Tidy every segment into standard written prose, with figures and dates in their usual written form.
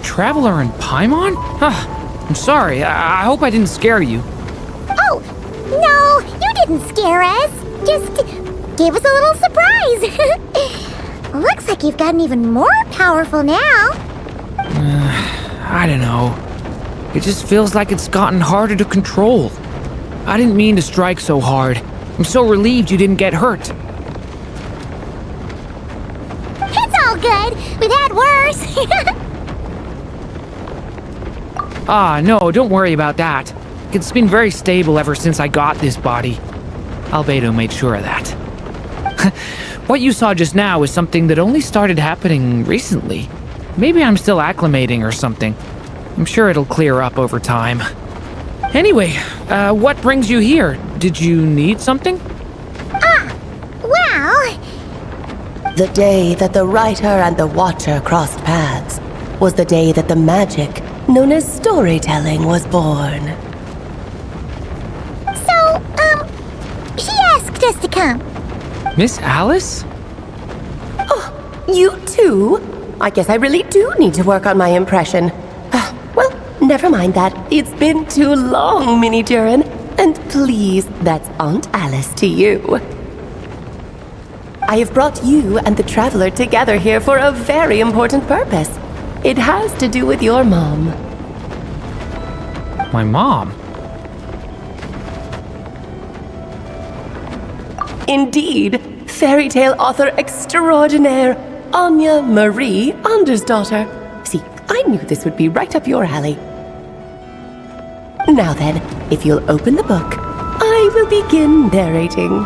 Traveler in Paimon? I'm sorry. I hope I didn't scare you. Oh, no, you didn't scare us. Just gave us a little surprise. Looks like you've gotten even more powerful now. I don't know. It just feels like it's gotten harder to control. I didn't mean to strike so hard. I'm so relieved you didn't get hurt. It's all good. We've had worse. No, don't worry about that. It's been very stable ever since I got this body. Albedo made sure of that. What you saw just now is something that only started happening recently. Maybe I'm still acclimating or something. I'm sure it'll clear up over time. Anyway, what brings you here? Did you need something? Well... The day that the writer and the watcher crossed paths was the day that the magic known as storytelling was born. So, she asked us to come. Miss Alice? Oh, you too? I guess I really do need to work on my impression. Well, never mind that. It's been too long, Mini Durin. And please, that's Aunt Alice to you. I have brought you and the Traveler together here for a very important purpose. It has to do with your mom. My mom? Indeed, fairy tale author extraordinaire, Anya Marie Andersdottir. See, I knew this would be right up your alley. Now then, if you'll open the book, I will begin narrating.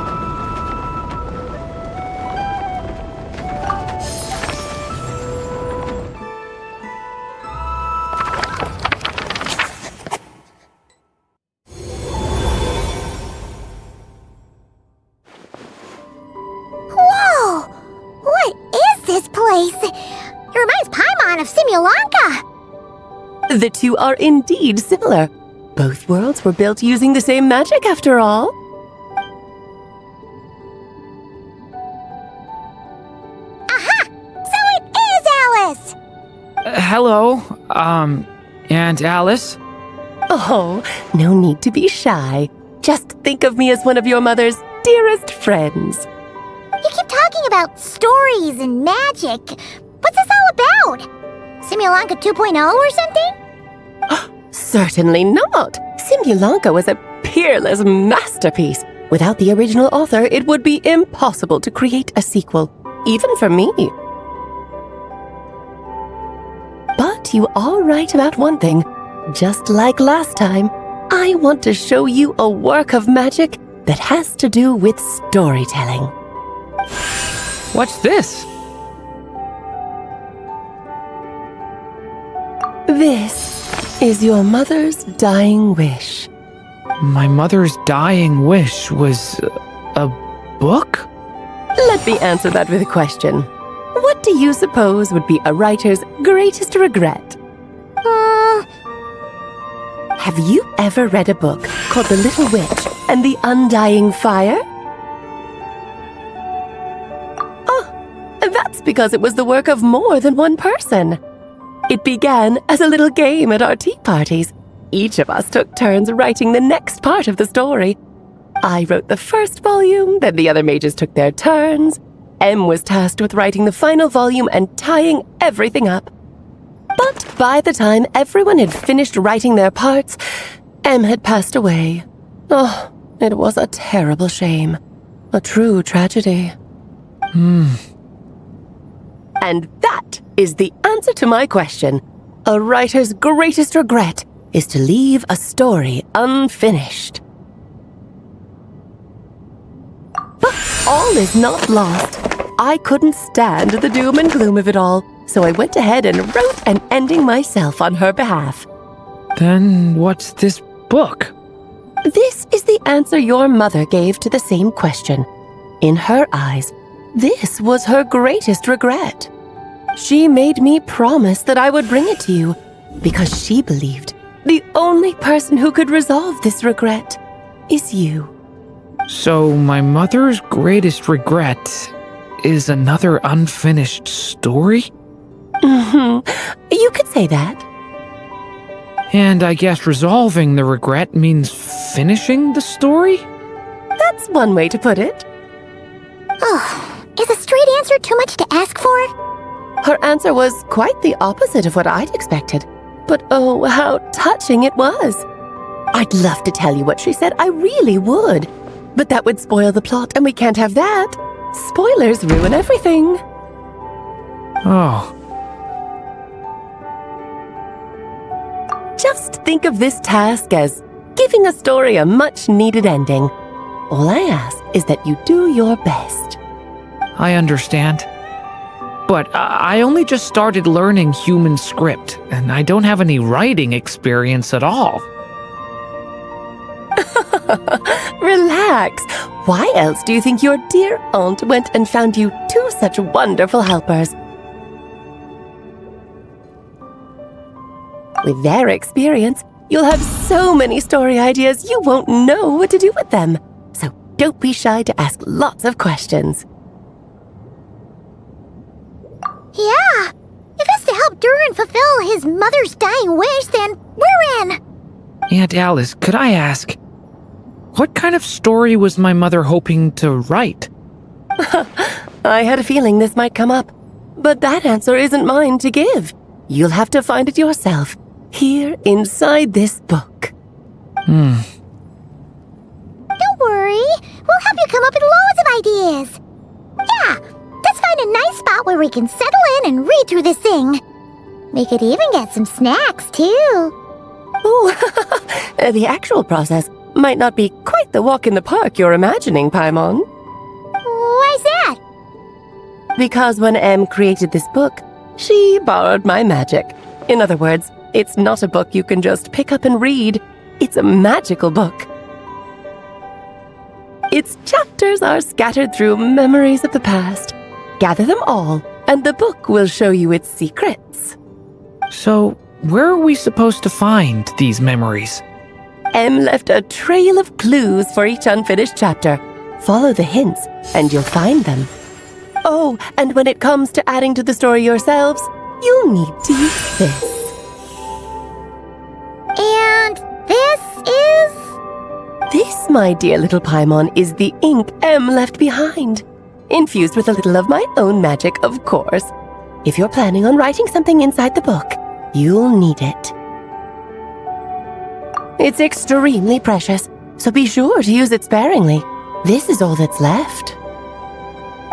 It reminds Paimon of Simulanka. The two are indeed similar. Both worlds were built using the same magic, after all. Aha! So it is Alice! Hello, Aunt Alice? Oh, no need to be shy. Just think of me as one of your mother's dearest friends. You keep talking about stories and magic. What's this all about? Simulanka 2.0 or something? Certainly not. Simulanka was a peerless masterpiece. Without the original author, it would be impossible to create a sequel, even for me. But you are right about one thing. Just like last time, I want to show you a work of magic that has to do with storytelling. What's this? This is your mother's dying wish. My mother's dying wish was a book? Let me answer that with a question. What do you suppose would be a writer's greatest regret? Have you ever read a book called The Little Witch and the Undying Fire? Oh, that's because it was the work of more than one person. It began as a little game at our tea parties. Each of us took turns writing the next part of the story. I wrote the first volume, then the other mages took their turns. Em was tasked with writing the final volume and tying everything up. But by the time everyone had finished writing their parts, Em had passed away. Oh, it was a terrible shame. A true tragedy. And that is the answer to my question. A writer's greatest regret is to leave a story unfinished. But all is not lost. I couldn't stand the doom and gloom of it all, so I went ahead and wrote an ending myself on her behalf. Then what's this book? This is the answer your mother gave to the same question. In her eyes, this was her greatest regret. She made me promise that I would bring it to you because she believed the only person who could resolve this regret is you. So my mother's greatest regret is another unfinished story? You could say that. And I guess resolving the regret means finishing the story? That's one way to put it. Oh, is a straight answer too much to ask for? Her answer was quite the opposite of what I'd expected. But oh, how touching it was. I'd love to tell you what she said, I really would. But that would spoil the plot, and we can't have that. Spoilers ruin everything. Oh. Just think of this task as giving a story a much-needed ending. All I ask is that you do your best. I understand. But I only just started learning human script, and I don't have any writing experience at all. Relax. Why else do you think your dear aunt went and found you two such wonderful helpers? With their experience, you'll have so many story ideas you won't know what to do with them. So don't be shy to ask lots of questions. Yeah, if it's to help Durin fulfill his mother's dying wish, then we're in. Aunt Alice, could I ask, what kind of story was my mother hoping to write? I had a feeling this might come up, but that answer isn't mine to give. You'll have to find it yourself, here inside this book. Don't worry, we'll help you come up with loads of ideas. Yeah, let's find a nice spot where we can settle in and read through this thing. We could even get some snacks, too. Ooh, the actual process might not be quite the walk in the park you're imagining, Paimon. Why's that? Because when Em created this book, she borrowed my magic. In other words, it's not a book you can just pick up and read. It's a magical book. Its chapters are scattered through memories of the past. Gather them all, and the book will show you its secrets. So, where are we supposed to find these memories? Em left a trail of clues for each unfinished chapter. Follow the hints, and you'll find them. Oh, and when it comes to adding to the story yourselves, you'll need to use this. And this is... This, my dear little Paimon, is the ink Em left behind. Infused with a little of my own magic, of course. If you're planning on writing something inside the book, you'll need it. It's extremely precious, so be sure to use it sparingly. This is all that's left.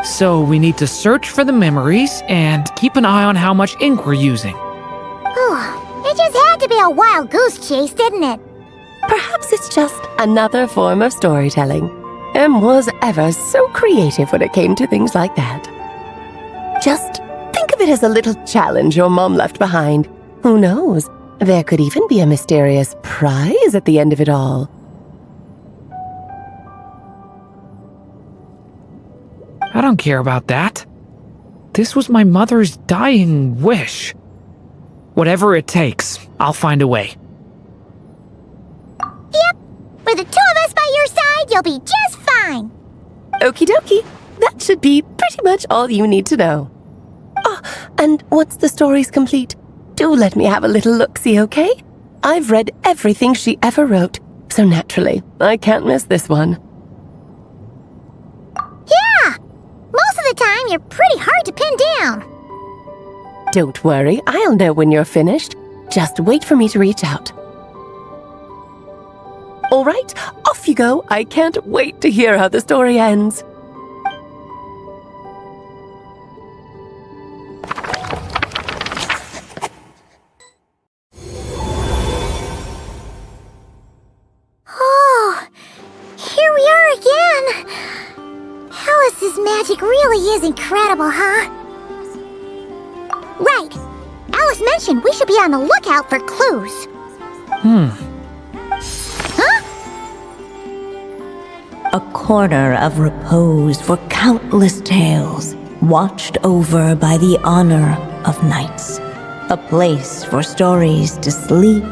So we need to search for the memories and keep an eye on how much ink we're using. Oh, it just had to be a wild goose chase, didn't it? Perhaps it's just another form of storytelling. Em was ever so creative when it came to things like that. Just think of it as a little challenge your mom left behind. Who knows? There could even be a mysterious prize at the end of it all. I don't care about that. This was my mother's dying wish. Whatever it takes, I'll find a way. Yep, with the two of us by your side, you'll be just fine. Okie dokie, that should be pretty much all you need to know. Oh, and once the story's complete, do let me have a little look-see, okay? I've read everything she ever wrote, so naturally, I can't miss this one. of the time, you're pretty hard to pin down. Don't worry, I'll know when you're finished. Just wait for me to reach out. All right, off you go. I can't wait to hear how the story ends. Oh, here we are again. Alice's magic really is incredible, huh? Right. Alice mentioned we should be on the lookout for clues. Huh? A corner of repose for countless tales, watched over by the honor of knights. A place for stories to sleep,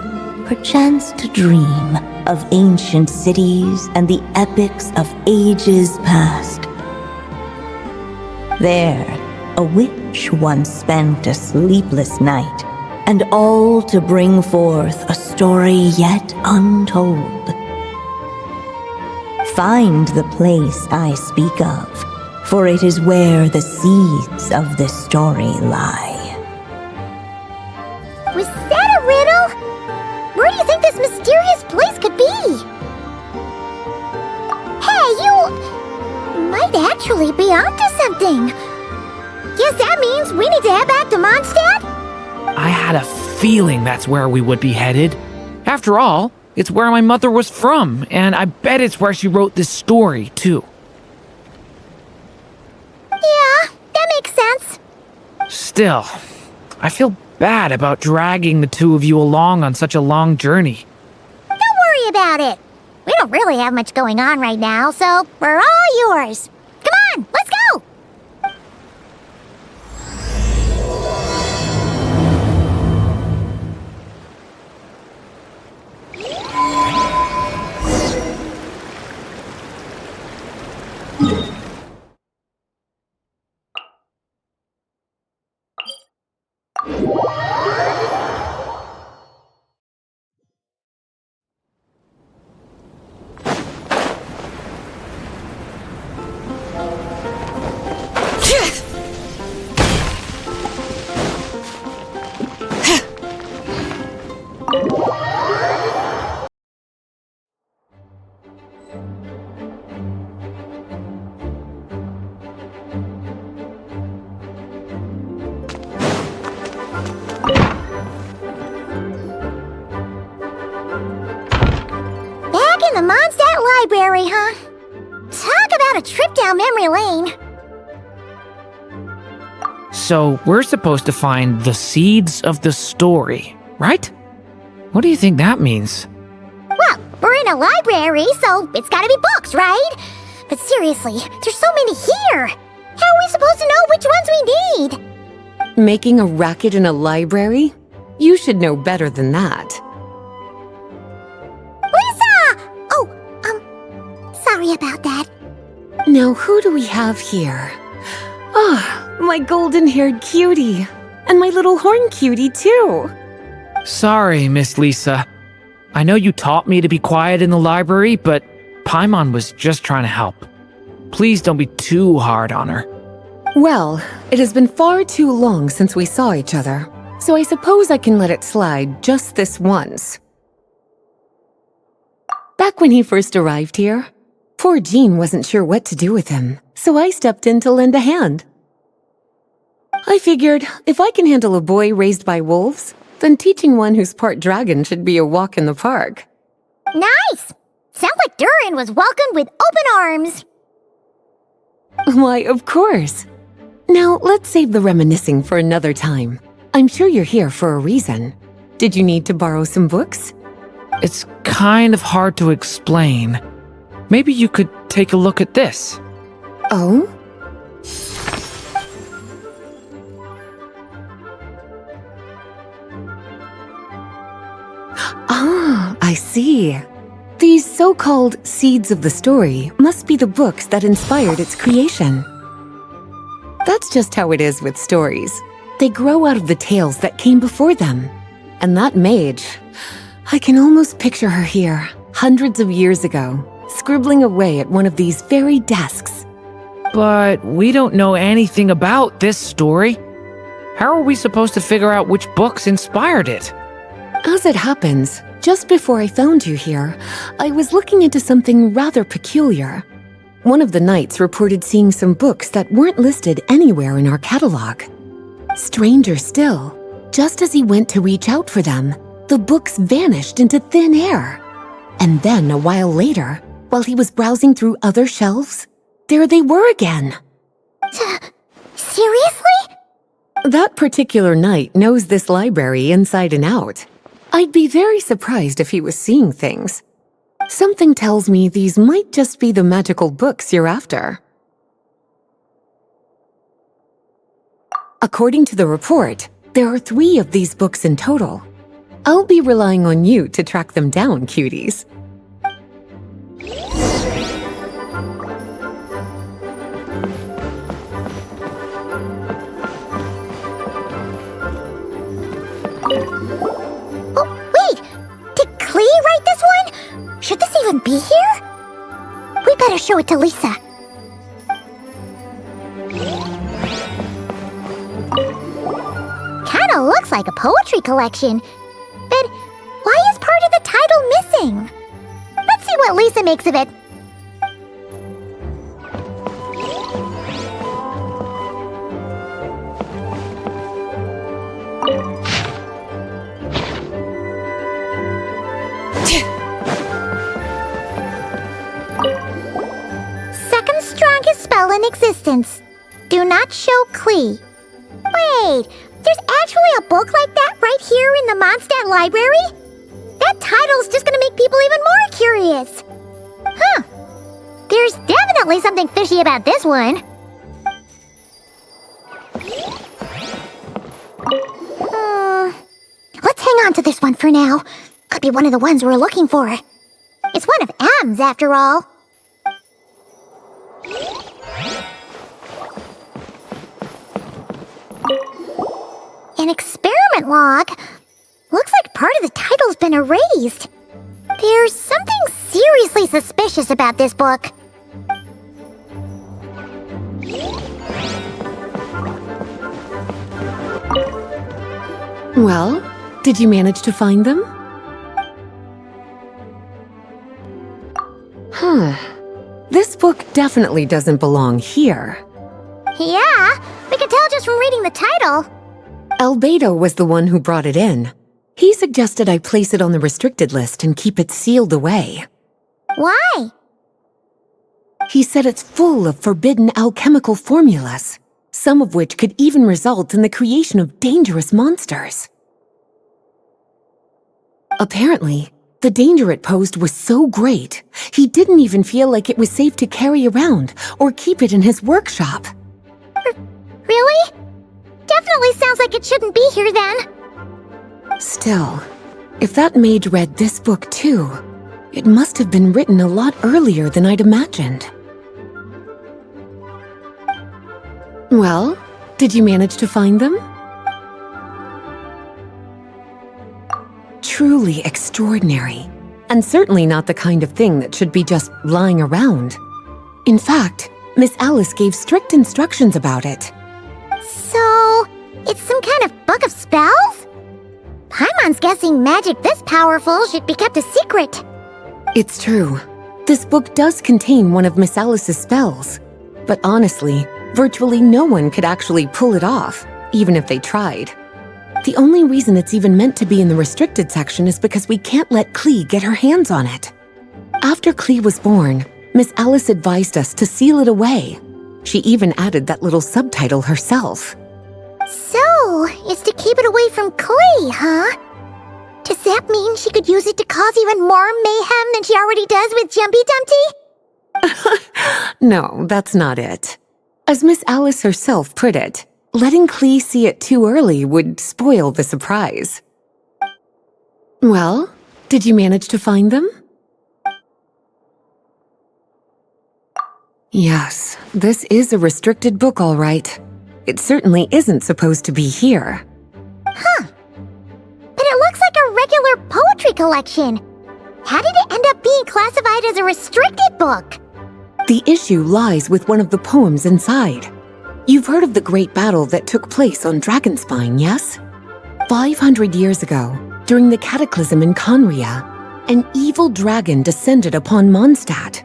perchance to dream of ancient cities and the epics of ages past. There, a witch once spent a sleepless night, and all to bring forth a story yet untold. Find the place I speak of, for it is where the seeds of this story lie. Was that a riddle? Where do you think this mysterious place could be? Hey, you might actually be onto something. Guess that means we need to head back to Mondstadt? I had a feeling that's where we would be headed. After all, it's where my mother was from, and I bet it's where she wrote this story, too. Yeah, that makes sense. Still, I feel bad about dragging the two of you along on such a long journey. Don't worry about it. We don't really have much going on right now, so we're all yours. Come on, let's go! The Mondstadt Library, huh? Talk about a trip down memory lane. So, we're supposed to find the seeds of the story, right? What do you think that means? Well, we're in a library, so it's gotta be books, right? But seriously, there's so many here. How are we supposed to know which ones we need? Making a racket in a library? You should know better than that. Sorry about that. Now, who do we have here? Ah, my golden-haired cutie. And my little horn cutie, too. Sorry, Miss Lisa. I know you taught me to be quiet in the library, but Paimon was just trying to help. Please don't be too hard on her. Well, it has been far too long since we saw each other, so I suppose I can let it slide just this once. Back when he first arrived here, poor Jean wasn't sure what to do with him, so I stepped in to lend a hand. I figured if I can handle a boy raised by wolves, then teaching one who's part dragon should be a walk in the park. Nice! Sounds like Durin was welcomed with open arms. Why, of course. Now, let's save the reminiscing for another time. I'm sure you're here for a reason. Did you need to borrow some books? It's kind of hard to explain. Maybe you could take a look at this. Oh? Ah, I see. These so-called seeds of the story must be the books that inspired its creation. That's just how it is with stories. They grow out of the tales that came before them. And that mage, I can almost picture her here, hundreds of years ago, scribbling away at one of these very desks. But we don't know anything about this story. How are we supposed to figure out which books inspired it? As it happens, just before I found you here, I was looking into something rather peculiar. One of the knights reported seeing some books that weren't listed anywhere in our catalog. Stranger still, just as he went to reach out for them, the books vanished into thin air. And then a while later, while he was browsing through other shelves, there they were again. Seriously? That particular knight knows this library inside and out. I'd be very surprised if he was seeing things. Something tells me these might just be the magical books you're after. According to the report, there are 3 of these books in total. I'll be relying on you to track them down, cuties. Oh, wait! Did Klee write this one? Should this even be here? We better show it to Lisa. Kinda looks like a poetry collection. But why is part of the title missing? Let's see what Lisa makes of it. Second strongest spell in existence. Do not show Klee. Wait, there's actually a book like that right here in the Mondstadt library? That title's just gonna make people even more curious. Huh. There's definitely something fishy about this one. Let's hang on to this one for now. Could be one of the ones we're looking for. It's one of M's, after all. An experiment log. Looks like part of the title's been erased. There's something seriously suspicious about this book. Well, did you manage to find them? This book definitely doesn't belong here. Yeah, we can tell just from reading the title. Albedo was the one who brought it in. He suggested I place it on the restricted list and keep it sealed away. Why? He said it's full of forbidden alchemical formulas, some of which could even result in the creation of dangerous monsters. Apparently, the danger it posed was so great, he didn't even feel like it was safe to carry around or keep it in his workshop. Really? Definitely sounds like it shouldn't be here then. Still, if that mage read this book too, it must have been written a lot earlier than I'd imagined. Well, did you manage to find them? Truly extraordinary, and certainly not the kind of thing that should be just lying around. In fact, Miss Alice gave strict instructions about it. So, it's some kind of book of spells? Paimon's guessing magic this powerful should be kept a secret. It's true. This book does contain one of Miss Alice's spells. But honestly, virtually no one could actually pull it off, even if they tried. The only reason it's even meant to be in the restricted section is because we can't let Klee get her hands on it. After Klee was born, Miss Alice advised us to seal it away. She even added that little subtitle herself. So, it's to keep it away from Klee, huh? Does that mean she could use it to cause even more mayhem than she already does with Jumpy Dumpty? No, that's not it. As Miss Alice herself put it, letting Klee see it too early would spoil the surprise. Well, did you manage to find them? Yes, this is a restricted book, all right. It certainly isn't supposed to be here. Huh. But it looks like a regular poetry collection. How did it end up being classified as a restricted book? The issue lies with one of the poems inside. You've heard of the great battle that took place on Dragonspine, yes? 500 years ago, during the cataclysm in Conria, an evil dragon descended upon Mondstadt.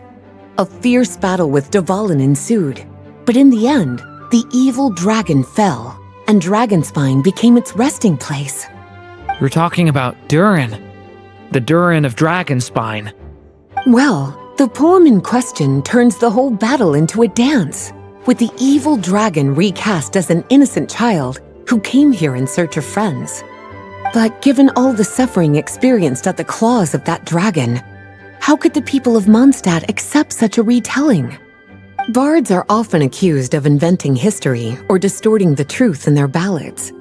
A fierce battle with Dvalin ensued, but in the end, the evil dragon fell, and Dragonspine became its resting place. You're talking about Durin. The Durin of Dragonspine. Well, the poem in question turns the whole battle into a dance, with the evil dragon recast as an innocent child who came here in search of friends. But given all the suffering experienced at the claws of that dragon, how could the people of Mondstadt accept such a retelling? Bards are often accused of inventing history or distorting the truth in their ballads.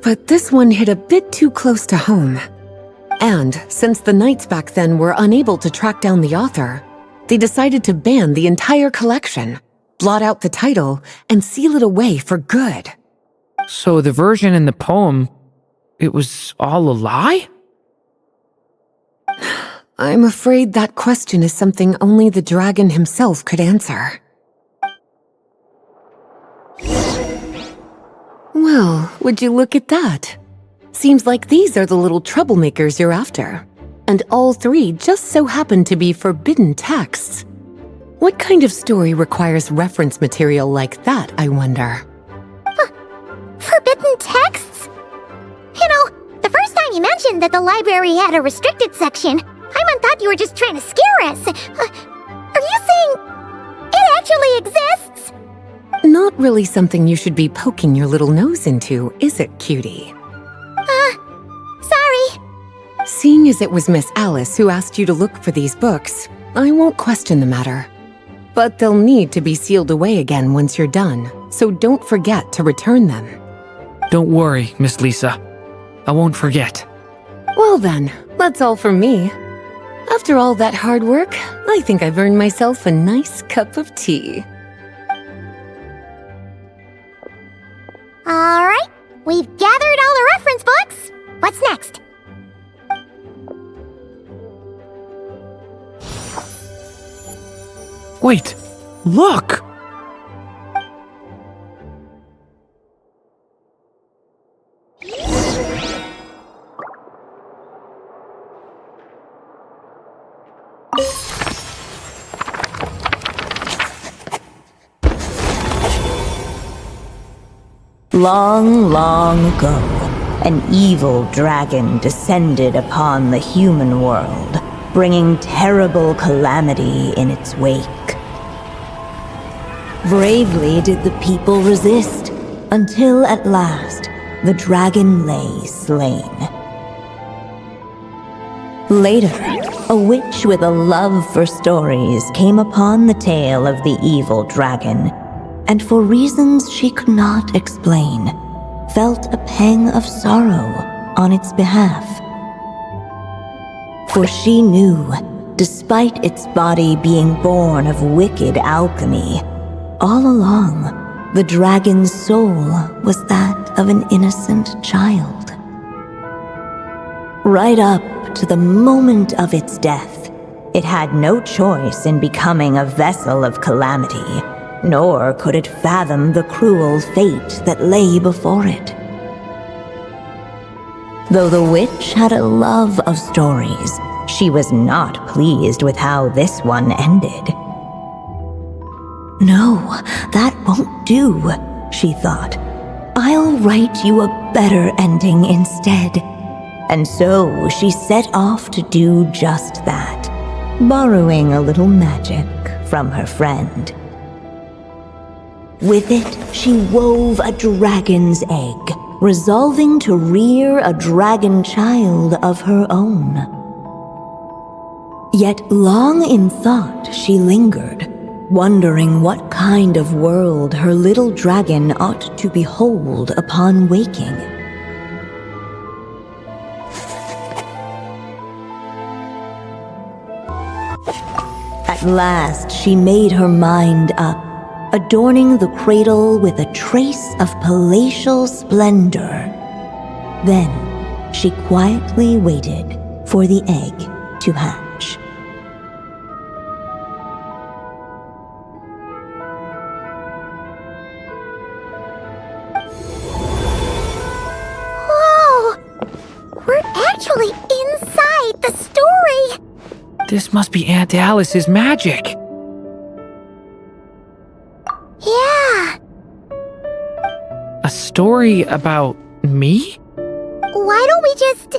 But this one hit a bit too close to home. And since the knights back then were unable to track down the author, they decided to ban the entire collection, blot out the title, and seal it away for good. So the version in the poem, it was all a lie? I'm afraid that question is something only the dragon himself could answer. Well, would you look at that? Seems like these are the little troublemakers you're after. And all three just so happen to be forbidden texts. What kind of story requires reference material like that, I wonder? Forbidden texts? You know, the first time you mentioned that the library had a restricted section, I thought you were just trying to scare us. Are you saying it actually exists? Not really something you should be poking your little nose into, is it, cutie? Sorry. Seeing as it was Miss Alice who asked you to look for these books, I won't question the matter. But they'll need to be sealed away again once you're done, so don't forget to return them. Don't worry, Miss Lisa. I won't forget. Well then, that's all from me. After all that hard work, I think I've earned myself a nice cup of tea. All right, we've gathered all the reference books. What's next? Wait, look! Long, long ago, an evil dragon descended upon the human world, bringing terrible calamity in its wake. Bravely did the people resist, until at last the dragon lay slain. Later, a witch with a love for stories came upon the tale of the evil dragon, and for reasons she could not explain, felt a pang of sorrow on its behalf. For she knew, despite its body being born of wicked alchemy, all along, the dragon's soul was that of an innocent child. Right up to the moment of its death, it had no choice in becoming a vessel of calamity, nor could it fathom the cruel fate that lay before it. Though the witch had a love of stories, she was not pleased with how this one ended. No, that won't do, she thought. I'll write you a better ending instead. And so she set off to do just that, borrowing a little magic from her friend. With it, she wove a dragon's egg, resolving to rear a dragon child of her own. Yet long in thought she lingered, wondering what kind of world her little dragon ought to behold upon waking. At last she made her mind up, adorning the cradle with a trace of palatial splendor. Then she quietly waited for the egg to hatch. actually inside the story! This must be Aunt Alice's magic. Yeah. A story about me? Why don't we just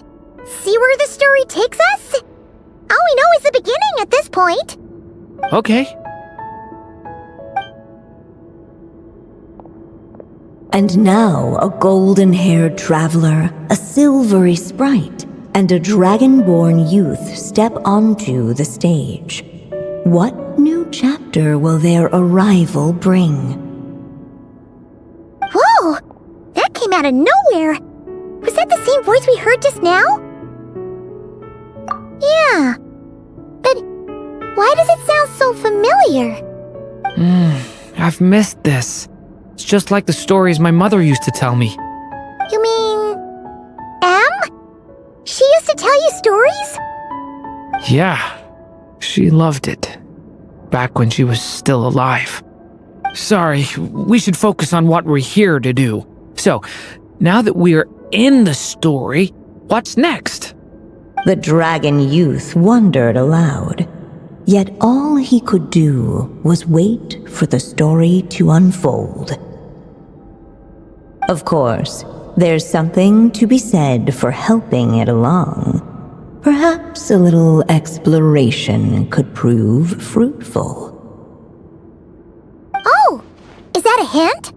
see where the story takes us? All we know is the beginning at this point. Okay. And now a golden-haired traveler, a silvery sprite, and a dragon-born youth step onto the stage. What new chapter will their arrival bring? Whoa! That came out of nowhere! Was that the same voice we heard just now? Yeah. But why does it sound so familiar? I've missed this. It's just like the stories my mother used to tell me. You mean... Em? She used to tell you stories? Yeah, she loved it. Back when she was still alive. Sorry, we should focus on what we're here to do. So, now that we're in the story, what's next? The dragon youth wondered aloud. Yet all he could do was wait for the story to unfold. Of course, there's something to be said for helping it along. Perhaps a little exploration could prove fruitful. Oh! Is that a hint?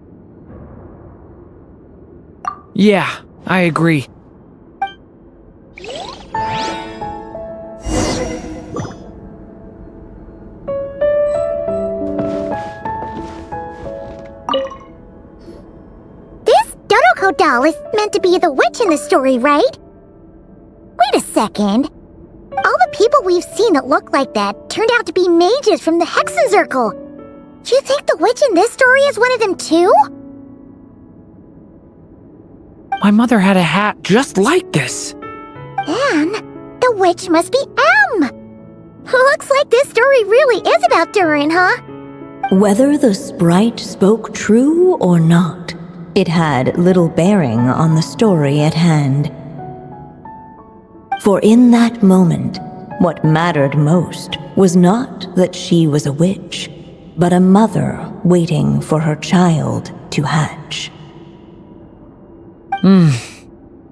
Yeah, I agree. This Dodoko doll is meant to be the witch in the story, right? Wait a second. All the people we've seen that look like that turned out to be mages from the Hexen Circle. Do you think the witch in this story is one of them too? My mother had a hat just like this. Then, the witch must be M. Looks like this story really is about Durin, huh? Whether the sprite spoke true or not, it had little bearing on the story at hand. For in that moment, what mattered most was not that she was a witch, but a mother waiting for her child to hatch.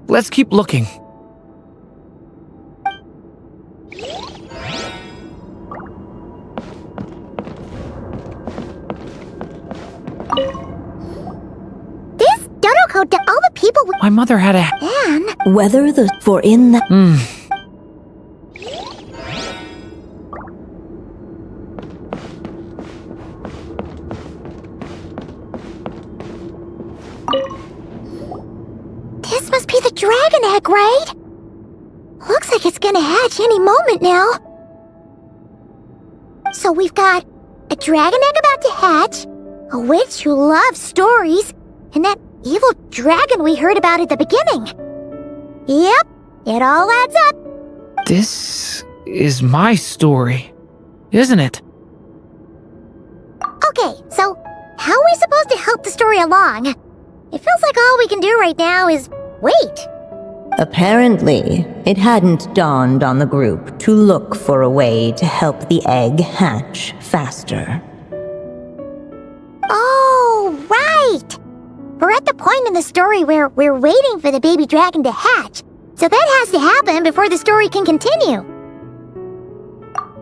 Let's keep looking. This Dodoko doll, all the people My mother had a... Then, Whether the... For in that... this must be the dragon egg, right? Looks like it's gonna hatch any moment now. So we've got a dragon egg about to hatch, a witch who loves stories, and that evil dragon we heard about at the beginning. Yep, it all adds up. This is my story, isn't it? Okay, so how are we supposed to help the story along? It feels like all we can do right now is wait. Apparently, it hadn't dawned on the group to look for a way to help the egg hatch faster. Oh, right! We're at the point in the story where we're waiting for the baby dragon to hatch, so that has to happen before the story can continue.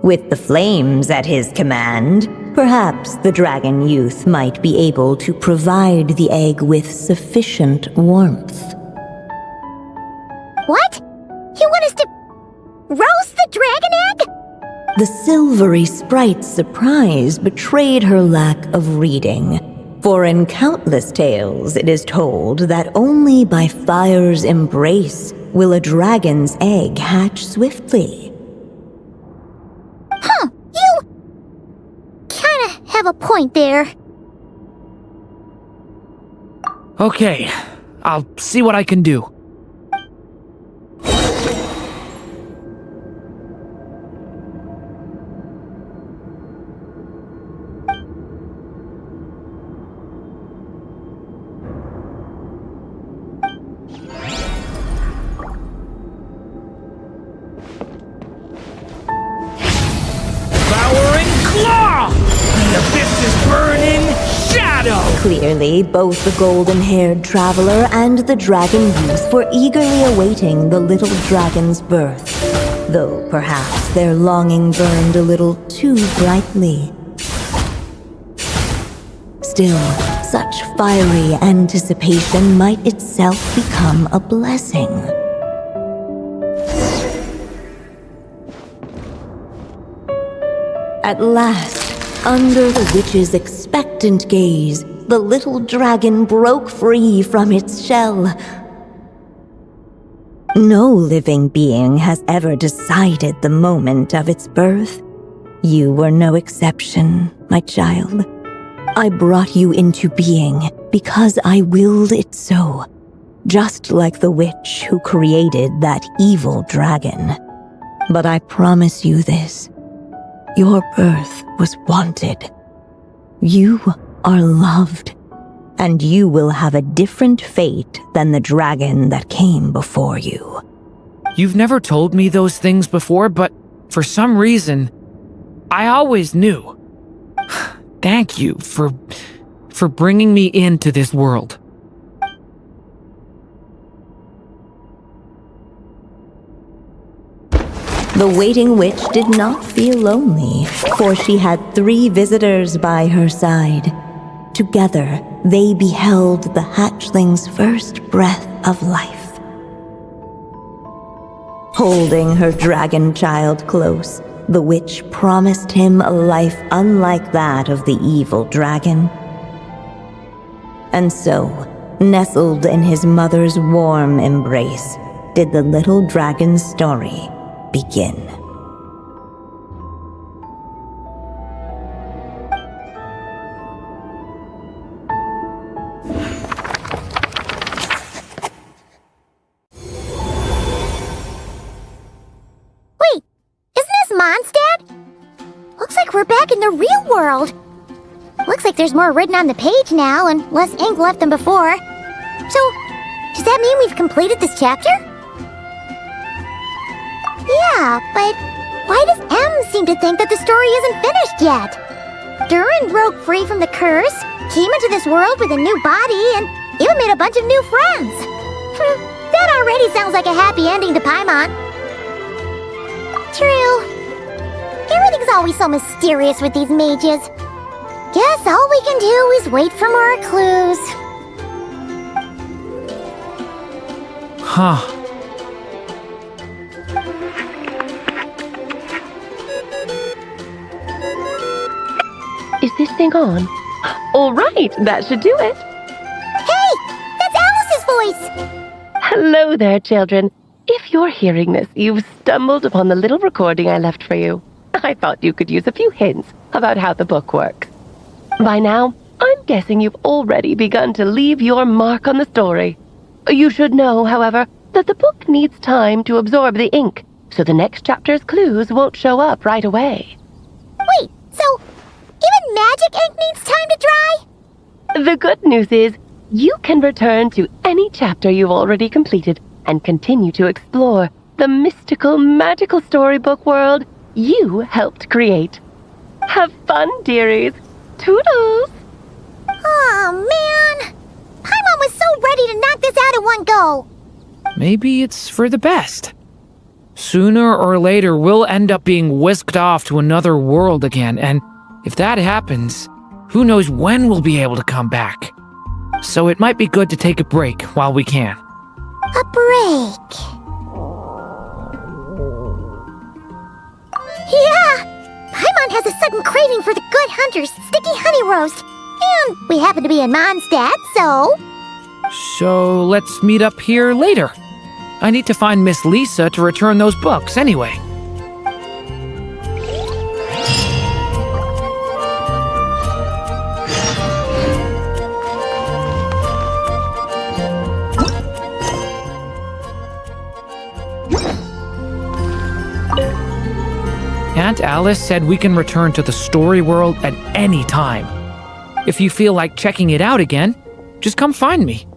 With the flames at his command, perhaps the dragon youth might be able to provide the egg with sufficient warmth. What? You want us to roast the dragon egg? The silvery sprite's surprise betrayed her lack of reading, for in countless tales it is told that only by fire's embrace will a dragon's egg hatch swiftly. Huh, you kinda have a point there. Okay, I'll see what I can do. burning shadow! Clearly, both the golden-haired traveler and the dragon youth were eagerly awaiting the little dragon's birth, though perhaps their longing burned a little too brightly. Still, such fiery anticipation might itself become a blessing. At last, under the witch's expectant gaze, the little dragon broke free from its shell. No living being has ever decided the moment of its birth. You were no exception, my child. I brought you into being because I willed it so, just like the witch who created that evil dragon. But I promise you this. Your birth was wanted. You are loved, and you will have a different fate than the dragon that came before you. You've never told me those things before, but for some reason, I always knew. Thank you for bringing me into this world. The waiting witch did not feel lonely, for she had 3 visitors by her side. Together, they beheld the hatchling's first breath of life. Holding her dragon child close, the witch promised him a life unlike that of the evil dragon. And so, nestled in his mother's warm embrace, did the little dragon's story begin. Wait, isn't this Mondstadt? Looks like we're back in the real world. Looks like there's more written on the page now and less ink left than before. So, does that mean we've completed this chapter? Yeah, but why does M seem to think that the story isn't finished yet? Durin broke free from the curse, came into this world with a new body, and even made a bunch of new friends. That already sounds like a happy ending to Paimon. True. Everything's always so mysterious with these mages. Guess all we can do is wait for more clues. Huh. Is this thing on? All right, that should do it. Hey, that's Alice's voice! Hello there, children. If you're hearing this, you've stumbled upon the little recording I left for you. I thought you could use a few hints about how the book works. By now, I'm guessing you've already begun to leave your mark on the story. You should know, however, that the book needs time to absorb the ink, so the next chapter's clues won't show up right away. Wait, so even magic ink needs time to dry? The good news is, you can return to any chapter you've already completed and continue to explore the mystical, magical storybook world you helped create. Have fun, dearies. Toodles! Oh, man! Paimon was so ready to knock this out in one go! Maybe it's for the best. Sooner or later, we'll end up being whisked off to another world again, and if that happens, who knows when we'll be able to come back. So it might be good to take a break while we can. A break. Yeah! Paimon has a sudden craving for the good hunter's sticky honey roast. And we happen to be in Mondstadt, so... So let's meet up here later. I need to find Miss Lisa to return those books anyway. Aunt Alice said we can return to the story world at any time. If you feel like checking it out again, just come find me.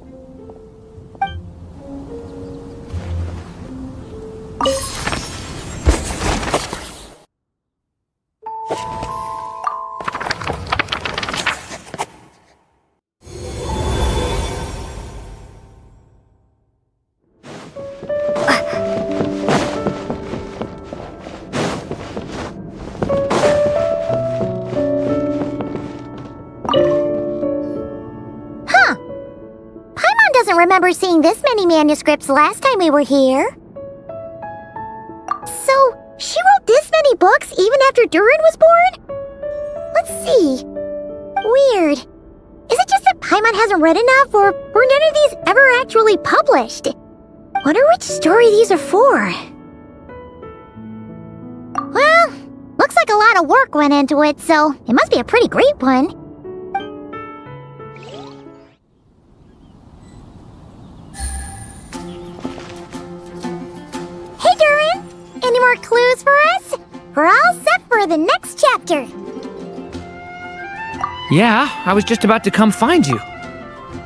remember seeing this many manuscripts last time we were here. So, she wrote this many books even after Durin was born? Let's see. Weird. Is it just that Paimon hasn't read enough, or were none of these ever actually published? Wonder which story these are for. Well, looks like a lot of work went into it, so it must be a pretty great one. Hey, Durin! Any more clues for us? We're all set for the next chapter. Yeah, I was just about to come find you.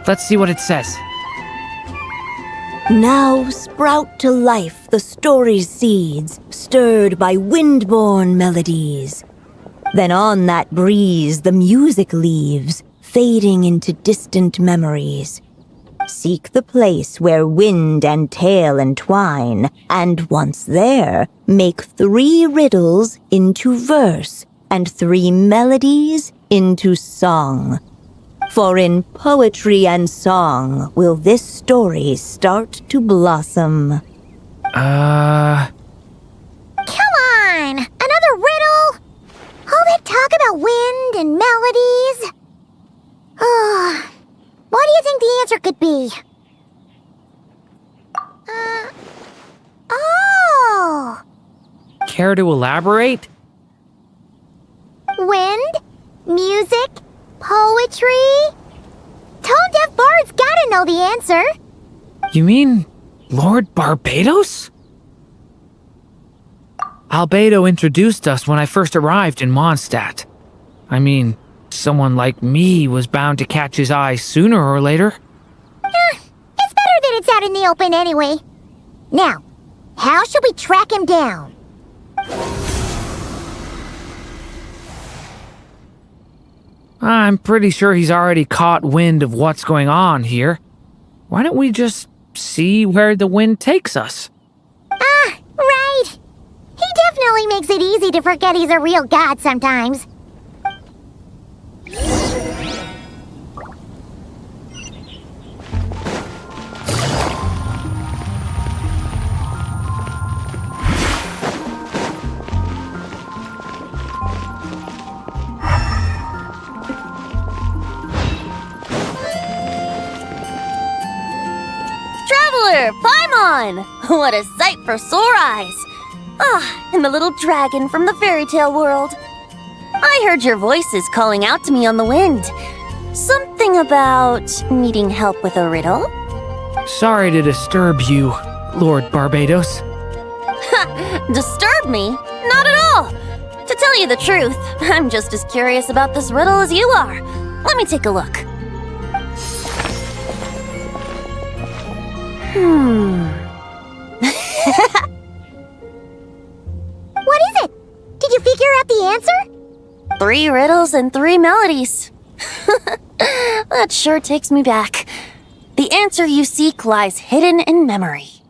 Let's see what it says. Now sprout to life the story's seeds, stirred by wind-born melodies. Then on that breeze the music leaves, fading into distant memories. Seek the place where wind and tale entwine, and once there, make 3 riddles into verse, and 3 melodies into song. For in poetry and song will this story start to blossom. Come on! Another riddle? All that talk about wind and melodies? What do you think the answer could be? Oh! Care to elaborate? Wind? Music? Poetry? Tone-deaf bards gotta know the answer. You mean Lord Barbados? Albedo introduced us when I first arrived in Mondstadt. I mean, someone like me was bound to catch his eye sooner or later. It's better that it's out in the open anyway. Now, how should we track him down? I'm pretty sure he's already caught wind of what's going on here. Why don't we just see where the wind takes us? Right. He definitely makes it easy to forget he's a real god sometimes. Traveler, Paimon! What a sight for sore eyes! And the little dragon from the fairy tale world. I heard your voices calling out to me on the wind. Something about needing help with a riddle? Sorry to disturb you, Lord Barbados. Disturb me? Not at all! To tell you the truth, I'm just as curious about this riddle as you are. Let me take a look. What is it? Did you figure out the answer? 3 riddles and 3 melodies. That sure takes me back. The answer you seek lies hidden in memory.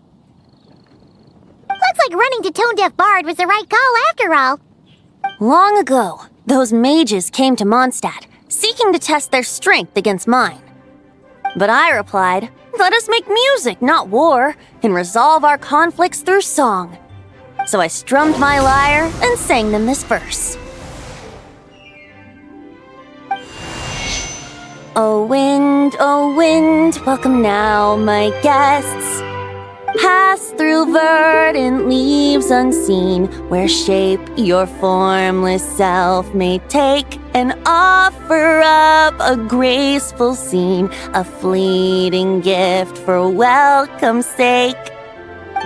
Looks like running to Tone-Deaf Bard was the right call after all. Long ago, those mages came to Mondstadt, seeking to test their strength against mine. But I replied, let us make music, not war, and resolve our conflicts through song. So I strummed my lyre and sang them this verse. Oh wind, welcome now, my guests. Pass through verdant leaves unseen, where shape your formless self may take, and offer up a graceful scene, a fleeting gift for welcome's sake.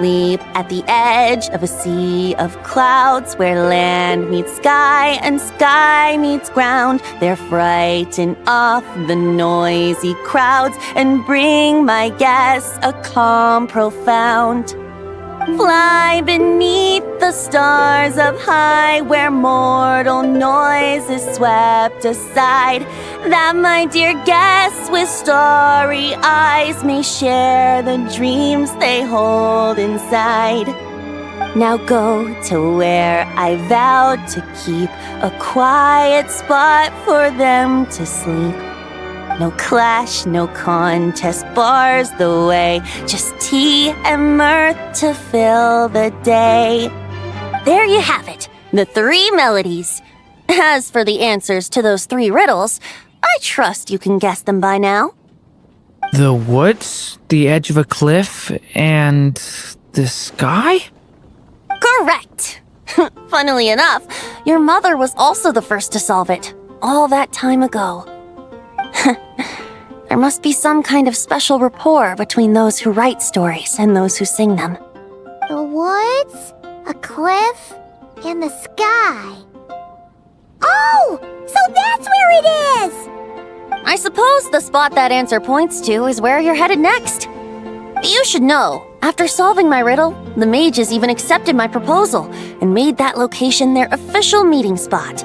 Leap at the edge of a sea of clouds, where land meets sky and sky meets ground. There frighten off the noisy crowds and bring my guests a calm profound. Fly beneath the stars up high, where mortal noise is swept aside, that my dear guests with starry eyes may share the dreams they hold inside. Now go to where I vowed to keep a quiet spot for them to sleep. No clash, no contest bars the way. Just tea and mirth to fill the day. There you have it, the 3 melodies. As for the answers to those 3 riddles, I trust you can guess them by now. The woods, the edge of a cliff, and the sky? Correct! Funnily enough, your mother was also the first to solve it, all that time ago. There must be some kind of special rapport between those who write stories and those who sing them. The woods, a cliff, and the sky. Oh! So that's where it is! I suppose the spot that answer points to is where you're headed next. You should know, after solving my riddle, the mages even accepted my proposal and made that location their official meeting spot.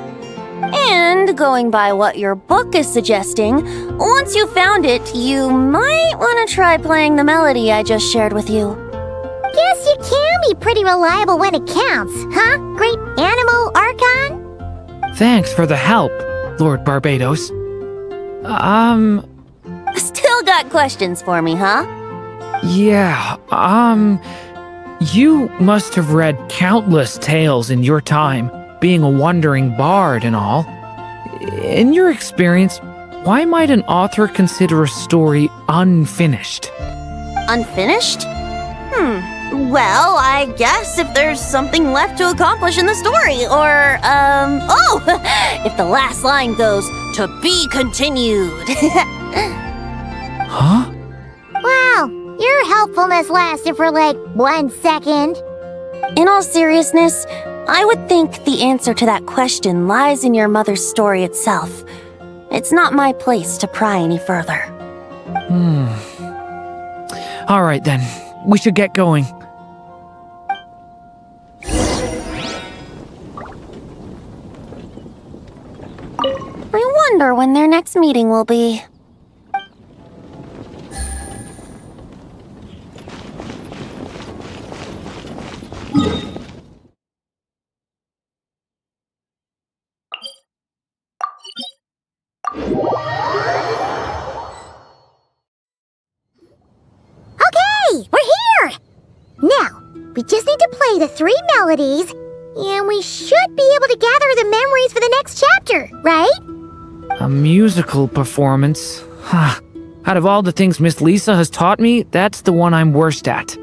And going by what your book is suggesting, once you found it, you might want to try playing the melody I just shared with you. Guess you can be pretty reliable when it counts, huh, Great Animal Archon? Thanks for the help, Lord Barbados. Still got questions for me, huh? Yeah, you must have read countless tales in your time, being a wandering bard and all. In your experience, why might an author consider a story unfinished? Unfinished? Well, I guess if there's something left to accomplish in the story, or, if the last line goes, "To be continued." Huh? Wow, your helpfulness lasted for like 1 second. In all seriousness, I would think the answer to that question lies in your mother's story itself. It's not my place to pry any further. All right then, we should get going. I wonder when their next meeting will be. Okay, we're here! Now, we just need to play the 3 melodies, and we should be able to gather the memories for the next chapter, right? A musical performance? Huh. Out of all the things Miss Lisa has taught me, that's the one I'm worst at.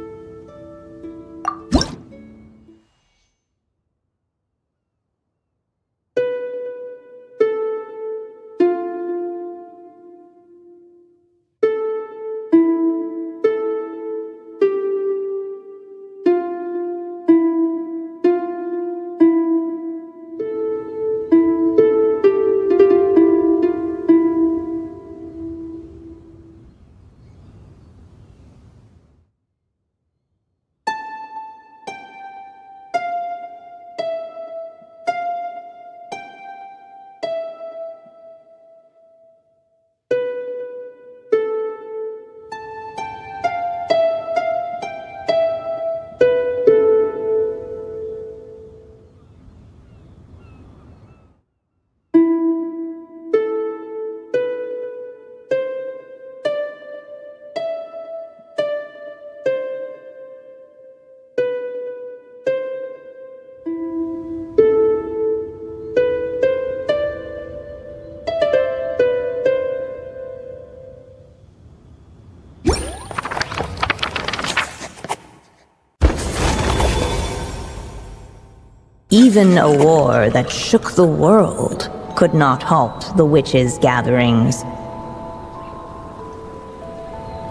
Even a war that shook the world could not halt the witches' gatherings.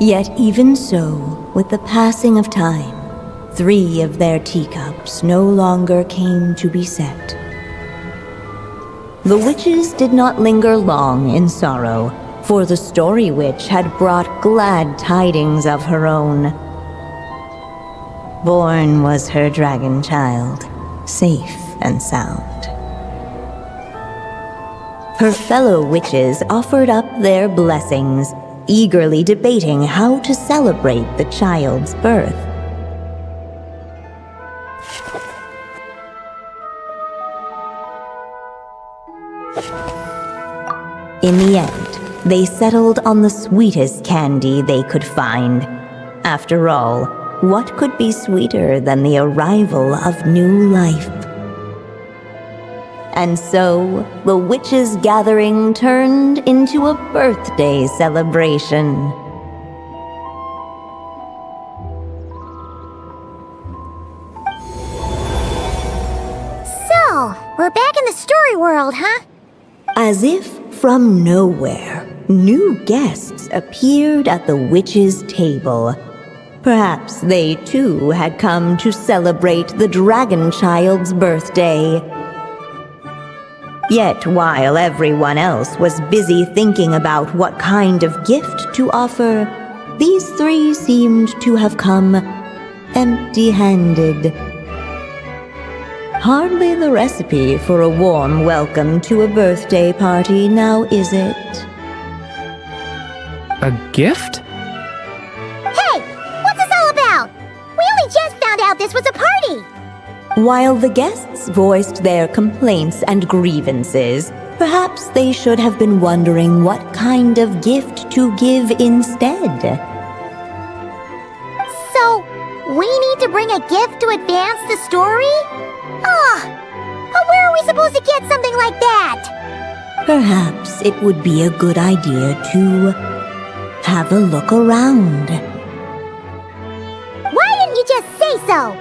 Yet even so, with the passing of time, 3 of their teacups no longer came to be set. The witches did not linger long in sorrow, for the story witch had brought glad tidings of her own. Born was her dragon child, safe and sound. Her fellow witches offered up their blessings, eagerly debating how to celebrate the child's birth. In the end, they settled on the sweetest candy they could find. After all, what could be sweeter than the arrival of new life? And so, the witches' gathering turned into a birthday celebration. So, we're back in the story world, huh? As if from nowhere, new guests appeared at the witches' table. Perhaps they too had come to celebrate the dragon child's birthday. Yet while everyone else was busy thinking about what kind of gift to offer, these three seemed to have come empty-handed. Hardly the recipe for a warm welcome to a birthday party, now is it? A gift? Hey! What's this all about? We only just found out this was a party! While the guests voiced their complaints and grievances, perhaps they should have been wondering what kind of gift to give instead. So, we need to bring a gift to advance the story? But where are we supposed to get something like that? Perhaps it would be a good idea to have a look around. Why didn't you just say so?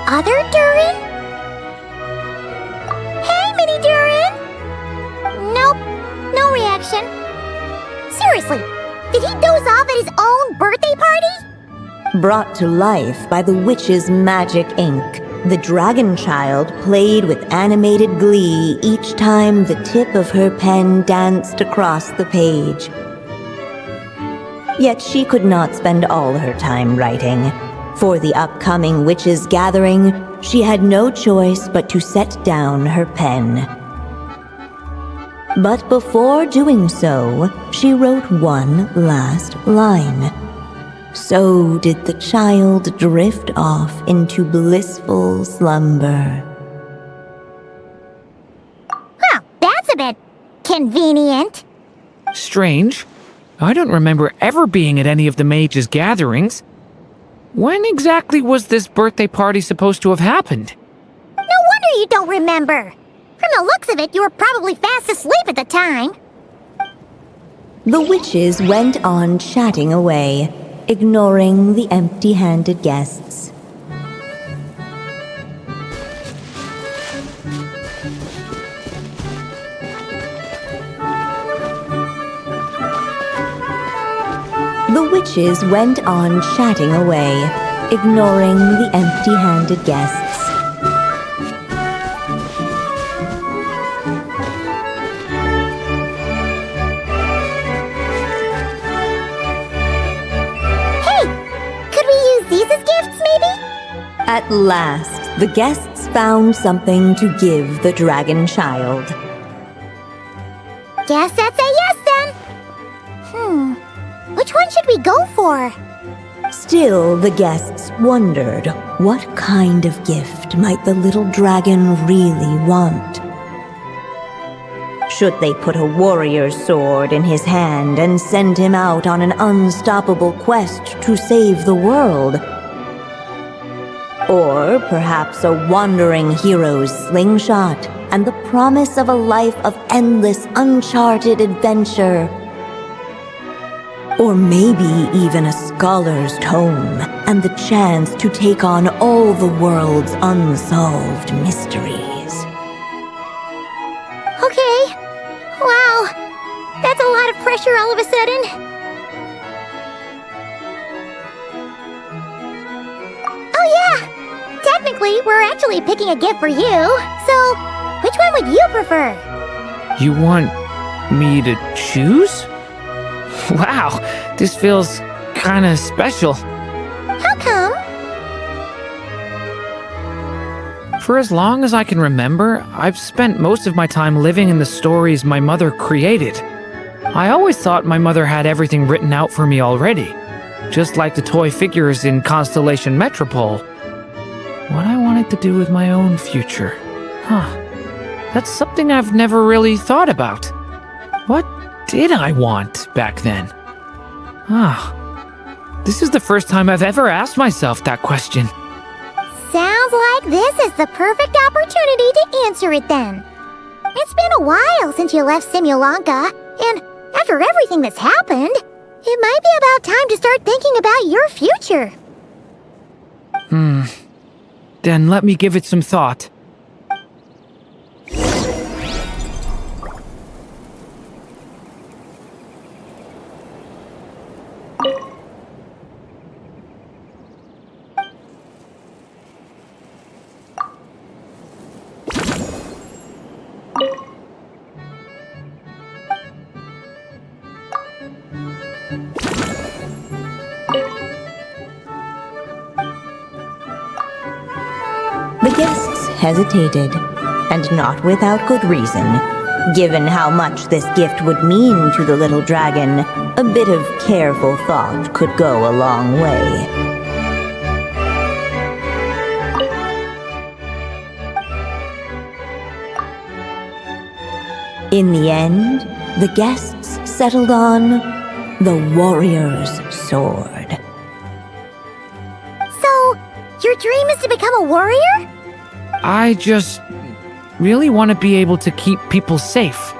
Other Durin? Hey, Mini Durin! Nope, no reaction. Seriously, did he doze off at his own birthday party? Brought to life by the witch's magic ink, the dragon child played with animated glee each time the tip of her pen danced across the page. Yet she could not spend all her time writing. For the upcoming witches' gathering, she had no choice but to set down her pen. But before doing so, she wrote one last line. So did the child drift off into blissful slumber. Well, that's a bit convenient. Strange. I don't remember ever being at any of the mages' gatherings. When exactly was this birthday party supposed to have happened? No wonder you don't remember. From the looks of it, you were probably fast asleep at the time. The witches went on chatting away, ignoring the empty-handed guests. The witches went on chatting away, ignoring the empty-handed guests. Hey! Could we use these as gifts, maybe? At last, the guests found something to give the dragon child. Guess that's a yes, then. Which one should we go for? Still, the guests wondered, what kind of gift might the little dragon really want? Should they put a warrior's sword in his hand and send him out on an unstoppable quest to save the world? Or perhaps a wandering hero's slingshot and the promise of a life of endless, uncharted adventure? Or maybe even a scholar's tome and the chance to take on all the world's unsolved mysteries. Okay. Wow. That's a lot of pressure all of a sudden. Oh yeah. Technically, we're actually picking a gift for you. So, which one would you prefer? You want me to choose? Wow, this feels kinda special. How come? For as long as I can remember, I've spent most of my time living in the stories my mother created. I always thought my mother had everything written out for me already, just like the toy figures in Constellation Metropole. What I wanted to do with my own future. That's something I've never really thought about. What did I want back then? This is the first time I've ever asked myself that question. Sounds like this is the perfect opportunity to answer it then. It's been a while since you left Simulanka, and after everything that's happened, it might be about time to start thinking about your future. Then let me give it some thought. The guests hesitated, and not without good reason. Given how much this gift would mean to the little dragon, a bit of careful thought could go a long way. In the end, the guests settled on the warrior's sword. So, your dream is to become a warrior? I just really want to be able to keep people safe.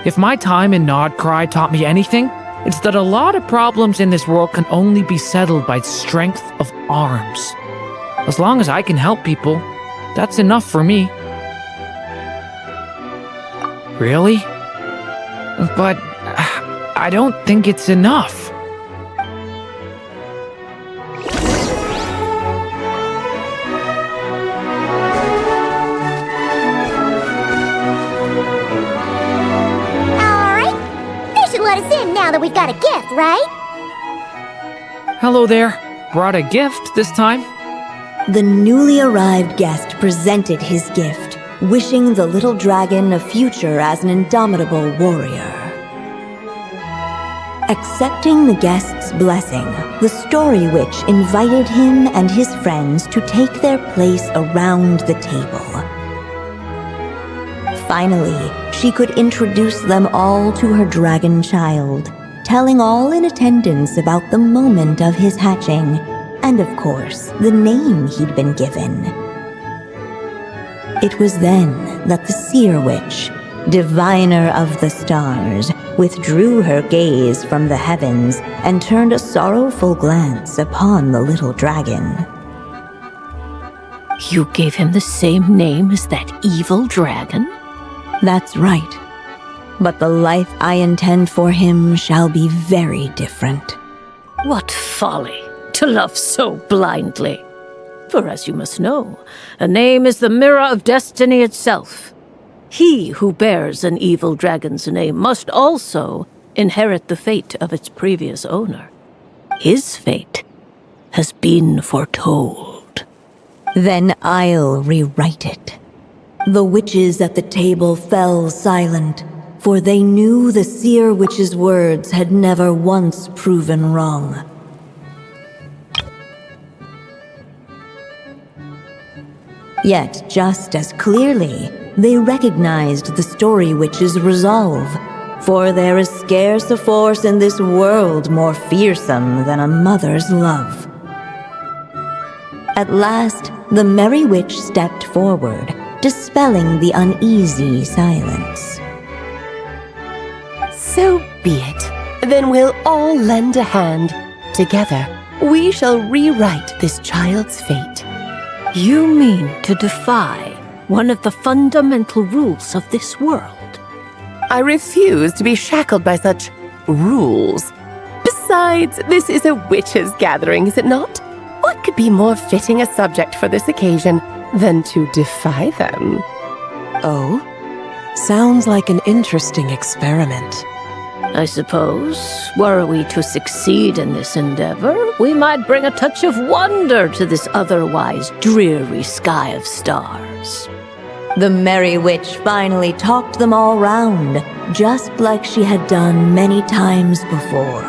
If my time in Nodcry taught me anything, it's that a lot of problems in this world can only be settled by strength of arms. As long as I can help people, that's enough for me. Really? But I don't think it's enough. Now that we've got a gift, right? Hello there. Brought a gift this time? The newly arrived guest presented his gift, wishing the little dragon a future as an indomitable warrior. Accepting the guest's blessing, the Story Witch invited him and his friends to take their place around the table. Finally, she could introduce them all to her dragon child, telling all in attendance about the moment of his hatching, and of course, the name he'd been given. It was then that the Seer Witch, diviner of the stars, withdrew her gaze from the heavens and turned a sorrowful glance upon the little dragon. You gave him the same name as that evil dragon? That's right. But the life I intend for him shall be very different. What folly to love so blindly. For as you must know, a name is the mirror of destiny itself. He who bears an evil dragon's name must also inherit the fate of its previous owner. His fate has been foretold. Then I'll rewrite it. The witches at the table fell silent, for they knew the Seer Witch's words had never once proven wrong. Yet, just as clearly, they recognized the Story Witch's resolve, for there is scarce a force in this world more fearsome than a mother's love. At last, the Merry Witch stepped forward, dispelling the uneasy silence. So be it. Then we'll all lend a hand. Together, we shall rewrite this child's fate. You mean to defy one of the fundamental rules of this world? I refuse to be shackled by such rules. Besides, this is a witches' gathering, is it not? What could be more fitting a subject for this occasion than to defy them? Oh? Sounds like an interesting experiment. I suppose, were we to succeed in this endeavor, we might bring a touch of wonder to this otherwise dreary sky of stars. The Merry Witch finally talked them all round, just like she had done many times before.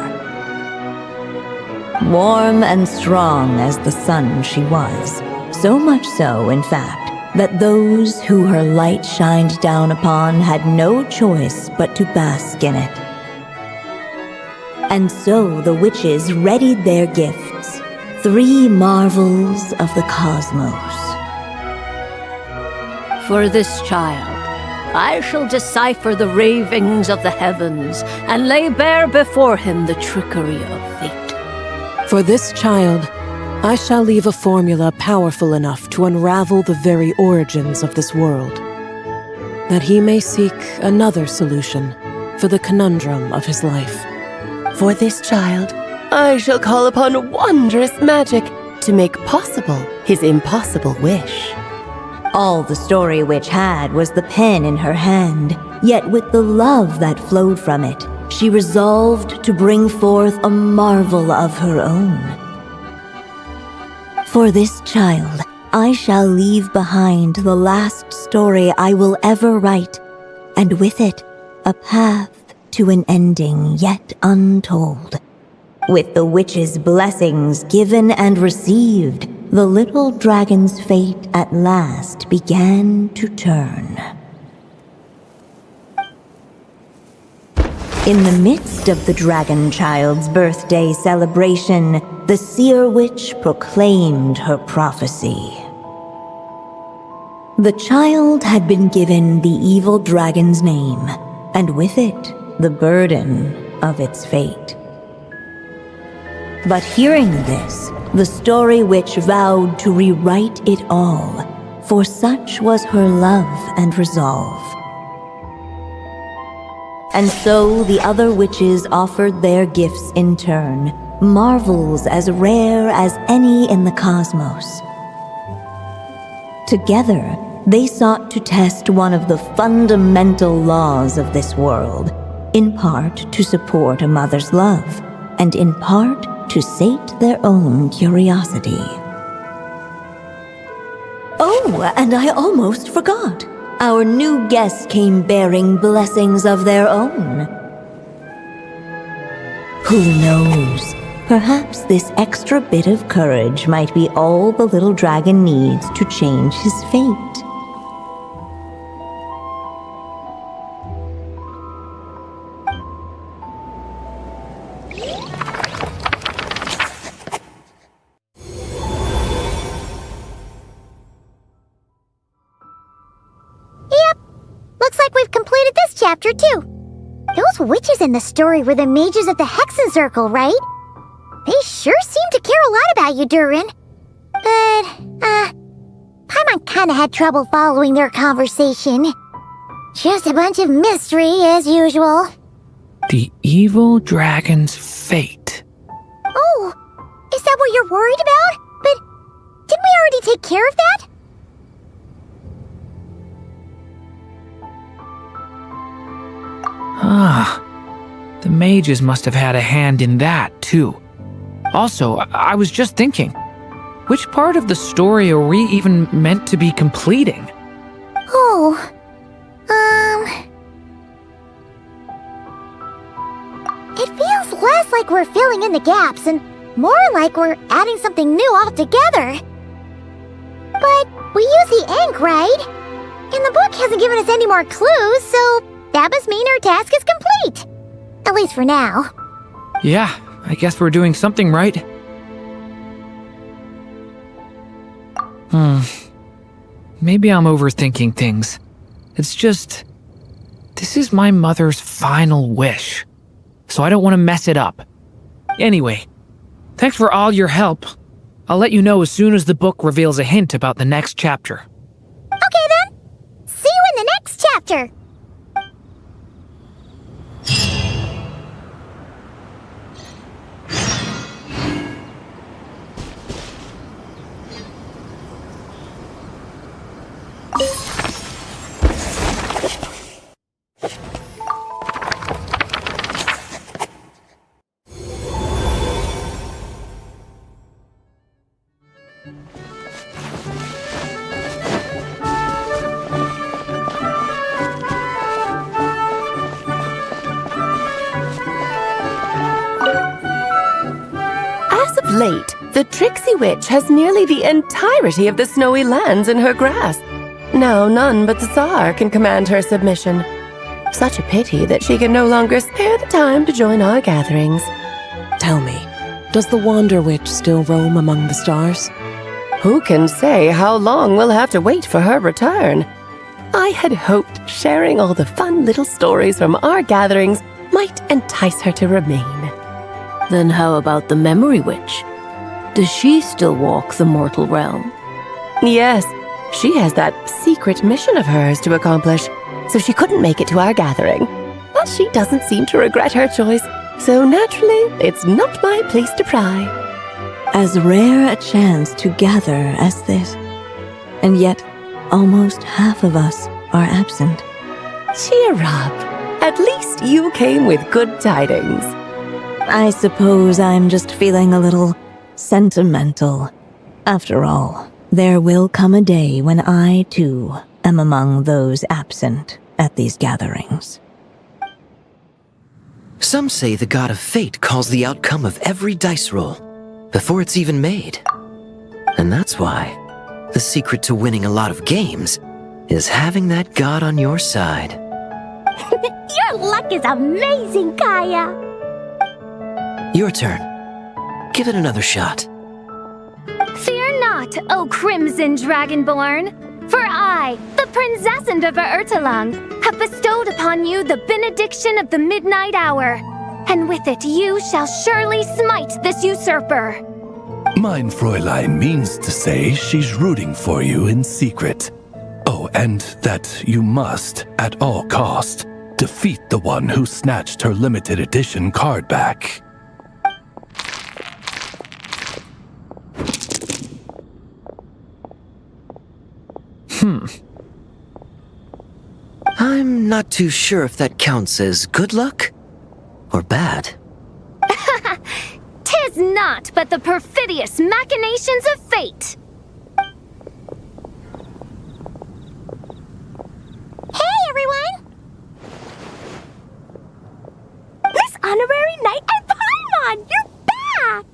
Warm and strong as the sun she was, so much so, in fact, that those who her light shined down upon had no choice but to bask in it. And so the witches readied their gifts, 3 marvels of the cosmos. For this child, I shall decipher the ravings of the heavens and lay bare before him the trickery of fate. For this child, I shall leave a formula powerful enough to unravel the very origins of this world, that he may seek another solution for the conundrum of his life. For this child, I shall call upon wondrous magic to make possible his impossible wish. All the Story Witch had was the pen in her hand, yet with the love that flowed from it, she resolved to bring forth a marvel of her own. For this child, I shall leave behind the last story I will ever write, and with it, a path to an ending yet untold. With the witch's blessings given and received, the little dragon's fate at last began to turn. In the midst of the dragon child's birthday celebration, the seer witch proclaimed her prophecy. The child had been given the evil dragon's name, and with it, the burden of its fate. But hearing this, the Story Witch vowed to rewrite it all, for such was her love and resolve. And so the other witches offered their gifts in turn, marvels as rare as any in the cosmos. Together, they sought to test one of the fundamental laws of this world, in part to support a mother's love, and in part to sate their own curiosity. Oh, and I almost forgot. Our new guests came bearing blessings of their own. Who knows? Perhaps this extra bit of courage might be all the little dragon needs to change his fate. Looks like we've completed this chapter, too. Those witches in the story were the mages of the Hexen Circle, right? They sure seem to care a lot about you, Durin. But, Paimon kinda had trouble following their conversation. Just a bunch of mystery, as usual. The evil dragon's fate. Oh, is that what you're worried about? But didn't we already take care of that? Ah, the mages must have had a hand in that, too. Also, I was just thinking, which part of the story are we even meant to be completing? Oh, it feels less like we're filling in the gaps and more like we're adding something new altogether. But we use the ink, right? And the book hasn't given us any more clues, so that must mean our task is complete. At least for now. Yeah, I guess we're doing something right. Maybe I'm overthinking things. It's just, this is my mother's final wish, so I don't want to mess it up. Anyway, thanks for all your help. I'll let you know as soon as the book reveals a hint about the next chapter. Okay then. See you in the next chapter. fate, the tricksy witch has nearly the entirety of the snowy lands in her grasp. Now none but the Tsar can command her submission. Such a pity that she can no longer spare the time to join our gatherings. Tell me, does the Wander Witch still roam among the stars? Who can say how long we'll have to wait for her return? I had hoped sharing all the fun little stories from our gatherings might entice her to remain. Then how about the Memory Witch? Does she still walk the mortal realm? Yes, she has that secret mission of hers to accomplish, so she couldn't make it to our gathering. But she doesn't seem to regret her choice, so naturally, it's not my place to pry. As rare a chance to gather as this, and yet almost half of us are absent. Cheer up. At least you came with good tidings. I suppose I'm just feeling a little sentimental. After all, there will come a day when I, too, am among those absent at these gatherings. Some say the god of fate calls the outcome of every dice roll before it's even made. And that's why the secret to winning a lot of games is having that god on your side. Your luck is amazing, Kaya. Your turn. Give it another shot. Fear not, O Crimson Dragonborn, for I, the Princess of Ertalang, have bestowed upon you the benediction of the midnight hour, and with it you shall surely smite this usurper. Mein Fräulein means to say she's rooting for you in secret. Oh, and that you must, at all cost, defeat the one who snatched her limited edition card back. I'm not too sure if that counts as good luck or bad. 'Tis not but the perfidious machinations of fate. Hey, everyone! Miss Honorary Knight and Paimon, you're back!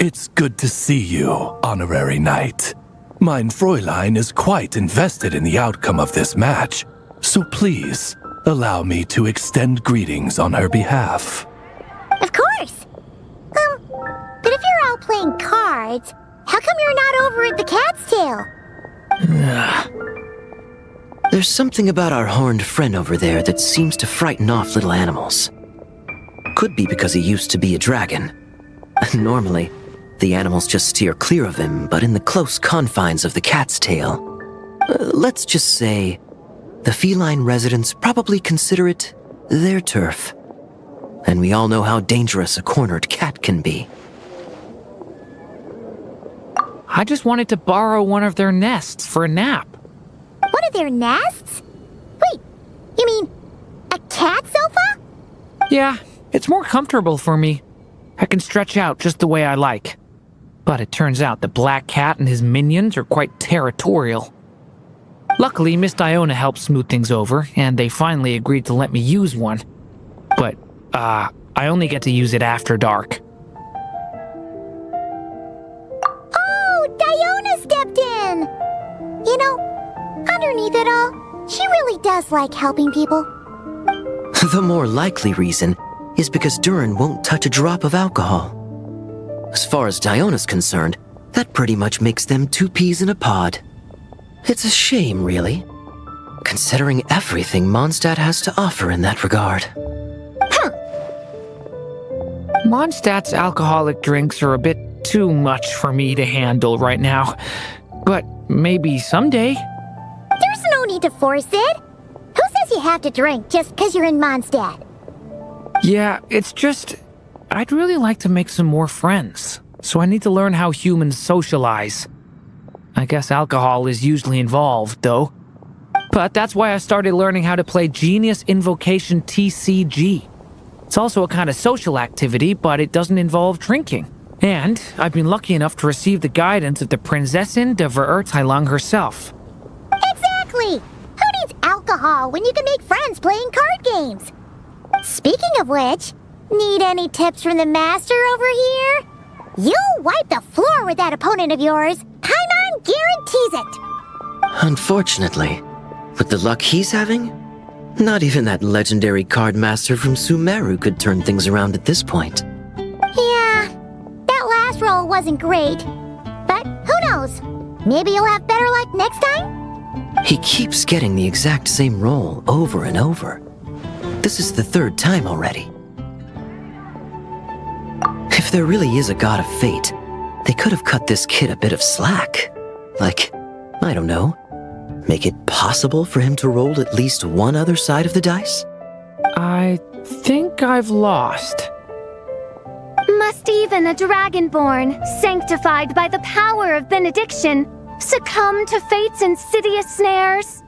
It's good to see you, Honorary Knight. Mein Fräulein is quite invested in the outcome of this match, so please, allow me to extend greetings on her behalf. Of course! But if you're out playing cards, how come you're not over at the Cat's Tail? There's something about our horned friend over there that seems to frighten off little animals. Could be because he used to be a dragon. Normally, the animals just steer clear of him, but in the close confines of the Cat's Tail, let's just say, the feline residents probably consider it their turf. And we all know how dangerous a cornered cat can be. I just wanted to borrow one of their nests for a nap. One of their nests? Wait, you mean a cat sofa? Yeah, it's more comfortable for me. I can stretch out just the way I like. But it turns out the Black Cat and his minions are quite territorial. Luckily, Miss Diona helped smooth things over, and they finally agreed to let me use one. But, I only get to use it after dark. Oh, Diona stepped in! You know, underneath it all, she really does like helping people. The more likely reason is because Durin won't touch a drop of alcohol. As far as Diona's concerned, that pretty much makes them two peas in a pod. It's a shame, really, considering everything Mondstadt has to offer in that regard. Mondstadt's alcoholic drinks are a bit too much for me to handle right now. But maybe someday. There's no need to force it. Who says you have to drink just because you're in Mondstadt? Yeah, it's just, I'd really like to make some more friends, so I need to learn how humans socialize. I guess alcohol is usually involved, though. But that's why I started learning how to play Genius Invocation TCG. It's also a kind of social activity, but it doesn't involve drinking. And I've been lucky enough to receive the guidance of the Prinzessin de Verurteilung herself. Exactly! Who needs alcohol when you can make friends playing card games? Speaking of which, need any tips from the master over here? You'll wipe the floor with that opponent of yours. Paimon guarantees it. Unfortunately, with the luck he's having, not even that legendary card master from Sumeru could turn things around at this point. Yeah, that last roll wasn't great. But who knows? Maybe you'll have better luck next time? He keeps getting the exact same roll over and over. This is the third time already. If there really is a god of fate, they could have cut this kid a bit of slack. Like, I don't know, make it possible for him to roll at least one other side of the dice? I think I've lost. Must even a dragonborn, sanctified by the power of benediction, succumb to fate's insidious snares?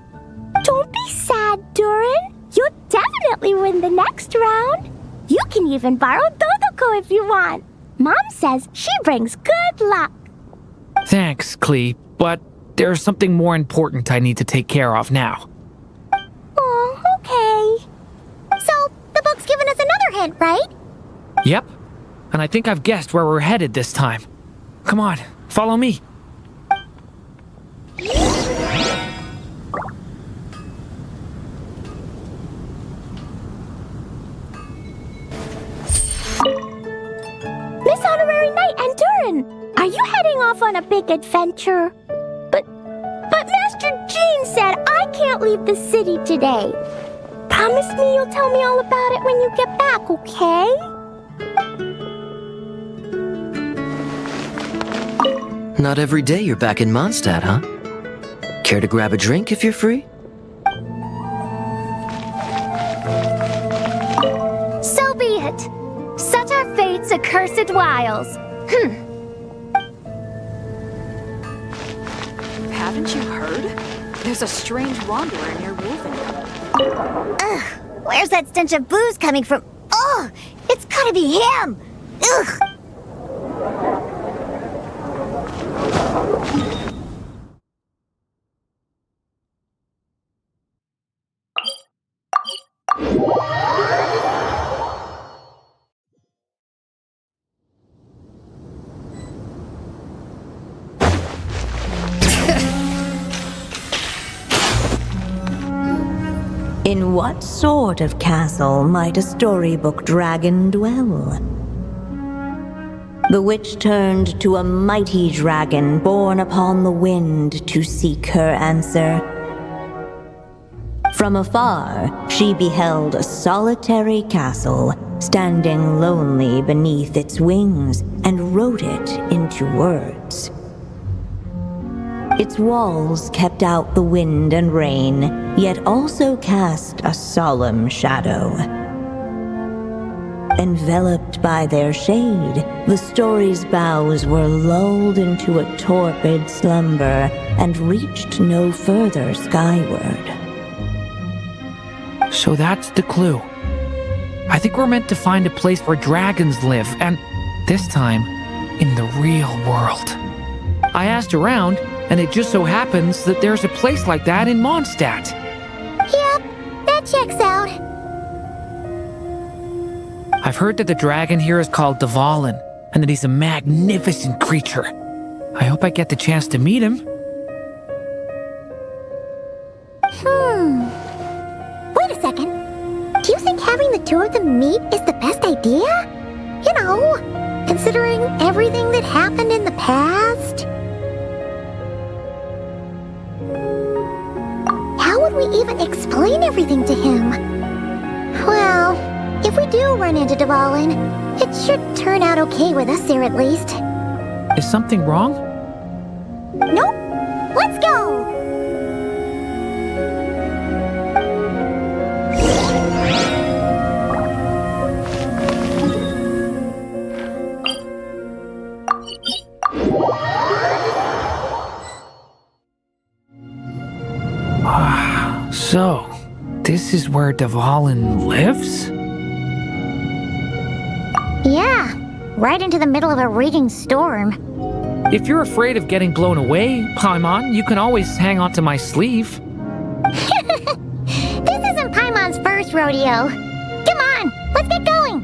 Don't be sad, Durin. You'll definitely win the next round. You can even borrow Dodoko if you want. Mom says she brings good luck. Thanks, Klee, but there's something more important I need to take care of now. Oh, okay. So, the book's given us another hint, right? Yep, and I think I've guessed where we're headed this time. Come on, follow me. Miss Honorary Knight and Durin, are you heading off on a big adventure? But Master Jean said I can't leave the city today. Promise me you'll tell me all about it when you get back, okay? Not every day you're back in Mondstadt, huh? Care to grab a drink if you're free? So be it. Such are fate's accursed wiles. Haven't you heard? There's a strange wanderer near Wolven. Ugh, where's that stench of booze coming from? Ugh, it's gotta be him! Ugh! In what sort of castle might a storybook dragon dwell? The witch turned to a mighty dragon born upon the wind to seek her answer. From afar, she beheld a solitary castle, standing lonely beneath its wings, and wrote it into words. Its walls kept out the wind and rain, yet also cast a solemn shadow. Enveloped by their shade, the story's boughs were lulled into a torpid slumber and reached no further skyward. So that's the clue. I think we're meant to find a place where dragons live, and this time, in the real world. I asked around, and it just so happens that there's a place like that in Mondstadt. Yep, that checks out. I've heard that the dragon here is called Dvalin, and that he's a magnificent creature. I hope I get the chance to meet him. Wait a second. Do you think having the two of them meet is the best idea? You know, considering everything that happened in the past? How would we even explain everything to him? Well, if we do run into Dvalin, it should turn out okay with us there at least. Is something wrong? Nope. Let's go! So, this is where Dvalin lives? Yeah, right into the middle of a raging storm. If you're afraid of getting blown away, Paimon, you can always hang onto my sleeve. This isn't Paimon's first rodeo. Come on, let's get going!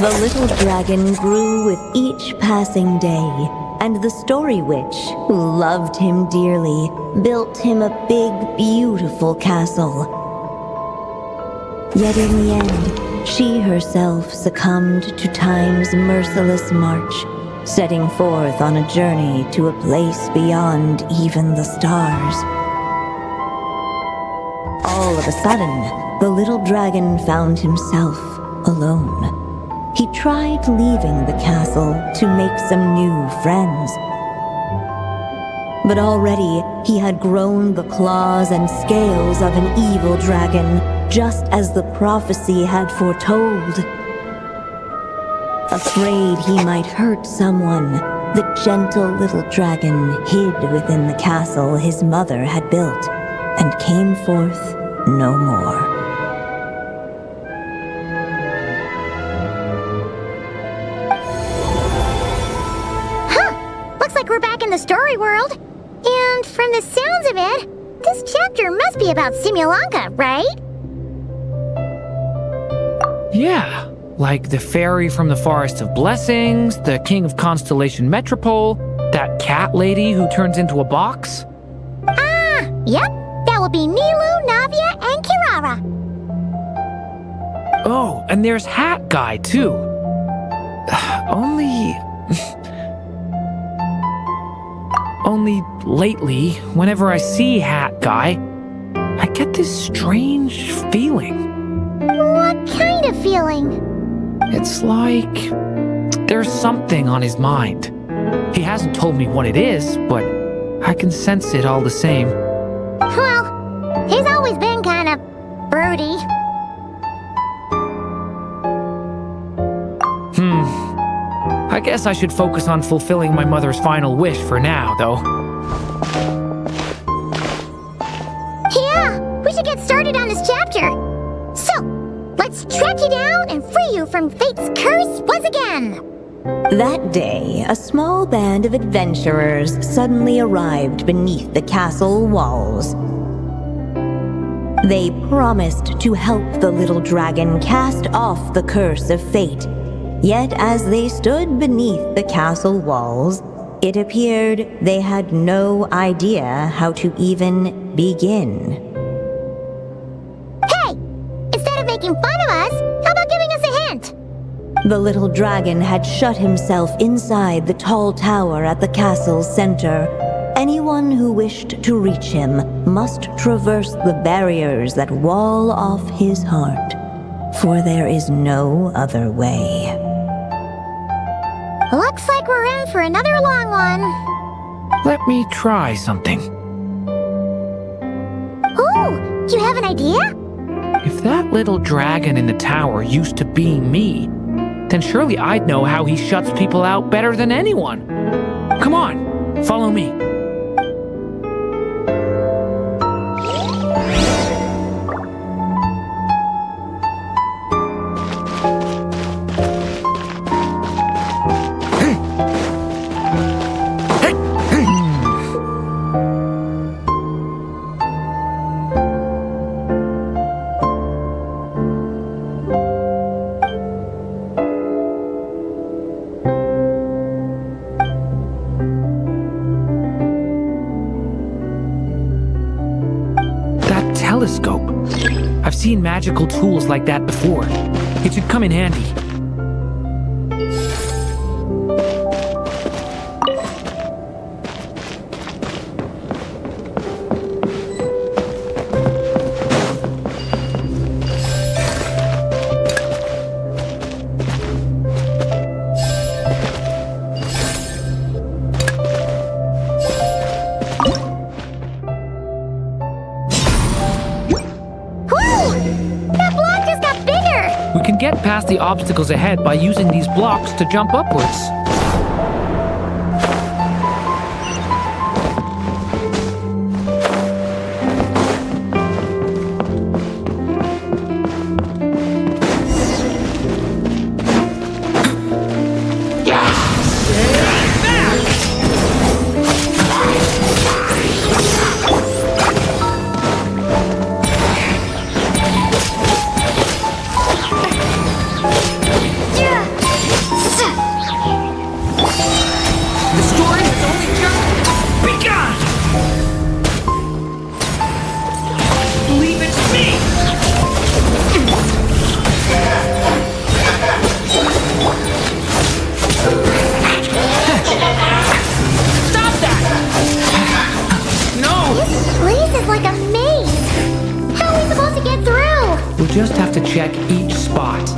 The little dragon grew with each passing day, and the story witch, who loved him dearly, built him a big, beautiful castle. Yet in the end, she herself succumbed to time's merciless march, setting forth on a journey to a place beyond even the stars. All of a sudden, the little dragon found himself alone. He tried leaving the castle to make some new friends. But already he had grown the claws and scales of an evil dragon, just as the prophecy had foretold. Afraid he might hurt someone, the gentle little dragon hid within the castle his mother had built and came forth no more. We're back in the story world. And from the sounds of it, this chapter must be about Simulanka, right? Yeah, like the fairy from the Forest of Blessings, the king of Constellation Metropole, that cat lady who turns into a box. Ah, yep. That will be Nilu, Navia, and Kirara. Oh, and there's Hat Guy, too. Only lately, whenever I see Hat Guy, I get this strange feeling. What kind of feeling? It's like there's something on his mind. He hasn't told me what it is, but I can sense it all the same. Well, he's always been kind of broody. I guess I should focus on fulfilling my mother's final wish for now, though. Yeah, we should get started on this chapter. So, let's track you down and free you from fate's curse once again. That day, a small band of adventurers suddenly arrived beneath the castle walls. They promised to help the little dragon cast off the curse of fate. Yet as they stood beneath the castle walls, it appeared they had no idea how to even begin. Hey! Instead of making fun of us, how about giving us a hint? The little dragon had shut himself inside the tall tower at the castle's center. Anyone who wished to reach him must traverse the barriers that wall off his heart, for there is no other way. Looks like we're in for another long one. Let me try something. Ooh, do you have an idea? If that little dragon in the tower used to be me, then surely I'd know how he shuts people out better than anyone. Come on, follow me. Telescope. I've seen magical tools like that before. It should come in handy. Get past the obstacles ahead by using these blocks to jump upwards. Yeah! just have to check each spot.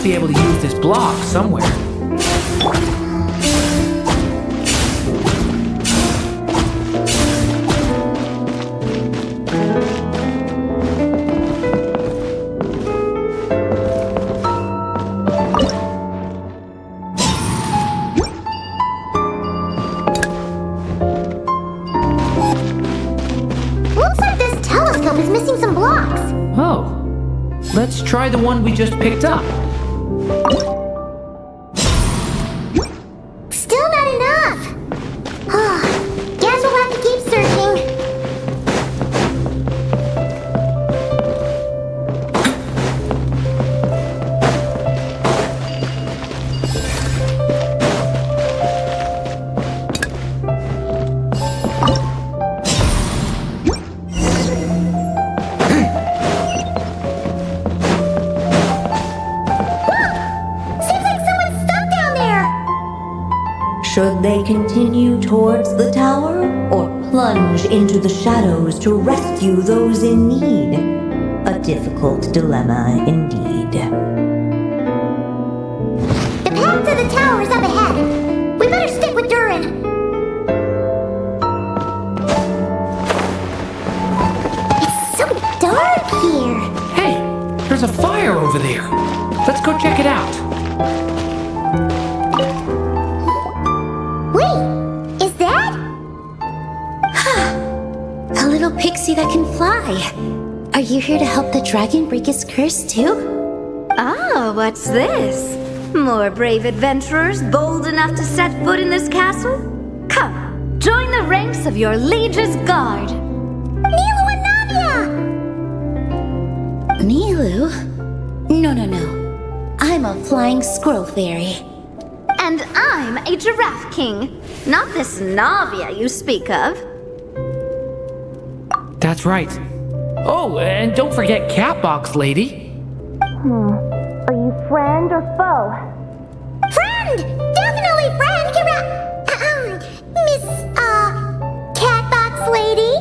Be able to use this block somewhere. Looks like this telescope is missing some blocks. Oh, let's try the one we just picked up. Still not enough. Guess we'll have to keep searching. Should they continue towards the tower, or plunge into the shadows to rescue those in need? A difficult dilemma indeed. The path to the tower is up ahead. We better stick with Durin. It's so dark here. Hey, there's a fire over there. Let's go check it out. Pixie that can fly. Are you here to help the dragon break his curse too? Oh, what's this? More brave adventurers bold enough to set foot in this castle? Come, join the ranks of your liege's guard. Nilu and Navia! Nilu? No. I'm a flying squirrel fairy. And I'm a giraffe king. Not this Navia you speak of. That's right. Oh, and don't forget Catbox Lady. Are you friend or foe? Friend! Definitely friend! Miss, Catbox Lady?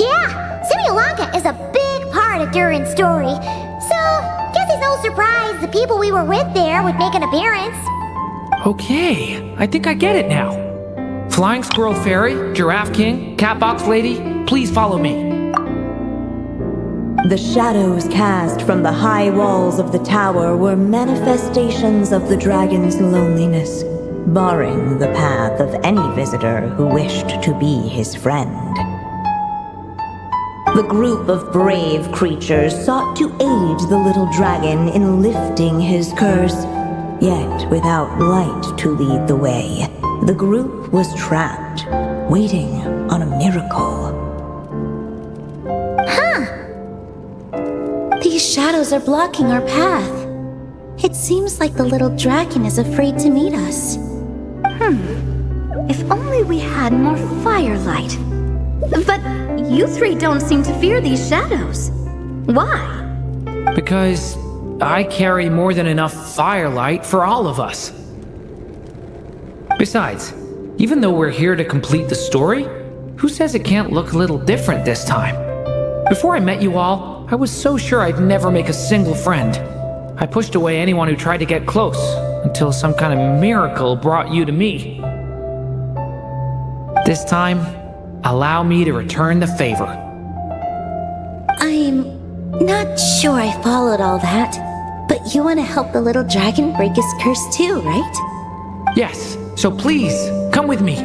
Yeah, Similanka is a big part of Durin's story. So, guess it's no surprise the people we were with there would make an appearance. Okay, I think I get it now. Flying Squirrel Fairy, Giraffe King, Catbox Lady, please follow me. The shadows cast from the high walls of the tower were manifestations of the dragon's loneliness, barring the path of any visitor who wished to be his friend. The group of brave creatures sought to aid the little dragon in lifting his curse, yet without light to lead the way. The group was trapped, waiting on a miracle. These shadows are blocking our path. It seems like the little dragon is afraid to meet us. If only we had more firelight. But you three don't seem to fear these shadows. Why? Because I carry more than enough firelight for all of us. Besides, even though we're here to complete the story, who says it can't look a little different this time? Before I met you all, I was so sure I'd never make a single friend. I pushed away anyone who tried to get close, until some kind of miracle brought you to me. This time, allow me to return the favor. I'm not sure I followed all that, but you want to help the little dragon break his curse too, right? Yes, so please, come with me.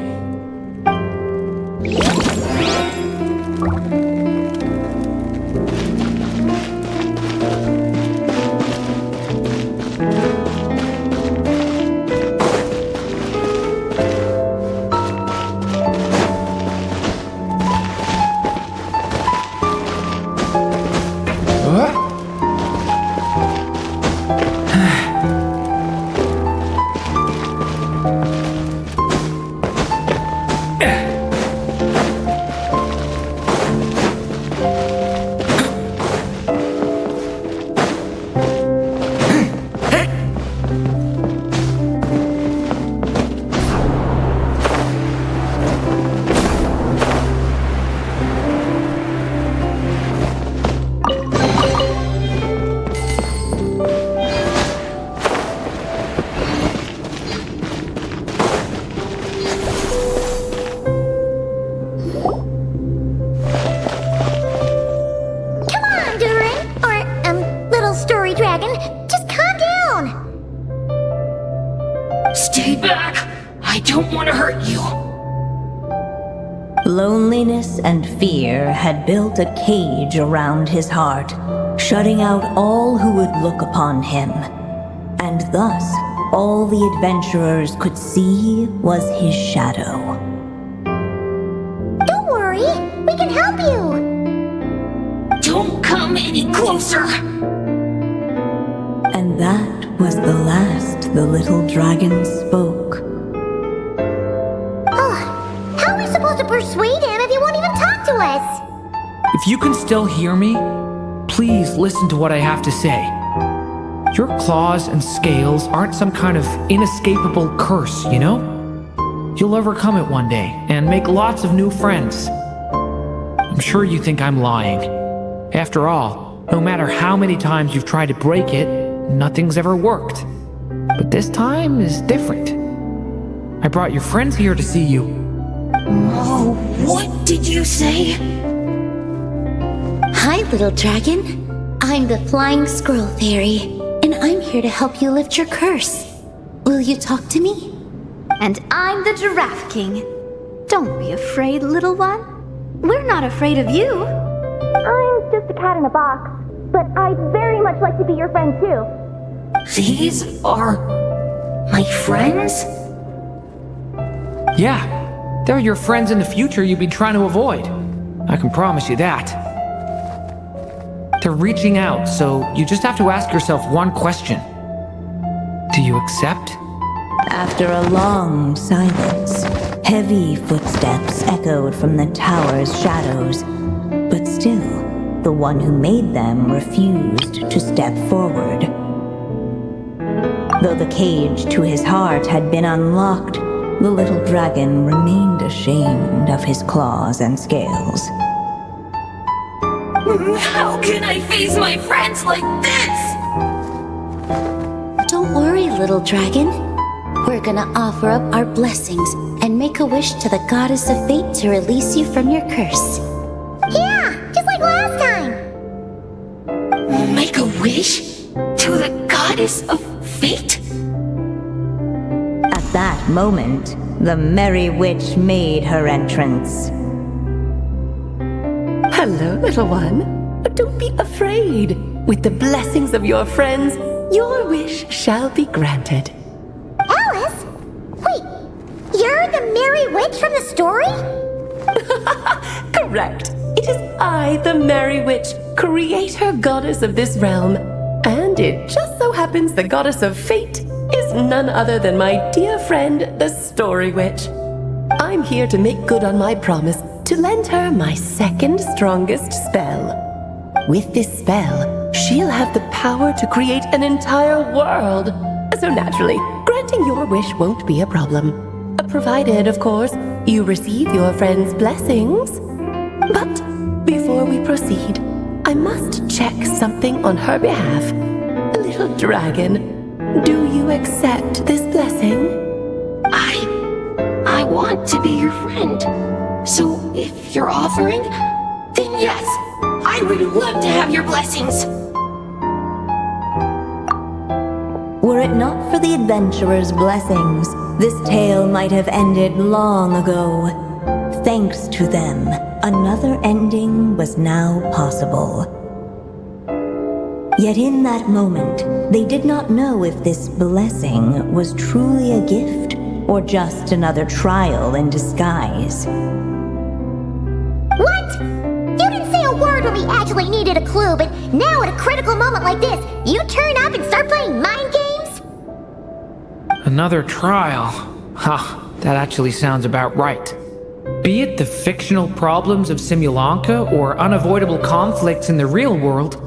Stay back! I don't want to hurt you! Loneliness and fear had built a cage around his heart, shutting out all who would look upon him. And thus, all the adventurers could see was his shadow. Don't worry, we can help you! Don't come any closer! And that was the last the little dragon spoke. How are we supposed to persuade him if he won't even talk to us? If you can still hear me, please listen to what I have to say. Your claws and scales aren't some kind of inescapable curse, you know? You'll overcome it one day and make lots of new friends. I'm sure you think I'm lying. After all, no matter how many times you've tried to break it, nothing's ever worked. But this time is different. I brought your friends here to see you. Oh, what did you say? Hi, little dragon. I'm the Flying Squirrel Fairy, and I'm here to help you lift your curse. Will you talk to me? And I'm the Giraffe King. Don't be afraid, little one. We're not afraid of you. I'm just a cat in a box, but I'd very much like to be your friend too. These are... my friends? Yeah, they're your friends in the future you've been trying to avoid. I can promise you that. They're reaching out, so you just have to ask yourself one question. Do you accept? After a long silence, heavy footsteps echoed from the tower's shadows, but still, the one who made them refused to step forward. Though the cage to his heart had been unlocked, the little dragon remained ashamed of his claws and scales. How can I face my friends like this? Don't worry, little dragon. We're gonna offer up our blessings and make a wish to the goddess of fate to release you from your curse. Yeah, just like last time. Make a wish? To the goddess of fate? At that moment, the merry witch made her entrance. Hello, little one. Don't be afraid. With the blessings of your friends, your wish shall be granted. Alice? Wait, you're the Merry Witch from the story? Correct. It is I, the Merry Witch, creator goddess of this realm. And it just so happens the goddess of fate is none other than my dear friend, the Story Witch. I'm here to make good on my promise to lend her my second strongest spell. With this spell, she'll have the power to create an entire world. So naturally, granting your wish won't be a problem. Provided, of course, you receive your friend's blessings. But before we proceed, I must check something on her behalf. Little dragon, do you accept this blessing? I want to be your friend. So if you're offering, then yes, I would love to have your blessings. Were it not for the adventurer's blessings, this tale might have ended long ago. Thanks to them, another ending was now possible. Yet in that moment, they did not know if this blessing was truly a gift or just another trial in disguise. What? You didn't say a word when we actually needed a clue, but now at a critical moment like this, you turn up and start playing mind games? Another trial. Ha, that actually sounds about right. Be it the fictional problems of Simulanka or unavoidable conflicts in the real world,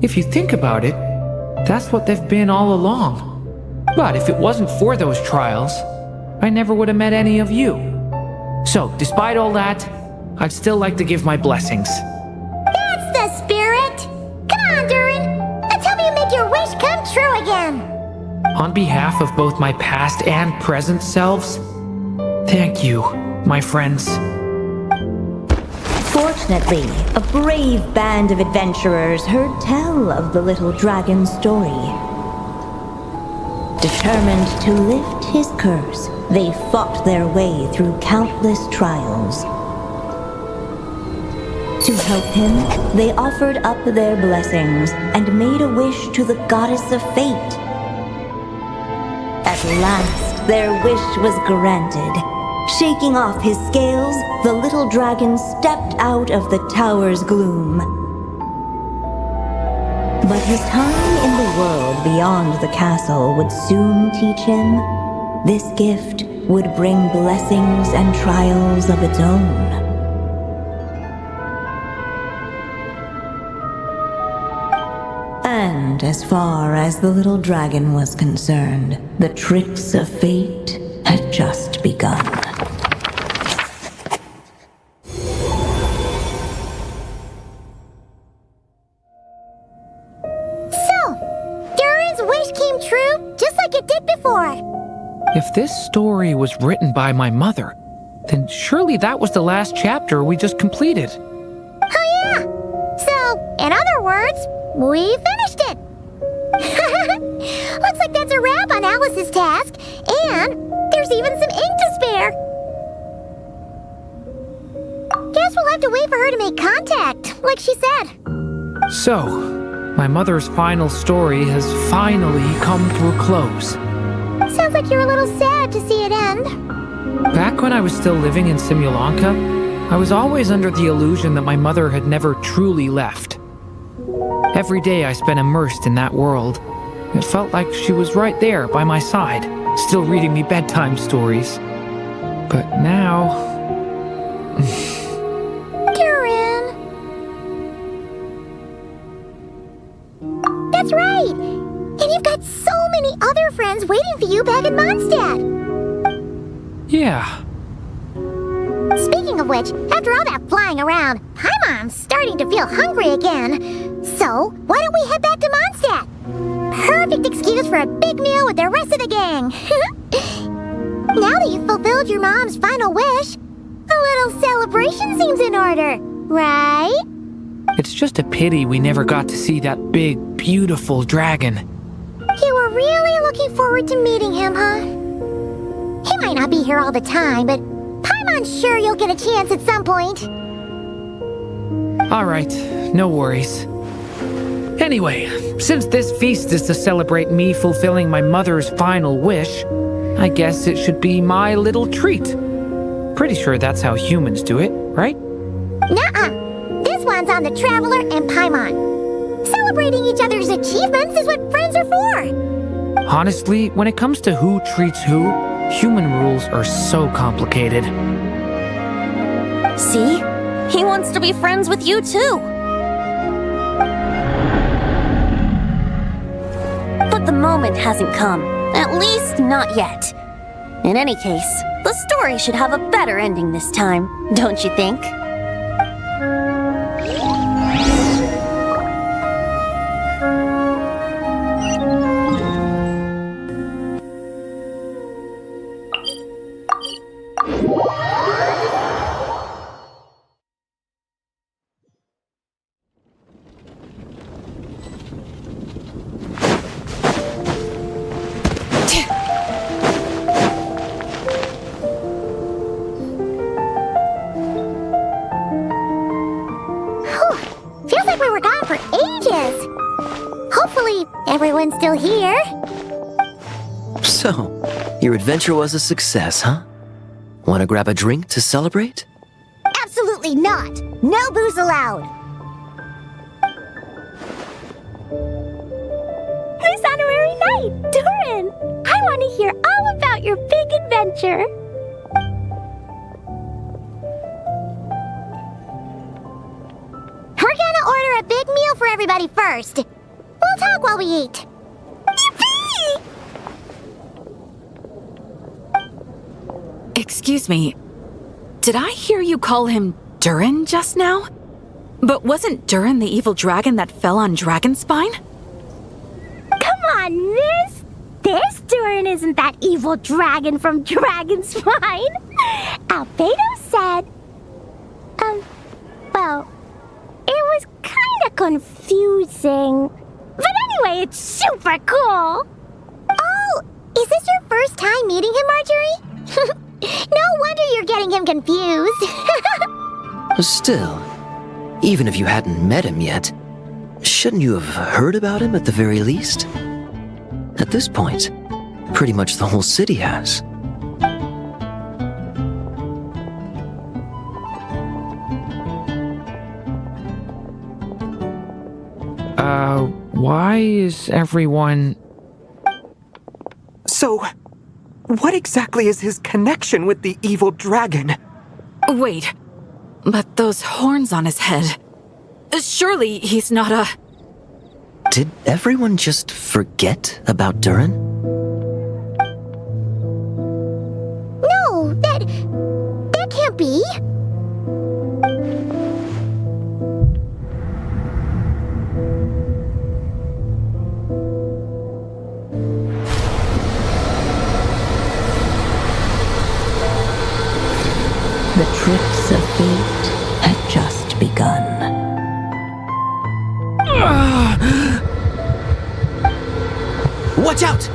if you think about it, that's what they've been all along. But if it wasn't for those trials, I never would have met any of you. So, despite all that, I'd still like to give my blessings. That's the spirit! Come on, Durin! Let's help you make your wish come true again! On behalf of both my past and present selves, thank you, my friends. Fortunately, a brave band of adventurers heard tell of the little dragon story. Determined to lift his curse, they fought their way through countless trials. To help him, they offered up their blessings and made a wish to the goddess of fate. At last, their wish was granted. Shaking off his scales, the little dragon stepped out of the tower's gloom. But his time in the world beyond the castle would soon teach him this gift would bring blessings and trials of its own. And as far as the little dragon was concerned, the tricks of fate had just begun. If this story was written by my mother, then surely that was the last chapter we just completed. Oh yeah! So, in other words, we finished it! Looks like that's a wrap on Alice's task, and there's even some ink to spare. Guess we'll have to wait for her to make contact, like she said. So, my mother's final story has finally come to a close. Sounds like you're a little sad to see it end. Back when I was still living in Simulanka, I was always under the illusion that my mother had never truly left. Every day I spent immersed in that world. It felt like she was right there by my side, still reading me bedtime stories. But now... Durin! That's right! And you've got so many other friends waiting for you back in Mondstadt! Yeah. Speaking of which, after all that flying around, Paimon's starting to feel hungry again. So, why don't we head back to Mondstadt? Perfect excuse for a big meal with the rest of the gang. Now that you've fulfilled your mom's final wish, a little celebration seems in order, right? It's just a pity we never got to see that big, beautiful dragon. You were really looking forward to meeting him, huh? He might not be here all the time, but Paimon's sure you'll get a chance at some point. Alright, no worries. Anyway, since this feast is to celebrate me fulfilling my mother's final wish, I guess it should be my little treat. Pretty sure that's how humans do it, right? Nuh-uh. This one's on the Traveler and Paimon. Celebrating each other's achievements is what friends are for. Honestly, when it comes to who treats who, human rules are so complicated. See? He wants to be friends with you too. But the moment hasn't come. At least not yet. In any case, the story should have a better ending this time, don't you think? Everyone's still here. So, your adventure was a success, huh? Want to grab a drink to celebrate? Absolutely not! No booze allowed! This honorary knight, Durin! I want to hear all about your big adventure! We're gonna order a big meal for everybody first. We'll talk while we eat. Yippee! Excuse me. Did I hear you call him Durin just now? But wasn't Durin the evil dragon that fell on Dragonspine? Come on, miss! This Durin isn't that evil dragon from Dragonspine! Albedo said... well, it was kinda confusing. But anyway, it's super cool! Oh, him confused. Still, even if you hadn't met him yet, shouldn't you have heard about him at the very least? At this point, pretty much the whole city has. Why is everyone... So, what exactly is his connection with the evil dragon? Wait, but those horns on his head... Surely he's not a... Did everyone just forget about Durin? No, that can't be. The tricks of fate had just begun. Watch out!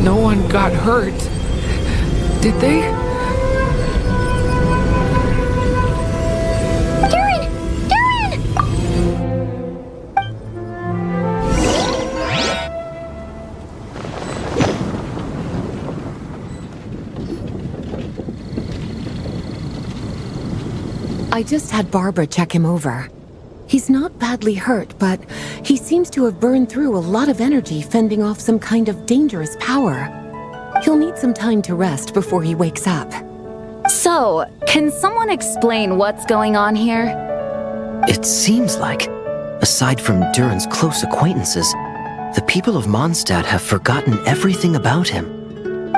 No one got hurt. Did they? Durin! Durin! I just had Barbara check him over. He's not badly hurt, but he seems to have burned through a lot of energy fending off some kind of dangerous power. He'll need some time to rest before he wakes up. So, can someone explain what's going on here? It seems like, aside from Durin's close acquaintances, the people of Mondstadt have forgotten everything about him.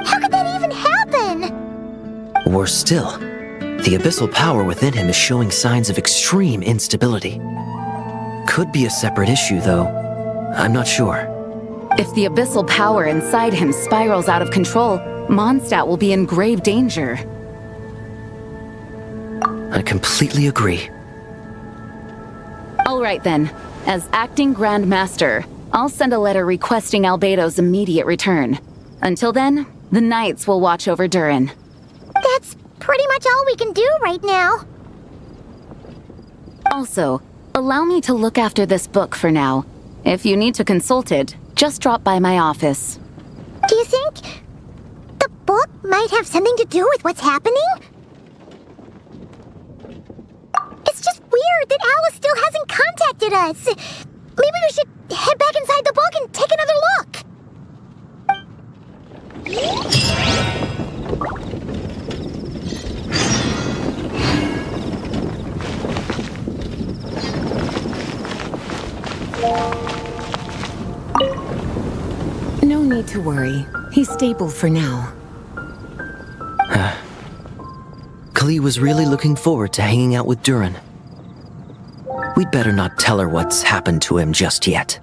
How could that even happen? Worse still, the abyssal power within him is showing signs of extreme instability. Could be a separate issue, though. I'm not sure. If the abyssal power inside him spirals out of control, Mondstadt will be in grave danger. I completely agree. All right then. As acting Grand Master, I'll send a letter requesting Albedo's immediate return. Until then, the Knights will watch over Durin. That's pretty much all we can do right now. Also, allow me to look after this book for now. If you need to consult it, just drop by my office. Do you think the book might have something to do with what's happening? It's just weird that Alice still hasn't contacted us. Maybe we should head back inside the book and take another look. No need to worry. He's stable for now. Klee was really looking forward to hanging out with Durin. We'd better not tell her what's happened to him just yet.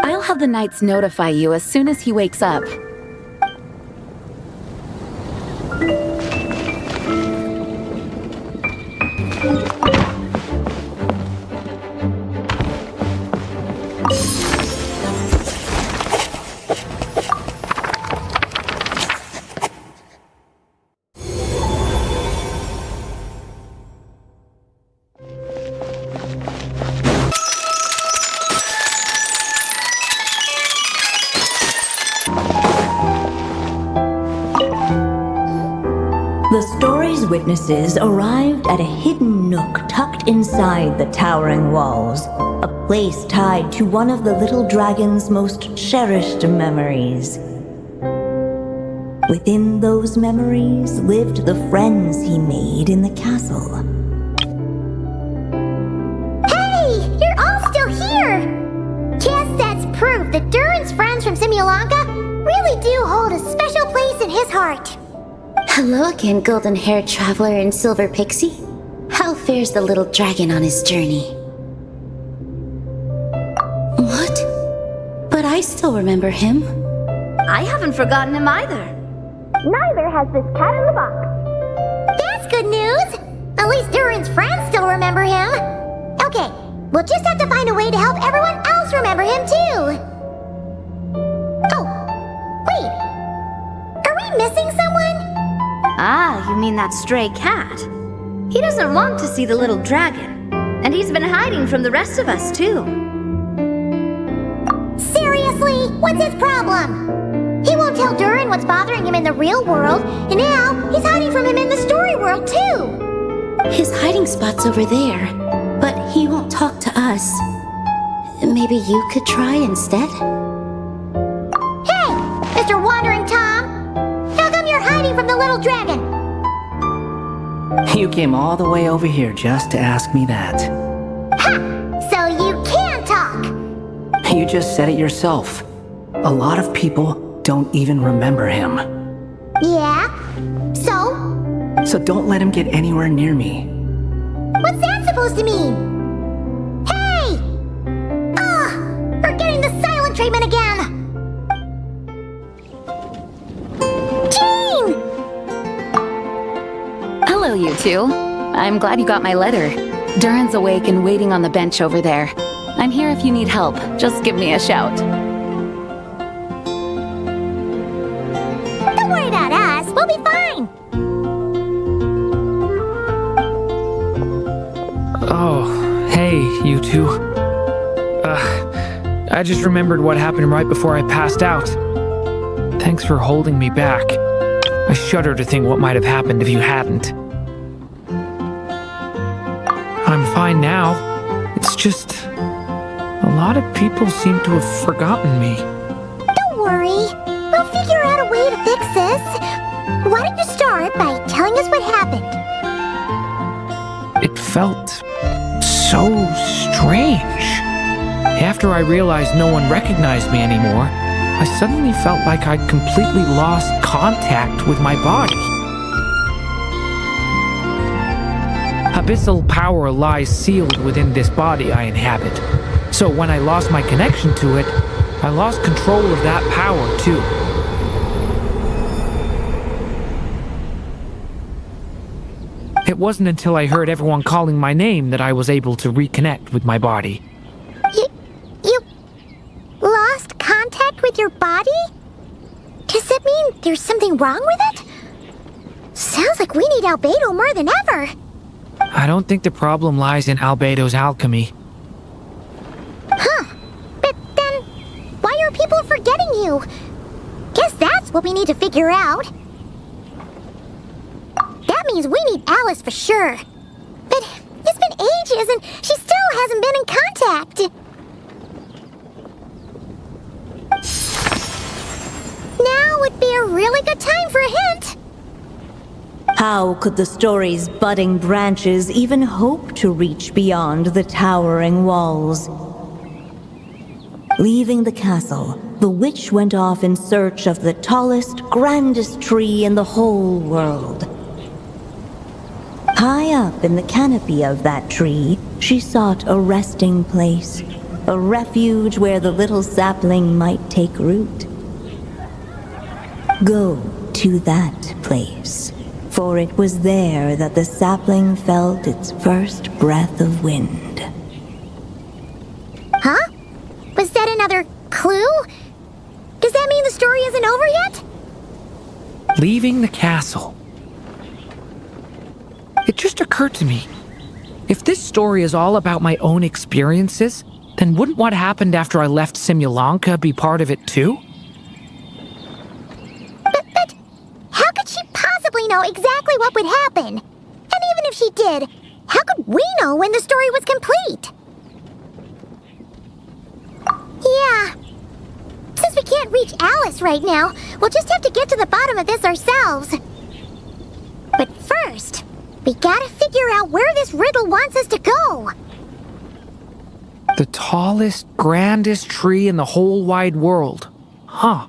I'll have the Knights notify you as soon as he wakes up. The story's witnesses arrived at a hidden nook tucked inside the towering walls, a place tied to one of the little dragon's most cherished memories. Within those memories lived the friends he made in the castle. Hey! You're all still here! Guess that's proof that Durin's friends from Simulanka really do hold a special place in his heart. Hello again, golden-haired traveler and silver pixie. How fares the little dragon on his journey? I still remember him. I haven't forgotten him either. Neither has this cat in the box. That's good news! At least Durin's friends still remember him. Okay, we'll just have to find a way to help everyone else remember him too. Oh, wait. Are we missing someone? Ah, you mean that stray cat? He doesn't want to see the little dragon. And he's been hiding from the rest of us too. Seriously? What's his problem? He won't tell Durin what's bothering him in the real world, and now he's hiding from him in the story world too. His hiding spot's over there, but he won't talk to us. Maybe you could try instead? Hey, Mr. Wandering Tom! How come you're hiding from the little dragon? You came all the way over here just to ask me that. Ha! So you can talk! You just said it yourself. A lot of people don't even remember him. Yeah? So? So don't let him get anywhere near me. What's that supposed to mean? Hey! Ugh! We're getting the silent treatment again! Jean! Hello, you two. I'm glad you got my letter. Durin's awake and waiting on the bench over there. I'm here if you need help. Just give me a shout. Don't worry about us. We'll be fine. Oh, hey, you two. I just remembered what happened right before I passed out. Thanks for holding me back. I shudder to think what might have happened if you hadn't. I'm fine now. It's just... a lot of people seem to have forgotten me. Don't worry. We'll figure out a way to fix this. Why don't you start by telling us what happened? It felt so strange. After I realized no one recognized me anymore, I suddenly felt like I'd completely lost contact with my body. Abyssal power lies sealed within this body I inhabit. So when I lost my connection to it, I lost control of that power too. It wasn't until I heard everyone calling my name that I was able to reconnect with my body. You lost contact with your body? Does that mean there's something wrong with it? Sounds like we need Albedo more than ever. I don't think the problem lies in Albedo's alchemy. Huh. But then, why are people forgetting you? Guess that's what we need to figure out. That means we need Alice for sure. But it's been ages and she still hasn't been in contact. Now would be a really good time for a hint. How could the story's budding branches even hope to reach beyond the towering walls? Leaving the castle, the witch went off in search of the tallest, grandest tree in the whole world. High up in the canopy of that tree, she sought a resting place, a refuge where the little sapling might take root. Go to that place, for it was there that the sapling felt its first breath of wind. Huh? Was that another clue? Does that mean the story isn't over yet? Leaving the castle. It just occurred to me. If this story is all about my own experiences, then wouldn't what happened after I left Simulanka be part of it too? But how could she possibly know exactly what would happen? And even if she did, how could we know when the story was complete? Yeah. Since we can't reach Alice right now, we'll just have to get to the bottom of this ourselves. But first, we gotta figure out where this riddle wants us to go. The tallest, grandest tree in the whole wide world. Huh.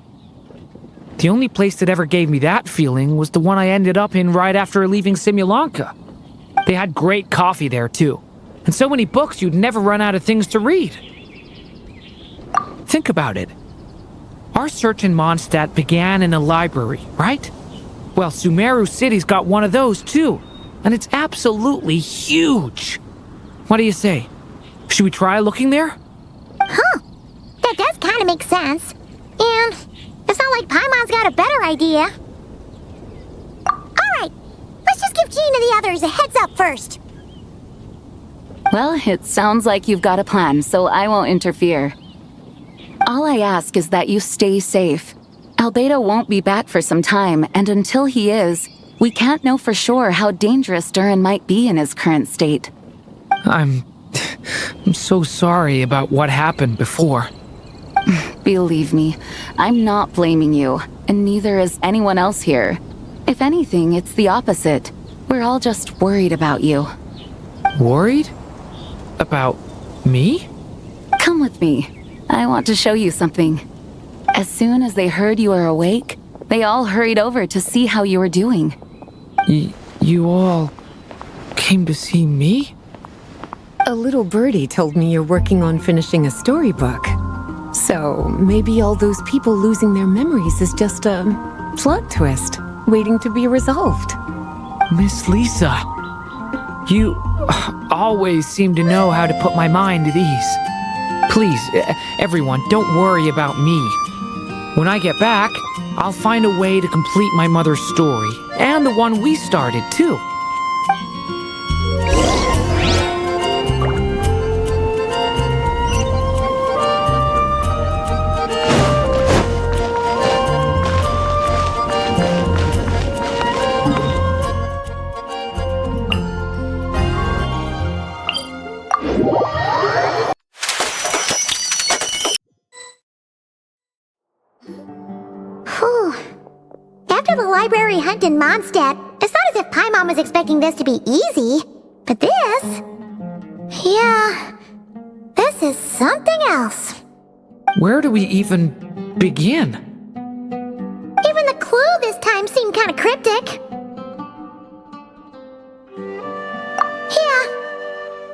The only place that ever gave me that feeling was the one I ended up in right after leaving Simulanka. They had great coffee there too, and so many books you'd never run out of things to read. Think about it. Our search in Mondstadt began in a library, right? Well, Sumeru City's got one of those too, and it's absolutely huge. What do you say? Should we try looking there? Huh. That does kind of make sense. And it's not like Paimon's got a better idea. Alright, let's just give Jean and the others a heads up first. Well, it sounds like you've got a plan, so I won't interfere. All I ask is that you stay safe. Albedo won't be back for some time, and until he is, we can't know for sure how dangerous Durin might be in his current state. I'm so sorry about what happened before. Believe me, I'm not blaming you, and neither is anyone else here. If anything, it's the opposite. We're all just worried about you. Worried? About me? Come with me. I want to show you something. As soon as they heard you were awake, they all hurried over to see how you were doing. You all came to see me? A little birdie told me you're working on finishing a storybook. So maybe all those people losing their memories is just a plot twist waiting to be resolved. Miss Lisa, you always seem to know how to put my mind at ease. Please, everyone, don't worry about me. When I get back, I'll find a way to complete my mother's story, and the one we started, too. Whew. After the library hunt in Mondstadt, it's not as if Paimon was expecting this to be easy. But this... yeah... this is something else. Where do we even begin? Even the clue this time seemed kind of cryptic. Yeah.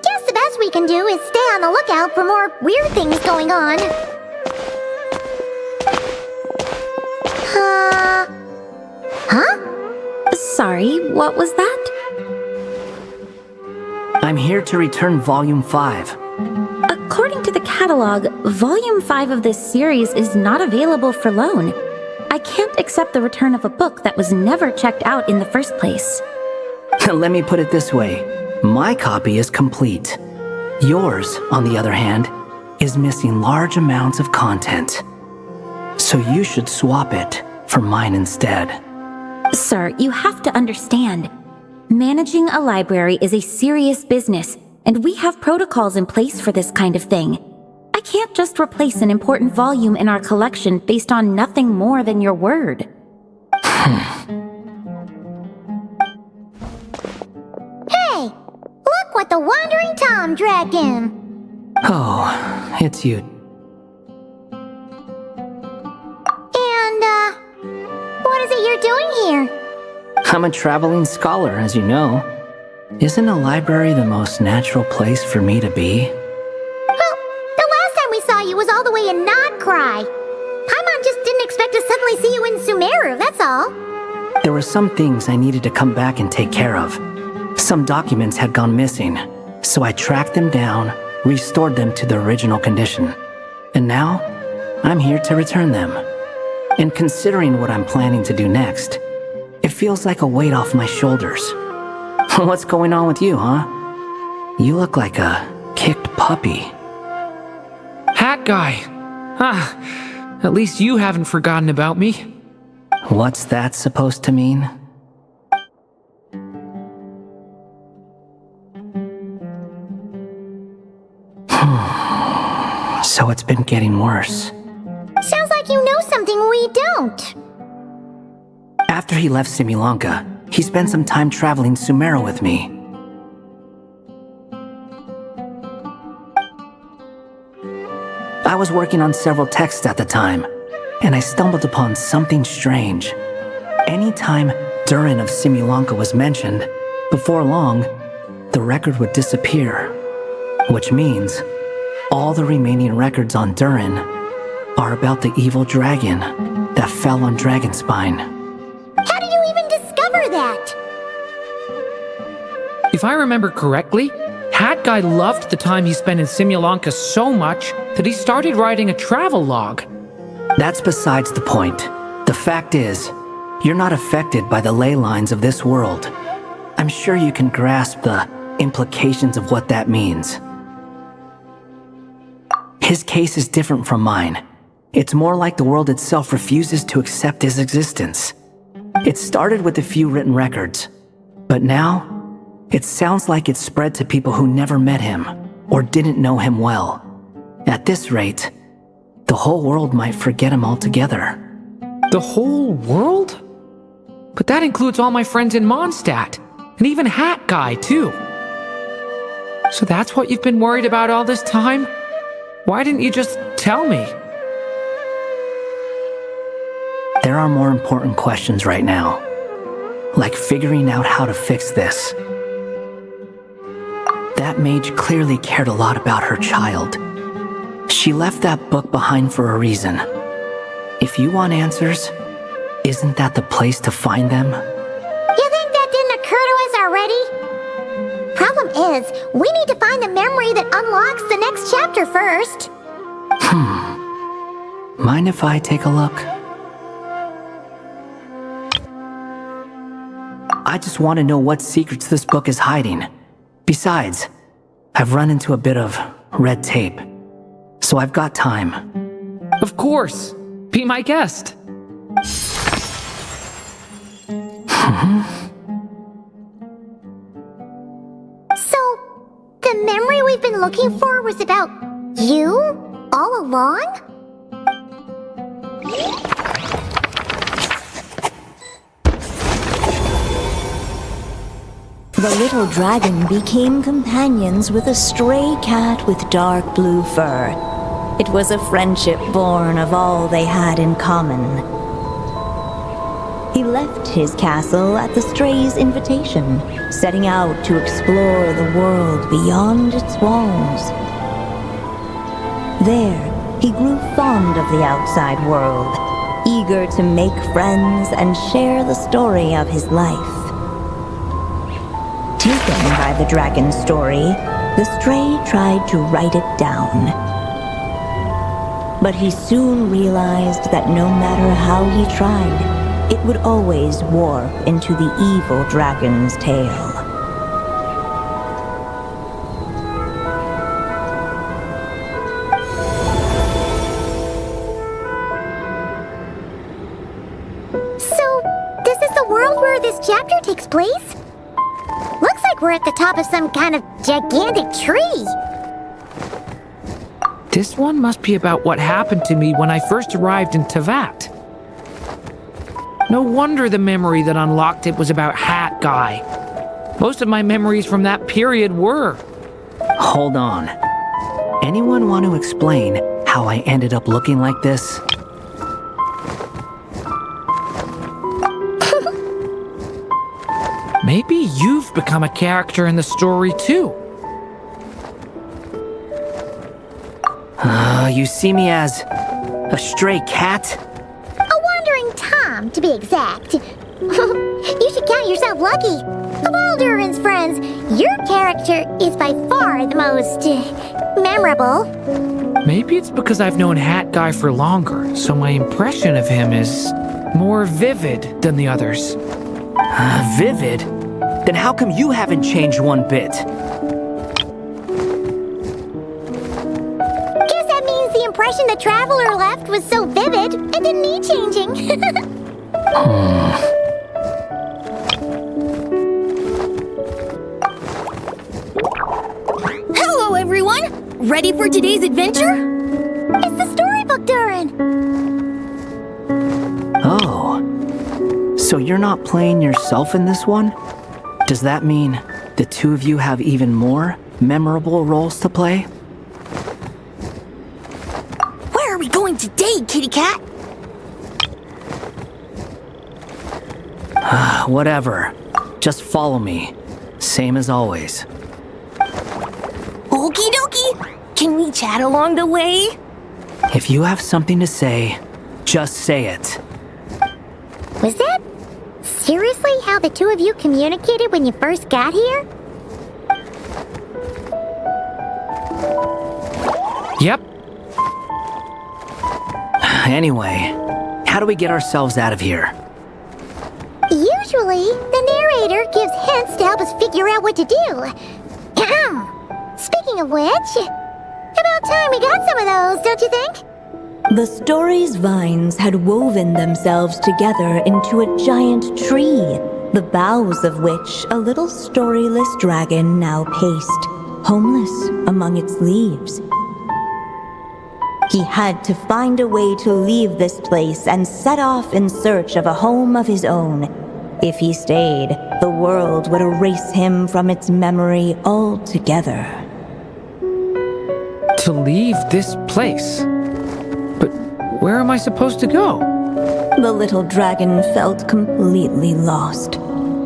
Guess the best we can do is stay on the lookout for more weird things going on. Huh? Sorry, what was that? I'm here to return Volume 5. According to the catalog, Volume 5 of this series is not available for loan. I can't accept the return of a book that was never checked out in the first place. Let me put it this way. My copy is complete. Yours, on the other hand, is missing large amounts of content. So you should swap it for mine instead. Sir, you have to understand. Managing a library is a serious business, and we have protocols in place for this kind of thing. I can't just replace an important volume in our collection based on nothing more than your word. Hey! Look what the Wandering Tom dragged in! Oh, it's you. And, what is it you're doing here? I'm a traveling scholar, as you know. Isn't a library the most natural place for me to be? Well, the last time we saw you was all the way in Nodcry. Paimon just didn't expect to suddenly see you in Sumeru, that's all. There were some things I needed to come back and take care of. Some documents had gone missing, so I tracked them down, restored them to their original condition. And now, I'm here to return them. And considering what I'm planning to do next, it feels like a weight off my shoulders. What's going on with you, huh? You look like a kicked puppy. Hat guy! At least you haven't forgotten about me. What's that supposed to mean? So it's been getting worse. Sounds like you know something we don't. After he left Similanka, he spent some time traveling Sumeru with me. I was working on several texts at the time, and I stumbled upon something strange. Anytime Durin of Similanka was mentioned, before long, the record would disappear. Which means, all the remaining records on Durin are about the evil dragon that fell on Dragonspine. How did you even discover that? If I remember correctly, Hat Guy loved the time he spent in Simulanka so much that he started writing a travel log. That's besides the point. The fact is, you're not affected by the ley lines of this world. I'm sure you can grasp the implications of what that means. His case is different from mine. It's more like the world itself refuses to accept his existence. It started with a few written records, but now, it sounds like it's spread to people who never met him or didn't know him well. At this rate, the whole world might forget him altogether. The whole world? But that includes all my friends in Mondstadt, and even Hat Guy, too. So that's what you've been worried about all this time? Why didn't you just tell me? There are more important questions right now, like figuring out how to fix this. That mage clearly cared a lot about her child. She left that book behind for a reason. If you want answers, isn't that the place to find them? You think that didn't occur to us already? Problem is, we need to find the memory that unlocks the next chapter first. Mind if I take a look? I just want to know what secrets this book is hiding. Besides, I've run into a bit of red tape, so I've got time. Of course. Be my guest. So, the memory we've been looking for was about you all along? The little dragon became companions with a stray cat with dark blue fur. It was a friendship born of all they had in common. He left his castle at the stray's invitation, setting out to explore the world beyond its walls. There, he grew fond of the outside world, eager to make friends and share the story of his life. Taken by the dragon's story, the stray tried to write it down. But he soon realized that no matter how he tried, it would always warp into the evil dragon's tale. So, this is the world where this chapter takes place? Looks like we're at the top of some kind of gigantic tree. This one must be about what happened to me when I first arrived in Tevat. No wonder the memory that unlocked it was about Hat Guy. Most of my memories from that period were. Hold on. Anyone want to explain how I ended up looking like this? Maybe you've become a character in the story too. You see me as a stray cat? A wandering Tom, to be exact. You should count yourself lucky. Of all Durin's friends, your character is by far the most memorable. Maybe it's because I've known Hat Guy for longer, so my impression of him is more vivid than the others. Vivid? Then how come you haven't changed one bit? Guess that means the impression the traveler left was so vivid, it didn't need changing. Hello, everyone! Ready for today's adventure? It's the storybook, Durin! Oh. So you're not playing yourself in this one? Does that mean the two of you have even more memorable roles to play? Where are we going today, kitty cat? Whatever. Just follow me. Same as always. Okie dokie! Can we chat along the way? If you have something to say, just say it. Was that seriously how the two of you communicated when you first got here? Yep. Anyway, how do we get ourselves out of here? Usually, the narrator gives hints to help us figure out what to do. Speaking of which, about time we got some of those, don't you think? The story's vines had woven themselves together into a giant tree, the boughs of which a little storyless dragon now paced, homeless among its leaves. He had to find a way to leave this place and set off in search of a home of his own. If he stayed, the world would erase him from its memory altogether. To leave this place? But where am I supposed to go? The little dragon felt completely lost.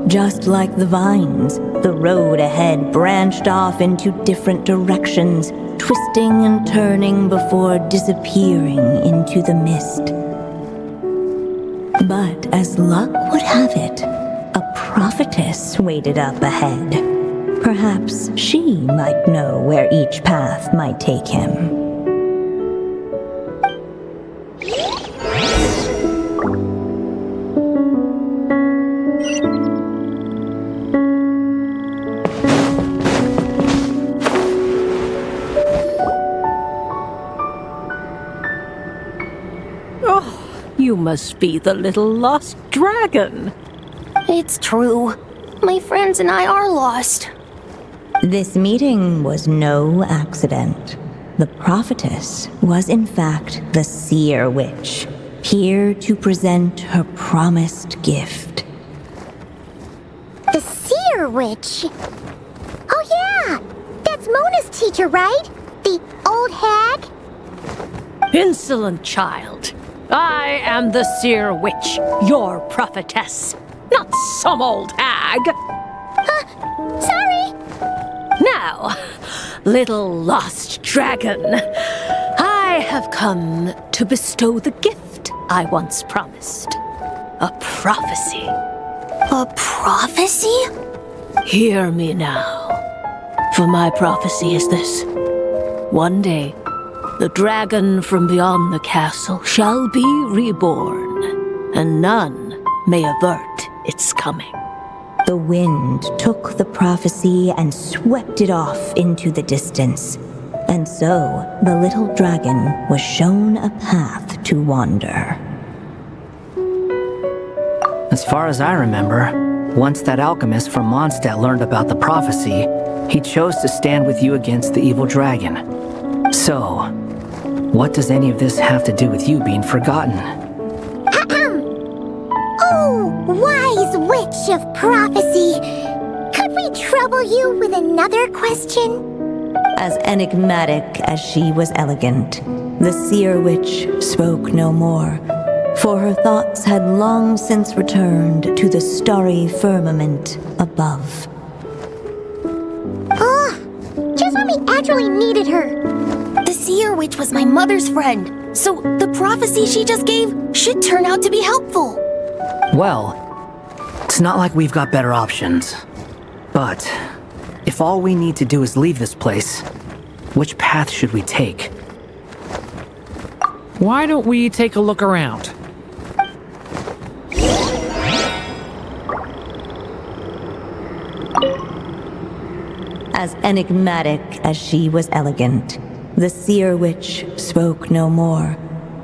Just like the vines, the road ahead branched off into different directions, twisting and turning before disappearing into the mist. But as luck would have it, a prophetess waited up ahead. Perhaps she might know where each path might take him. You must be the little lost dragon. It's true. My friends and I are lost. This meeting was no accident. The prophetess was in fact the seer witch, here to present her promised gift. The seer witch? Oh yeah! That's Mona's teacher, right? The old hag? Insolent child. I am the seer witch, your prophetess, not some old hag. Sorry. Now, little lost dragon, I have come to bestow the gift I once promised. A prophecy. A prophecy? Hear me now, for my prophecy is this. One day, the dragon from beyond the castle shall be reborn, and none may avert its coming. The wind took the prophecy and swept it off into the distance. And so, the little dragon was shown a path to wander. As far as I remember, once that alchemist from Mondstadt learned about the prophecy, he chose to stand with you against the evil dragon. So, what does any of this have to do with you being forgotten? Oh, wise witch of prophecy! Could we trouble you with another question? As enigmatic as she was elegant, the seer witch spoke no more, for her thoughts had long since returned to the starry firmament above. Just when we actually needed her. The seer witch was my mother's friend, so the prophecy she just gave should turn out to be helpful. Well, it's not like we've got better options. But if all we need to do is leave this place, which path should we take? Why don't we take a look around? As enigmatic as she was elegant, the seer witch spoke no more,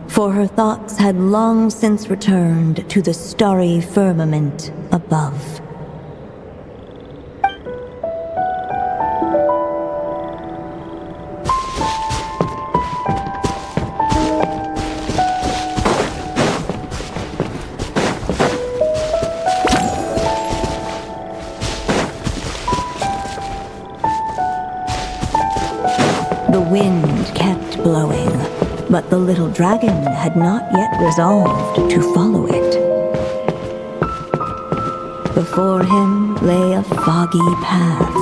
for her thoughts had long since returned to the starry firmament above. The wind kept blowing, but the little dragon had not yet resolved to follow it. Before him lay a foggy path,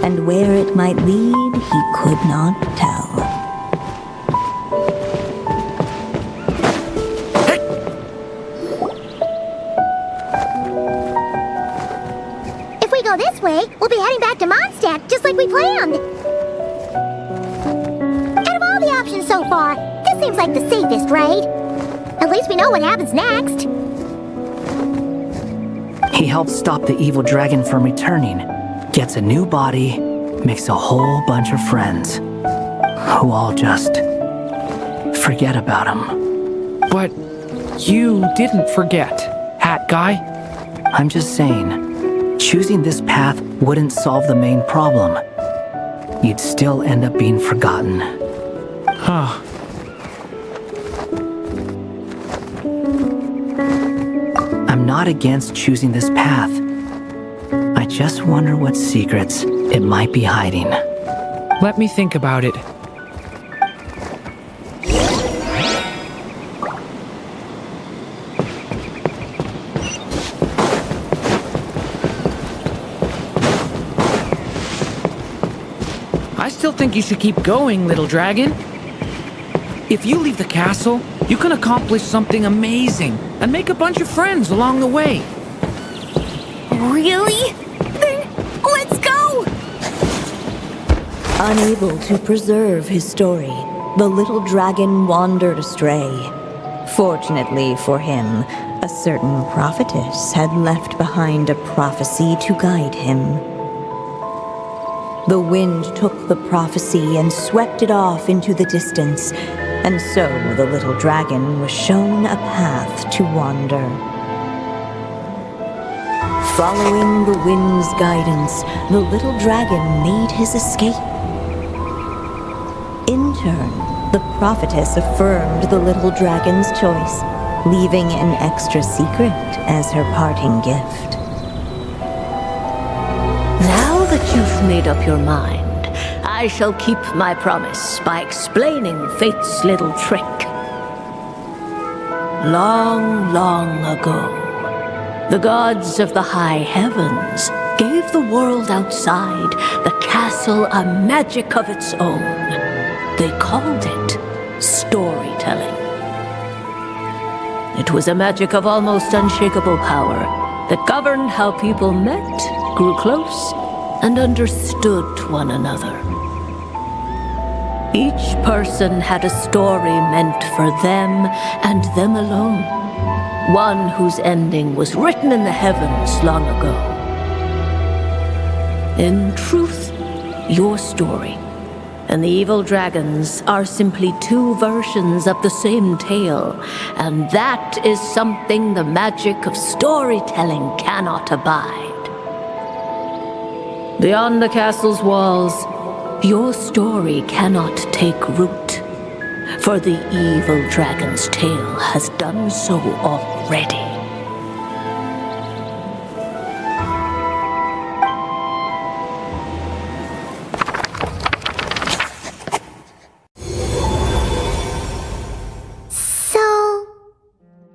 and where it might lead he could not tell. like we planned. Out of all the options so far, this seems like the safest, right? At least we know what happens next. He helps stop the evil dragon from returning, gets a new body, makes a whole bunch of friends, who all just forget about him. But you didn't forget, Hat Guy. I'm just saying, choosing this path wouldn't solve the main problem. You'd still end up being forgotten. Huh. I'm not against choosing this path. I just wonder what secrets it might be hiding. Let me think about it. I still think you should keep going, little dragon. If you leave the castle, you can accomplish something amazing and make a bunch of friends along the way. Really? Then let's go! Unable to preserve his story, the little dragon wandered astray. Fortunately for him, a certain prophetess had left behind a prophecy to guide him. The wind took the prophecy and swept it off into the distance, and so the little dragon was shown a path to wander. Following the wind's guidance, the little dragon made his escape. In turn, the prophetess affirmed the little dragon's choice, leaving an extra secret as her parting gift. Now that you've made up your mind, I shall keep my promise by explaining fate's little trick. Long, long ago, the gods of the high heavens gave the world outside the castle a magic of its own. They called it storytelling. It was a magic of almost unshakable power that governed how people met, grew close, and understood one another. Each person had a story meant for them and them alone, one whose ending was written in the heavens long ago. In truth, your story and the evil dragons are simply two versions of the same tale, and that is something the magic of storytelling cannot abide. Beyond the castle's walls, your story cannot take root, for the evil dragon's tale has done so already. So,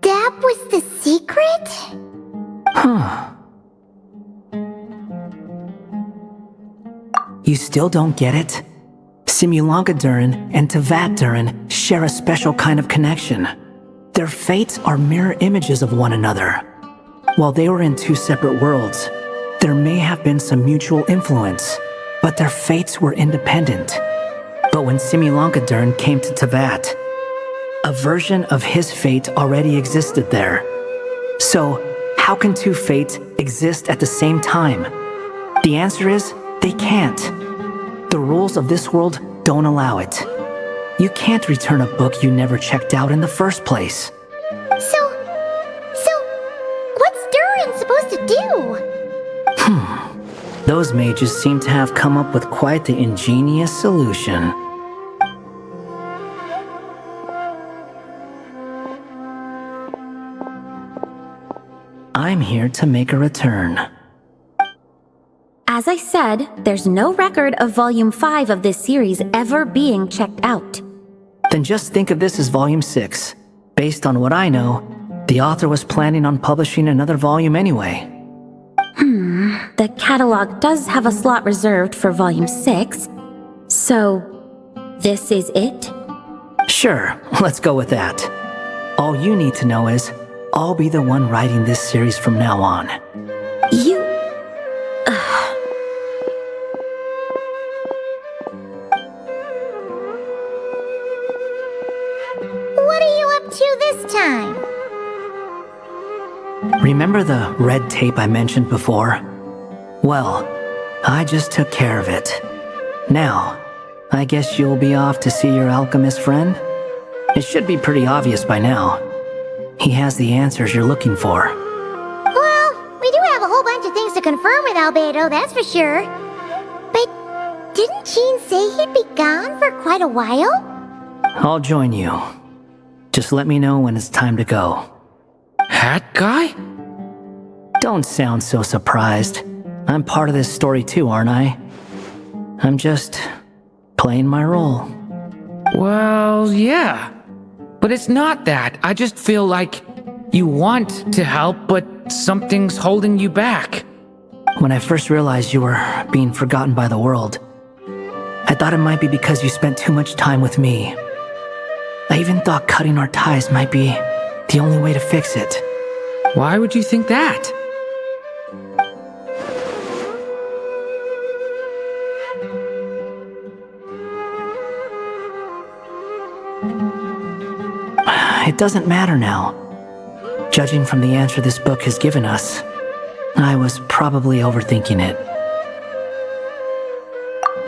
that was the secret? Huh. You still don't get it? Simulanka Durin and Tevat Durin share a special kind of connection. Their fates are mirror images of one another. While they were in two separate worlds, there may have been some mutual influence, but their fates were independent. But when Simulanka Durin came to Tevat, a version of his fate already existed there. So, how can two fates exist at the same time? The answer is, they can't. The rules of this world don't allow it. You can't return a book you never checked out in the first place. So, what's Durin supposed to do? Those mages seem to have come up with quite the ingenious solution. I'm here to make a return. As I said, there's no record of Volume 5 of this series ever being checked out. Then just think of this as Volume 6. Based on what I know, the author was planning on publishing another volume anyway. The catalog does have a slot reserved for Volume 6. So, this is it? Sure, let's go with that. All you need to know is, I'll be the one writing this series from now on. this time? Remember the red tape I mentioned before? Well, I just took care of it. Now, I guess you'll be off to see your alchemist friend? It should be pretty obvious by now. He has the answers you're looking for. Well, we do have a whole bunch of things to confirm with Albedo, that's for sure. But didn't Jean say he'd be gone for quite a while? I'll join you. Just let me know when it's time to go. Hat guy? Don't sound so surprised. I'm part of this story too, aren't I? I'm just playing my role. Well, yeah. But it's not that. I just feel like you want to help, but something's holding you back. When I first realized you were being forgotten by the world, I thought it might be because you spent too much time with me. I even thought cutting our ties might be the only way to fix it. Why would you think that? It doesn't matter now. Judging from the answer this book has given us, I was probably overthinking it.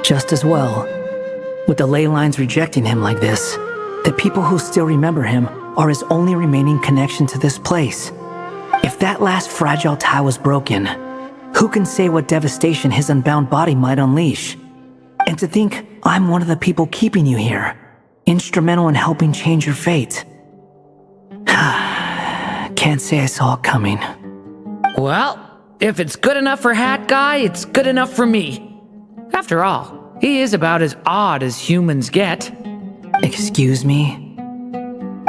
Just as well, with the ley lines rejecting him like this, the people who still remember him are his only remaining connection to this place. If that last fragile tie was broken, who can say what devastation his unbound body might unleash? And to think I'm one of the people keeping you here, instrumental in helping change your fate. Can't say I saw it coming. Well, if it's good enough for Hat Guy, it's good enough for me. After all, he is about as odd as humans get. Excuse me?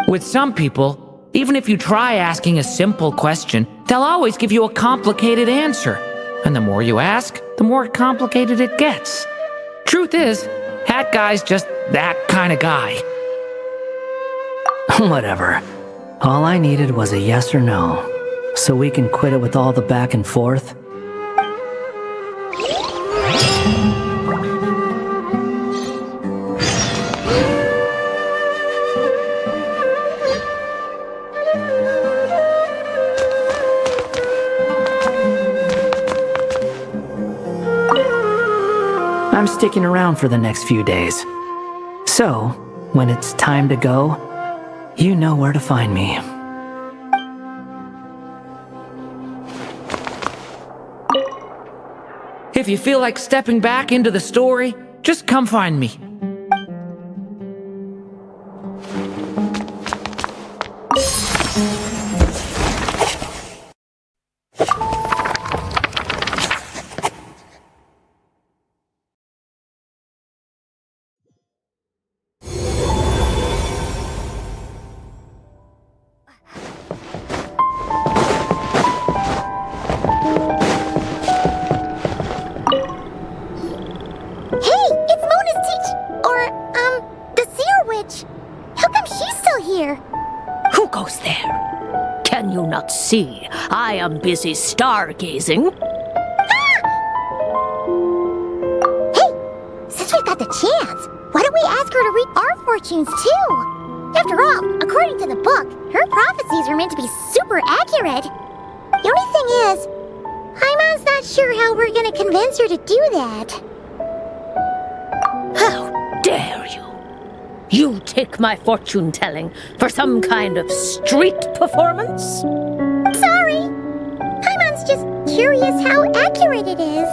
With some people, even if you try asking a simple question, they'll always give you a complicated answer. And the more you ask, the more complicated it gets. Truth is, Hat Guy's just that kind of guy. Whatever. All I needed was a yes or no, so we can quit it with all the back and forth. I'm sticking around for the next few days. So, when it's time to go, you know where to find me. If you feel like stepping back into the story, just come find me. See, I am busy stargazing. Hey, since we've got the chance, why don't we ask her to read our fortunes too? After all, according to the book, her prophecies are meant to be super accurate. The only thing is, Paimon's not sure how we're gonna convince her to do that. How dare you? You take my fortune-telling for some kind of street performance? Sorry. Paimon's just curious how accurate it is.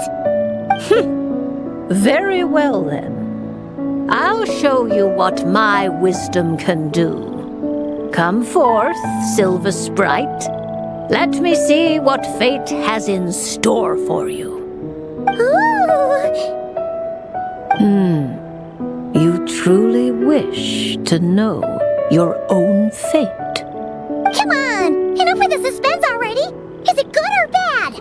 Very well, then. I'll show you what my wisdom can do. Come forth, Silver Sprite. Let me see what fate has in store for you. Ooh. You truly wish to know your own fate? Come on! Enough with the suspense already! Is it good or bad?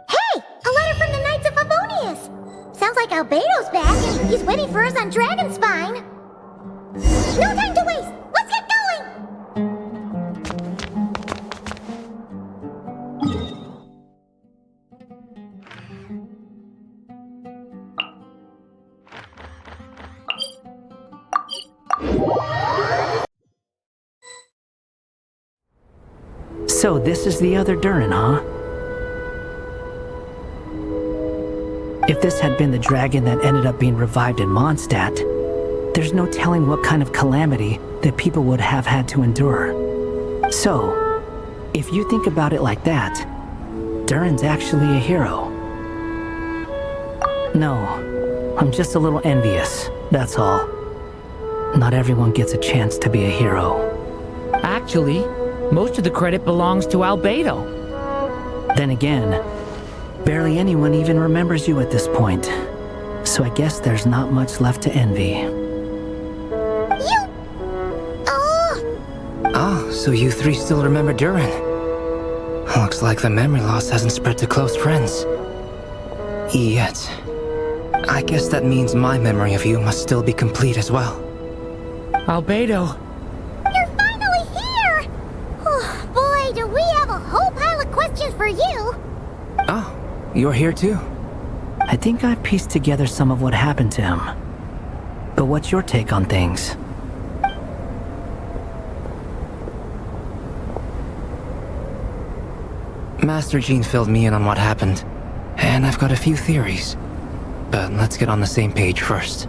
Hey! A letter from the Knights of Favonius! Sounds like Albedo's back and he's waiting for us on Dragonspine. No time to waste! Let's get going! So this is the other Durin, huh? If this had been the dragon that ended up being revived in Mondstadt, there's no telling what kind of calamity that people would have had to endure. So, if you think about it like that, Durin's actually a hero. No, I'm just a little envious, that's all. Not everyone gets a chance to be a hero. Actually, most of the credit belongs to Albedo. Then again, barely anyone even remembers you at this point. So I guess there's not much left to envy. Oh, so you three still remember Durin? Looks like the memory loss hasn't spread to close friends. Yet. I guess that means my memory of you must still be complete as well. Albedo. You're finally here! Oh, boy, do we have a whole pile of questions for you! Oh, you're here too? I think I've pieced together some of what happened to him. But what's your take on things? Master Jean filled me in on what happened, and I've got a few theories. But let's get on the same page first.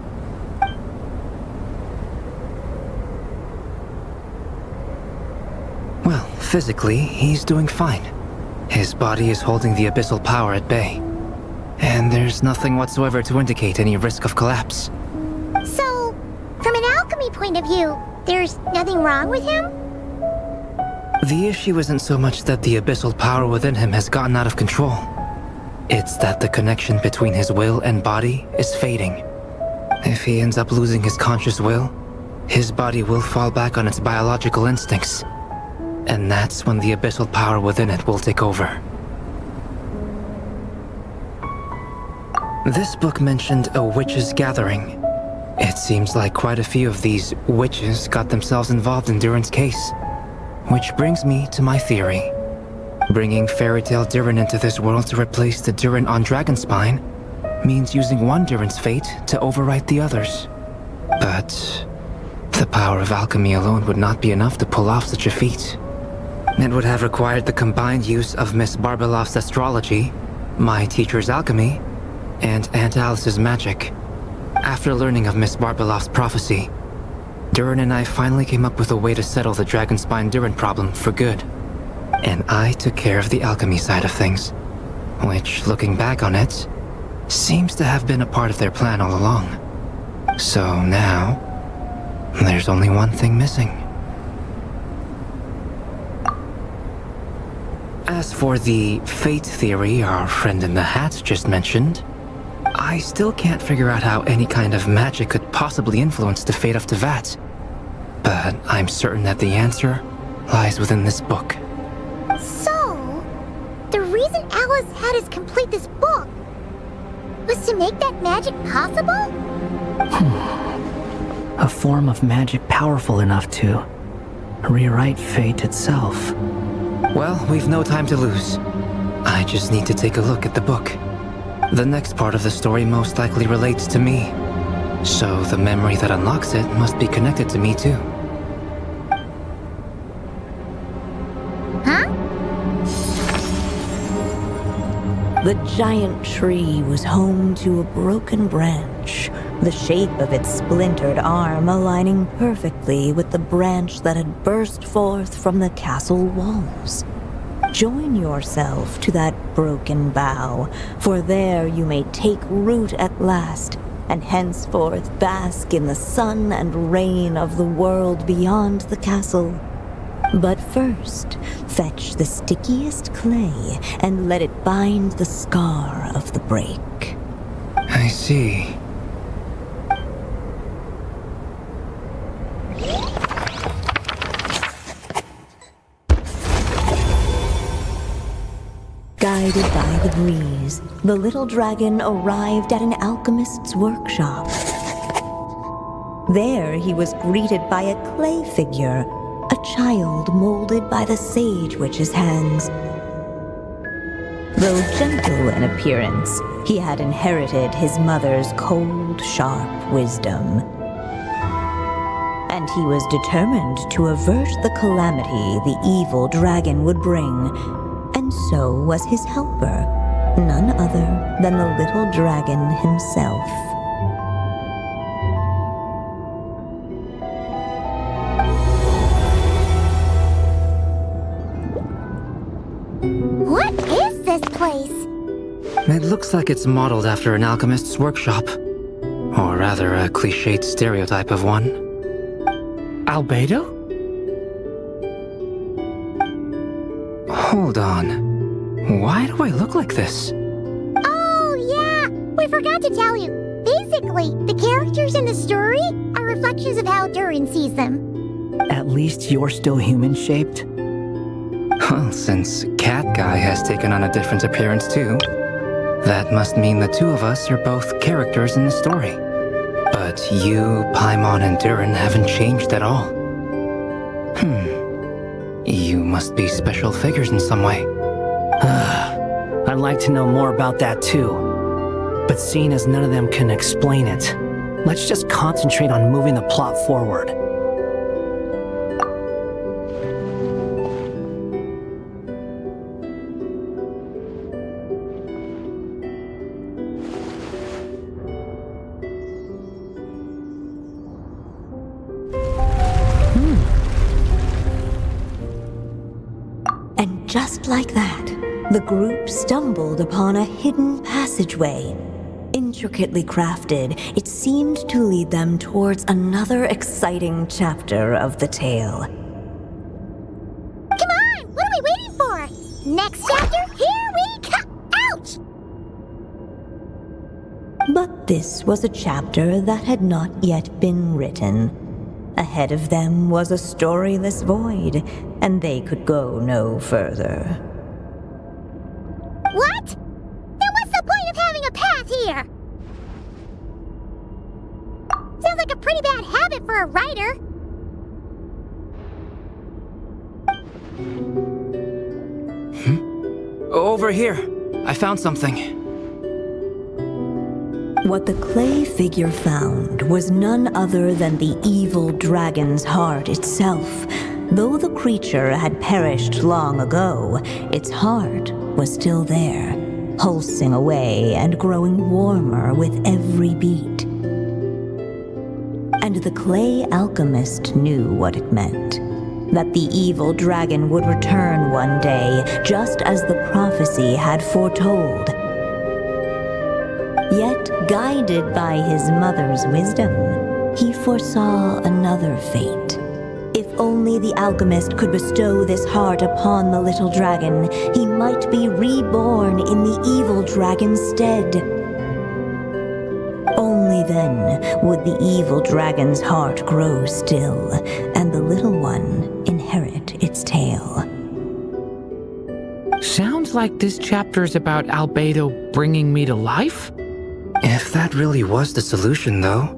Well, physically, he's doing fine. His body is holding the abyssal power at bay. And there's nothing whatsoever to indicate any risk of collapse. So, from an alchemy point of view, there's nothing wrong with him? The issue isn't so much that the abyssal power within him has gotten out of control. It's that the connection between his will and body is fading. If he ends up losing his conscious will, his body will fall back on its biological instincts. And that's when the abyssal power within it will take over. This book mentioned a witches' gathering. It seems like quite a few of these witches got themselves involved in Durin's case. Which brings me to my theory. Bringing Fairy Tale Durin into this world to replace the Durin on Dragonspine means using one Durin's fate to overwrite the others. But the power of alchemy alone would not be enough to pull off such a feat. It would have required the combined use of Miss Barbeloff's astrology, my teacher's alchemy, and Aunt Alice's magic. After learning of Miss Barbeloff's prophecy, Durin and I finally came up with a way to settle the Dragonspine Durin problem for good. And I took care of the alchemy side of things, which, looking back on it, seems to have been a part of their plan all along. So now, there's only one thing missing. As for the fate theory our friend in the hat just mentioned, I still can't figure out how any kind of magic could possibly influence the fate of Tevat. But I'm certain that the answer lies within this book. So, the reason Alice had us complete this book was to make that magic possible? A form of magic powerful enough to rewrite fate itself. Well, we've no time to lose. I just need to take a look at the book. The next part of the story most likely relates to me. So the memory that unlocks it must be connected to me too. Huh? The giant tree was home to a broken branch, the shape of its splintered arm aligning perfectly with the branch that had burst forth from the castle walls. Join yourself to that broken bough, for there you may take root at last, and henceforth bask in the sun and rain of the world beyond the castle. But first, fetch the stickiest clay and let it bind the scar of the break. I see. Guided by the breeze, the little dragon arrived at an alchemist's workshop. There he was greeted by a clay figure, a child molded by the sage witch's hands. Though gentle in appearance, he had inherited his mother's cold, sharp wisdom. and he was determined to avert the calamity the evil dragon would bring. And so was his helper, none other than the little dragon himself. What is this place? It looks like it's modeled after an alchemist's workshop. Or rather, a cliched stereotype of one. Albedo? Hold on. Why do I look like this? Oh, yeah! We forgot to tell you. Basically, the characters in the story are reflections of how Durin sees them. At least you're still human-shaped? Well, since Cat Guy has taken on a different appearance too, that must mean the two of us are both characters in the story. But you, Paimon, and Durin haven't changed at all. You must be special figures in some way. I'd like to know more about that too. But seeing as none of them can explain it, let's just concentrate on moving the plot forward. Just like that, the group stumbled upon a hidden passageway. Intricately crafted, it seemed to lead them towards another exciting chapter of the tale. Come on! What are we waiting for? Next chapter, here we come! Ouch! But this was a chapter that had not yet been written. Ahead of them was a storyless void, and they could go no further. What? Then what's the point of having a path here? Sounds like a pretty bad habit for a writer. Over here. I found something. What the clay figure found was none other than the evil dragon's heart itself. Though the creature had perished long ago, its heart was still there, pulsing away and growing warmer with every beat. And the clay alchemist knew what it meant. That the evil dragon would return one day, just as the prophecy had foretold. Yet, guided by his mother's wisdom, he foresaw another fate. If only the alchemist could bestow this heart upon the little dragon, he might be reborn in the evil dragon's stead. Only then would the evil dragon's heart grow still, and the little one inherit its tale. Sounds like this chapter's about Albedo bringing me to life? If that really was the solution, though,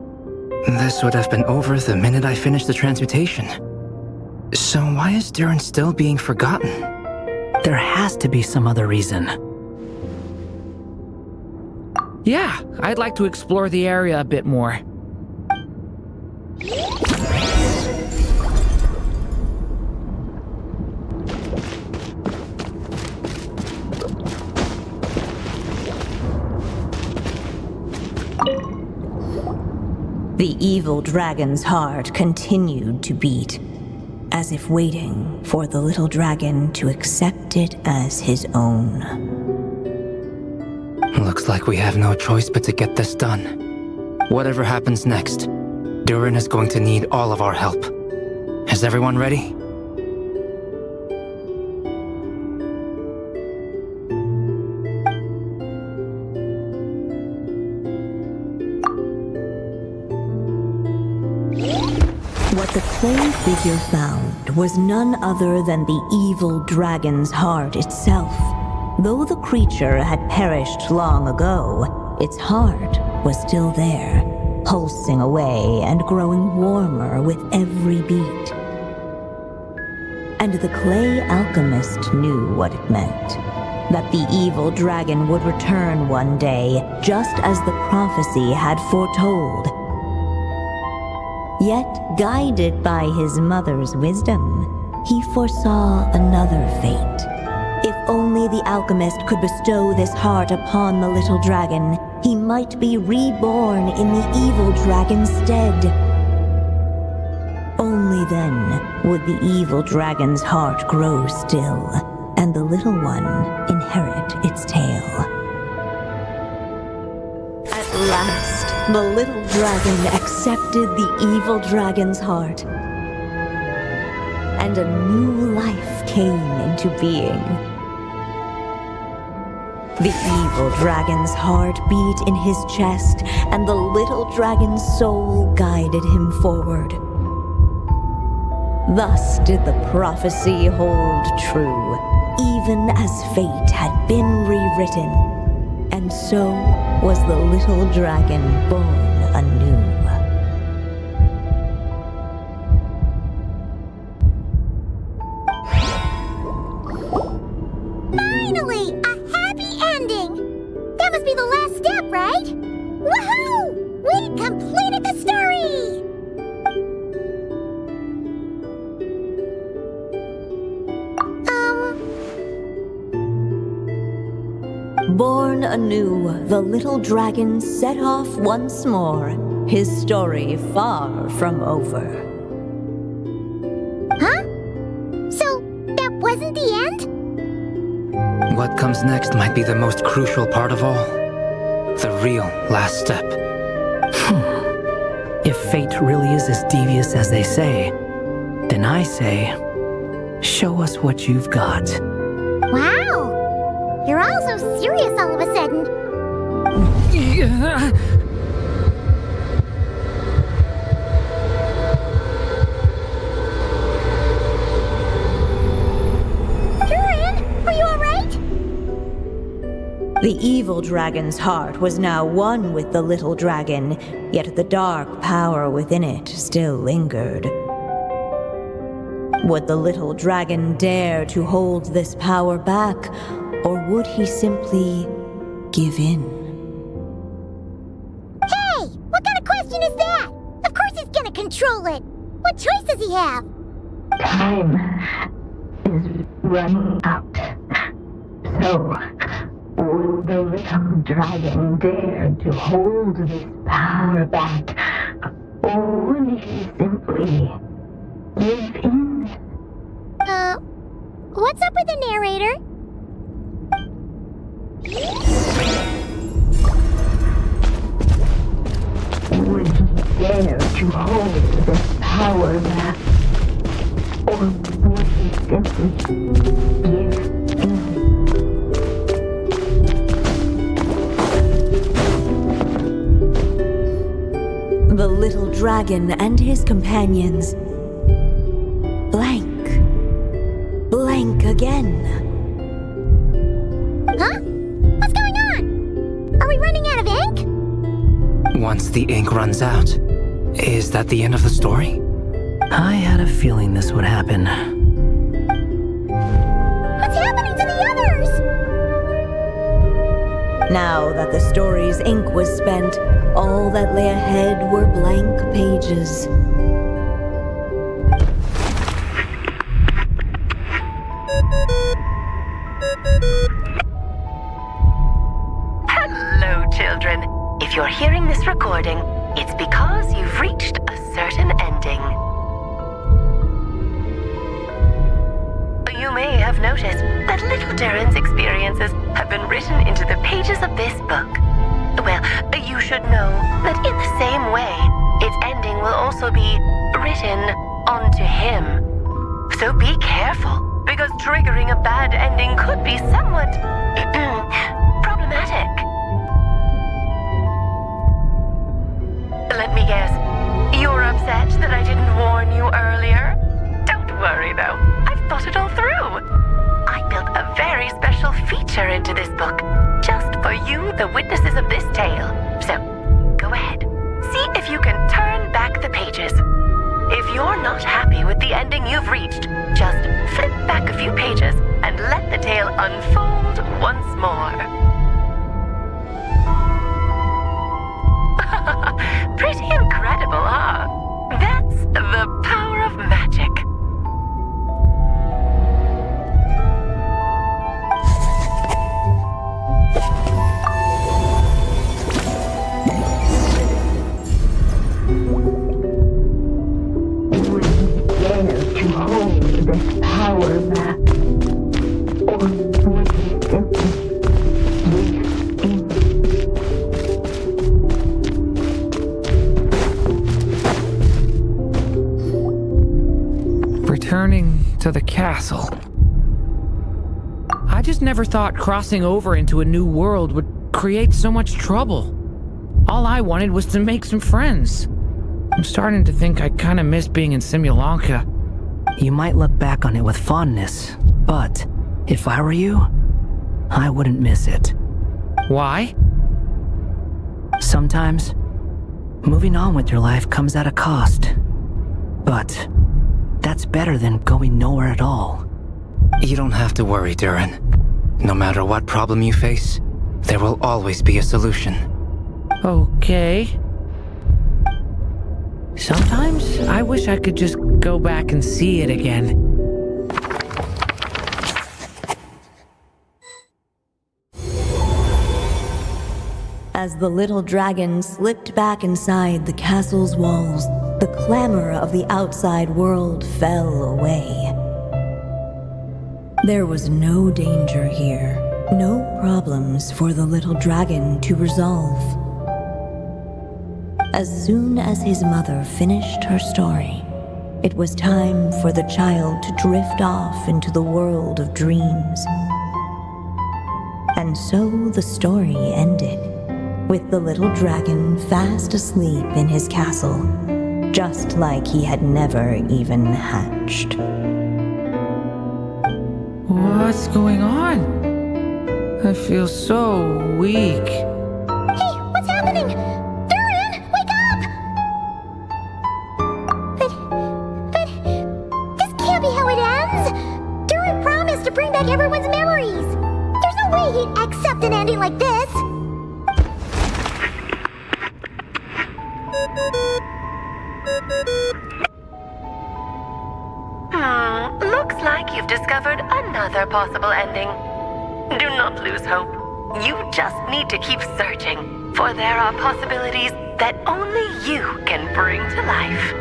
this would have been over the minute I finished the transmutation. So why is Durin still being forgotten? There has to be some other reason. Yeah, I'd like to explore the area a bit more. The evil dragon's heart continued to beat, as if waiting for the little dragon to accept it as his own. Looks like we have no choice but to get this done. Whatever happens next, Durin is going to need all of our help. Is everyone ready? What the clay figure found was none other than the evil dragon's heart itself. Though the creature had perished long ago, its heart was still there, pulsing away and growing warmer with every beat. And the clay alchemist knew what it meant. That the evil dragon would return one day, just as the prophecy had foretold. Yet, guided by his mother's wisdom, he foresaw another fate. If only the alchemist could bestow this heart upon the little dragon, he might be reborn in the evil dragon's stead. Only then would the evil dragon's heart grow still, and the little one inherit its tale. At last, the little dragon accepted the evil dragon's heart, and a new life came into being. The evil dragon's heart beat in his chest, and the little dragon's soul guided him forward. Thus did the prophecy hold true, even as fate had been rewritten. And so was the little dragon born anew. Finally! A happy ending! That must be the last step, right? Woohoo! We completed the story! Born anew, the little dragon set off once more, his story far from over. Huh? So, that wasn't the end? What comes next might be the most crucial part of all. The real last step. If fate really is as devious as they say, then I say, show us what you've got. Wow! You're all so serious all of a sudden. Durin, are you alright? The evil dragon's heart was now one with the little dragon, yet the dark power within it still lingered. Would the little dragon dare to hold this power back, or would he simply give in? Hey! What kind of question is that? Of course he's gonna control it! What choice does he have? Time is running out. So, will the little dragon dare to hold this power back? Or will he simply give in? What's up with the narrator? Would he dare to hold this power back? Or would he simply give in? The little dragon and his companions blank again. Huh? What's going on? Are we running out of ink? Once the ink runs out, is that the end of the story? I had a feeling this would happen. What's happening to the others? Now that the story's ink was spent, all that lay ahead were blank pages. Hello, children. If you're hearing this recording, it's because you've reached a certain ending. You may have noticed that little Durin's experiences have been written into the pages of this book. Well, you should know that in the same way, its ending will also be written onto him. So be careful, because triggering a bad ending could be somewhat problematic. Let me guess, you're upset that I didn't warn you earlier? Don't worry though, I've thought it all through. I built a very special feature into this book, just for you, the witnesses of this tale. So, go ahead, see if you can turn back the pages. If you're not happy with the ending you've reached, just flip back a few pages and let the tale unfold once more. Pretty incredible, huh? to the castle. I just never thought crossing over into a new world would create so much trouble. All I wanted was to make some friends. I'm starting to think I kinda miss being in Simulanka. You might look back on it with fondness, but if I were you, I wouldn't miss it. Why? Sometimes, moving on with your life comes at a cost. But that's better than going nowhere at all. You don't have to worry, Durin. No matter what problem you face, there will always be a solution. Okay. Sometimes I wish I could just go back and see it again. As the little dragon slipped back inside the castle's walls, the clamor of the outside world fell away. There was no danger here, no problems for the little dragon to resolve. As soon as his mother finished her story, it was time for the child to drift off into the world of dreams. And so the story ended, with the little dragon fast asleep in his castle, just like he had never even hatched. What's going on? I feel so weak. Hey, what's happening? Durin, wake up! But this can't be how it ends. Durin promised to bring back everyone's memories. There's no way he'd accept an ending like this. Looks like you've discovered another possible ending. Do not lose hope. You just need to keep searching, for there are possibilities that only you can bring to life.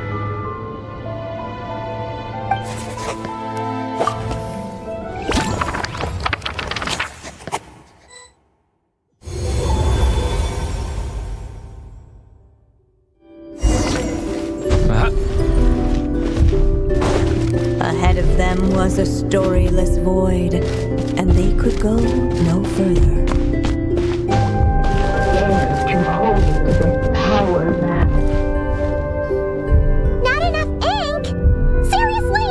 Ahead of them was a storyless void, and they could go no further. Dare to hold this power map. Not enough ink? Seriously?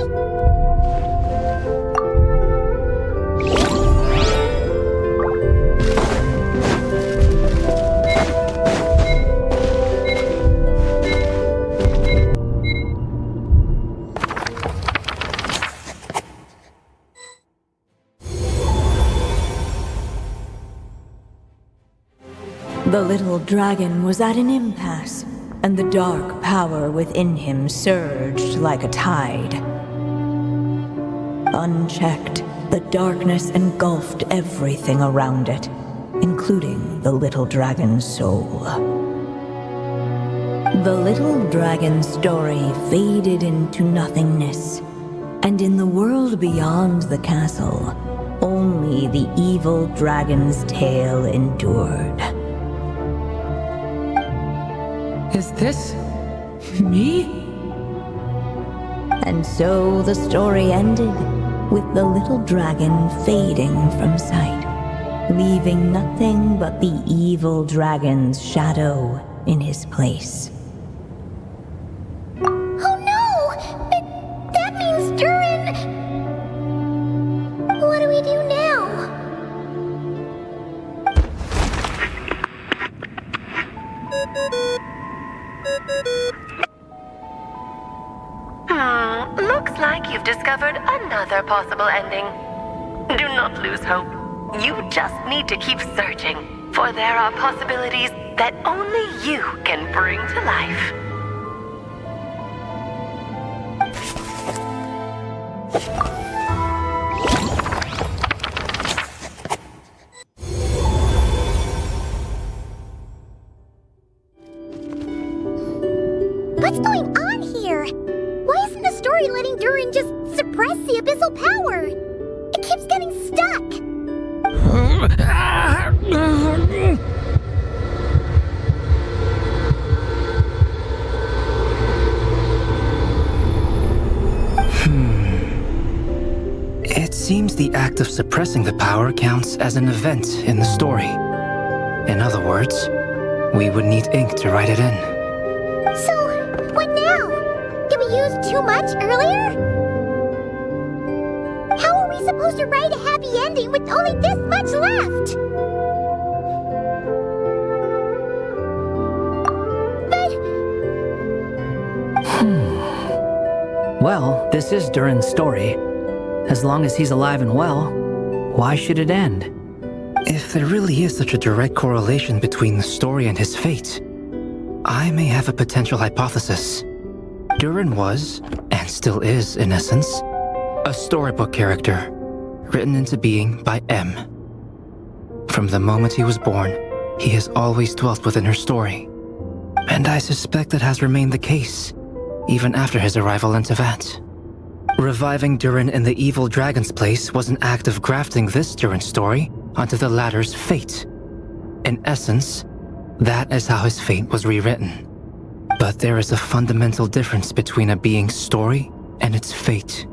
The little dragon was at an impasse, and the dark power within him surged like a tide. Unchecked, the darkness engulfed everything around it, including the little dragon's soul. The little dragon's story faded into nothingness, and in the world beyond the castle, only the evil dragon's tale endured. Is this me? And so the story ended, with the little dragon fading from sight, leaving nothing but the evil dragon's shadow in his place. Oh no! That means Durin... What do we do now? Looks like you've discovered another possible ending. Do not lose hope. You just need to keep searching, for there are possibilities that only you can bring to life. What's going on here? Why isn't the story letting Durin just suppress the abyssal power? It keeps getting stuck. It seems the act of suppressing the power counts as an event in the story. In other words, we would need ink to write it in. So, what now? Did we use too much earlier? How are we supposed to write a happy ending with only this much left? Well, this is Durin's story. As long as he's alive and well, why should it end? If there really is such a direct correlation between the story and his fate, I may have a potential hypothesis. Durin was, and still is in essence, a storybook character, written into being by M. From the moment he was born, he has always dwelt within her story. And I suspect that has remained the case, even after his arrival in Tevat. Reviving Durin in the evil dragon's place was an act of grafting this Durin story onto the latter's fate. In essence, that is how his fate was rewritten. But there is a fundamental difference between a being's story and its fate.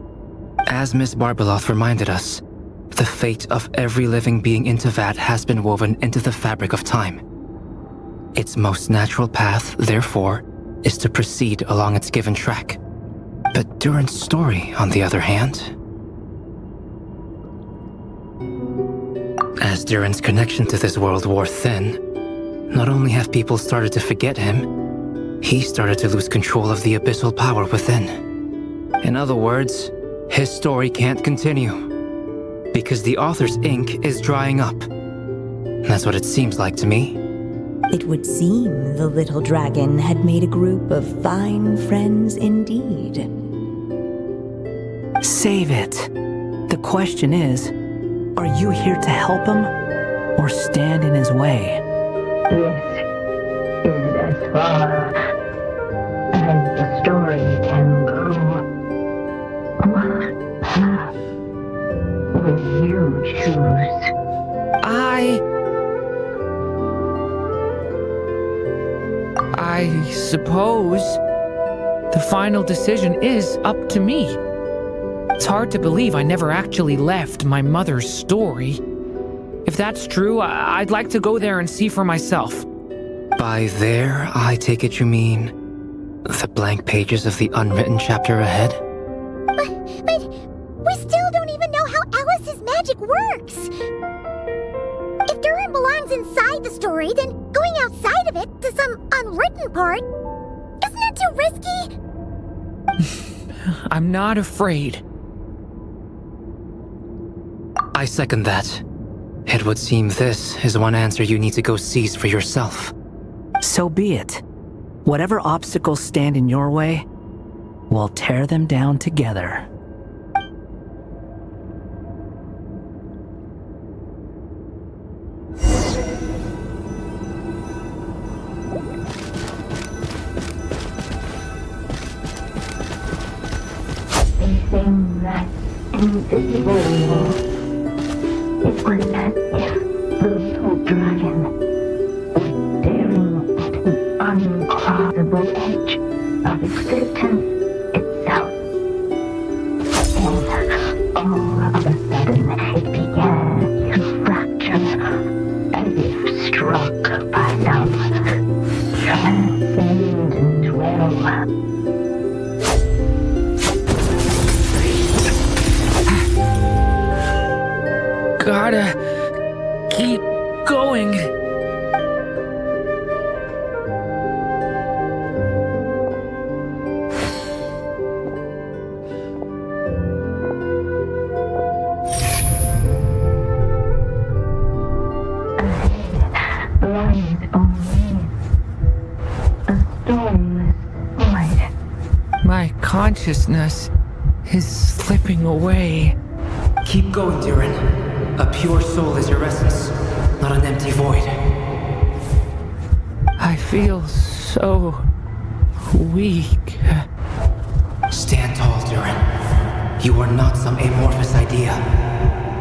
As Miss Barbeloth reminded us, the fate of every living being in Tevat has been woven into the fabric of time. Its most natural path, therefore, is to proceed along its given track. But Durin's story, on the other hand, as Durin's connection to this world wore thin, not only have people started to forget him, he started to lose control of the abyssal power within. In other words, his story can't continue, because the author's ink is drying up. That's what it seems like to me. It would seem the little dragon had made a group of fine friends indeed. Save it. The question is, are you here to help him, or stand in his way? This is as far as the story can go. What path will you choose? I suppose the final decision is up to me. It's hard to believe I never actually left my mother's story. If that's true, I'd like to go there and see for myself. By there, I take it you mean the blank pages of the unwritten chapter ahead? But we still don't even know how Alice's magic works. If Durin belongs inside the story, then going outside of it to some unwritten part, isn't it too risky? I'm not afraid. I second that. It would seem this is one answer you need to go seize for yourself. So be it. Whatever obstacles stand in your way, we'll tear them down together. Facing that invisible wall, it was as if the little dragon was staring at the uncrossable edge of existence itself. And all of a sudden, it began to fracture, as if struck by some transcendent will. Gotta keep going. My consciousness is slipping away. Keep going, Durin. A pure soul is your essence, not an empty void. I feel so weak. Stand tall, Durin. You are not some amorphous idea.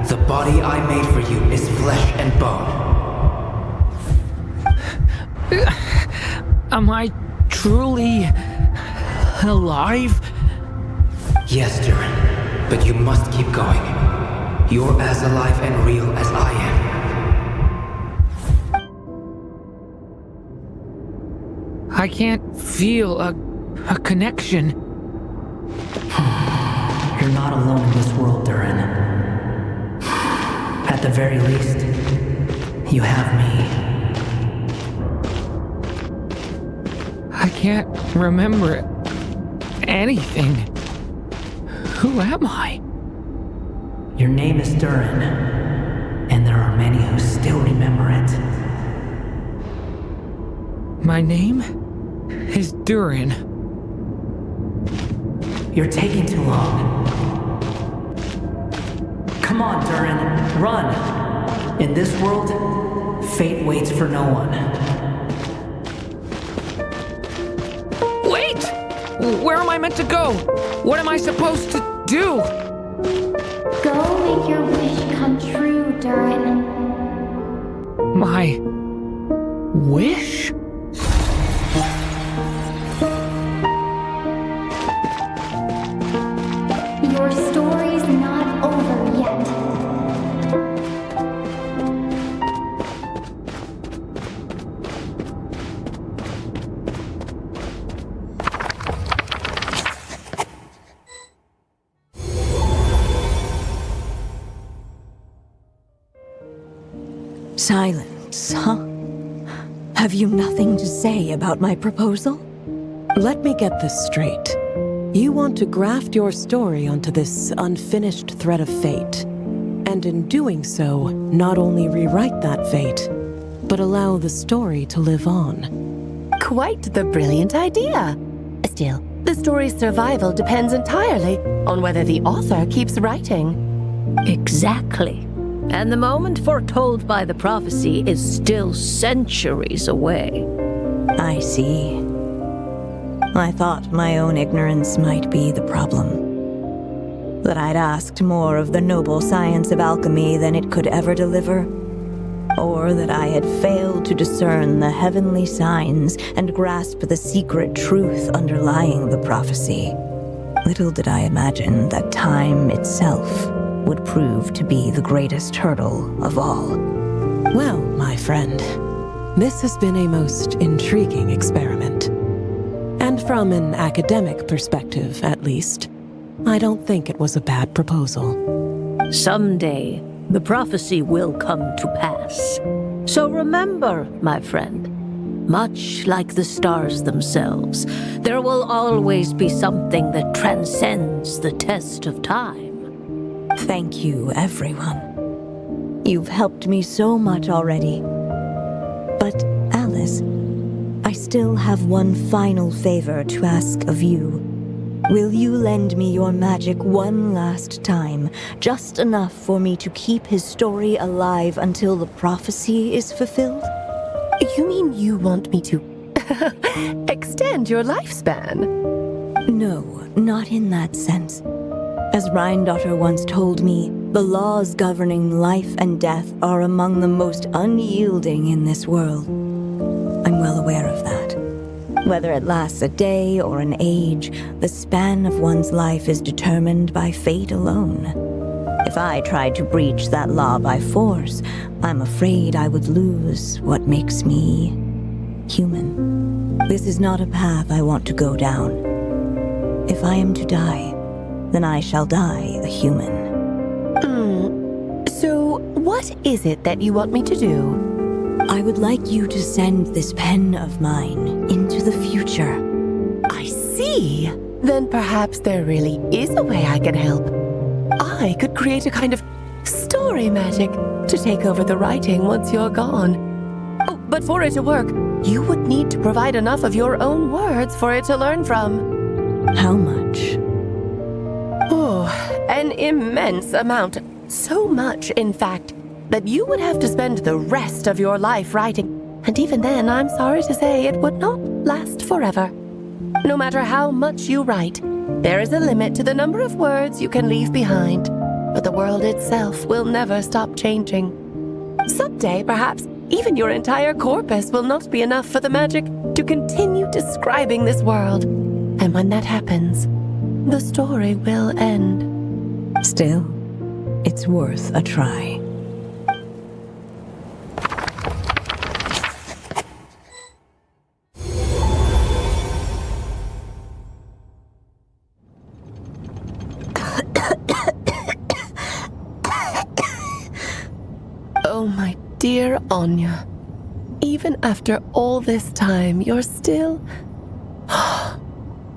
The body I made for you is flesh and bone. Am I truly alive? Yes, Durin. but you must keep going. You're as alive and real as I am. I can't feel a connection. You're not alone in this world, Durin. At the very least, you have me. I can't remember anything. Who am I? Your name is Durin, and there are many who still remember it. My name is Durin. You're taking too long. Come on, Durin, run! In this world, fate waits for no one. Wait! Where am I meant to go? What am I supposed to do? Go make your wish come true, Durin. My wish? Your story's not over yet. Silence, huh? Have you nothing to say about my proposal? Let me get this straight. You want to graft your story onto this unfinished thread of fate, and in doing so, not only rewrite that fate, but allow the story to live on. Quite the brilliant idea. Still, the story's survival depends entirely on whether the author keeps writing. Exactly. And the moment foretold by the prophecy is still centuries away. I see. I thought my own ignorance might be the problem. That I'd asked more of the noble science of alchemy than it could ever deliver. Or that I had failed to discern the heavenly signs and grasp the secret truth underlying the prophecy. Little did I imagine that time itself would prove to be the greatest hurdle of all. Well, my friend, this has been a most intriguing experiment. And from an academic perspective, at least, I don't think it was a bad proposal. Someday, the prophecy will come to pass. So remember, my friend, much like the stars themselves, there will always be something that transcends the test of time. Thank you, everyone. You've helped me so much already. But, Alice, I still have one final favor to ask of you. Will you lend me your magic one last time, just enough for me to keep his story alive until the prophecy is fulfilled? You mean you want me to extend your lifespan? No, not in that sense. As Rheindotter once told me, the laws governing life and death are among the most unyielding in this world. I'm well aware of that. Whether it lasts a day or an age, the span of one's life is determined by fate alone. If I tried to breach that law by force, I'm afraid I would lose what makes me human. This is not a path I want to go down. If I am to die, then I shall die a human. So, what is it that you want me to do? I would like you to send this pen of mine into the future. I see. Then perhaps there really is a way I can help. I could create a kind of story magic to take over the writing once you're gone. Oh, but for it to work, you would need to provide enough of your own words for it to learn from. How much? Oh, an immense amount. So much, in fact, that you would have to spend the rest of your life writing. And even then, I'm sorry to say, it would not last forever. No matter how much you write, there is a limit to the number of words you can leave behind. But the world itself will never stop changing. Someday, perhaps, even your entire corpus will not be enough for the magic to continue describing this world. And when that happens, the story will end. Still, it's worth a try. Oh, my dear Anya. Even after all this time, you're still...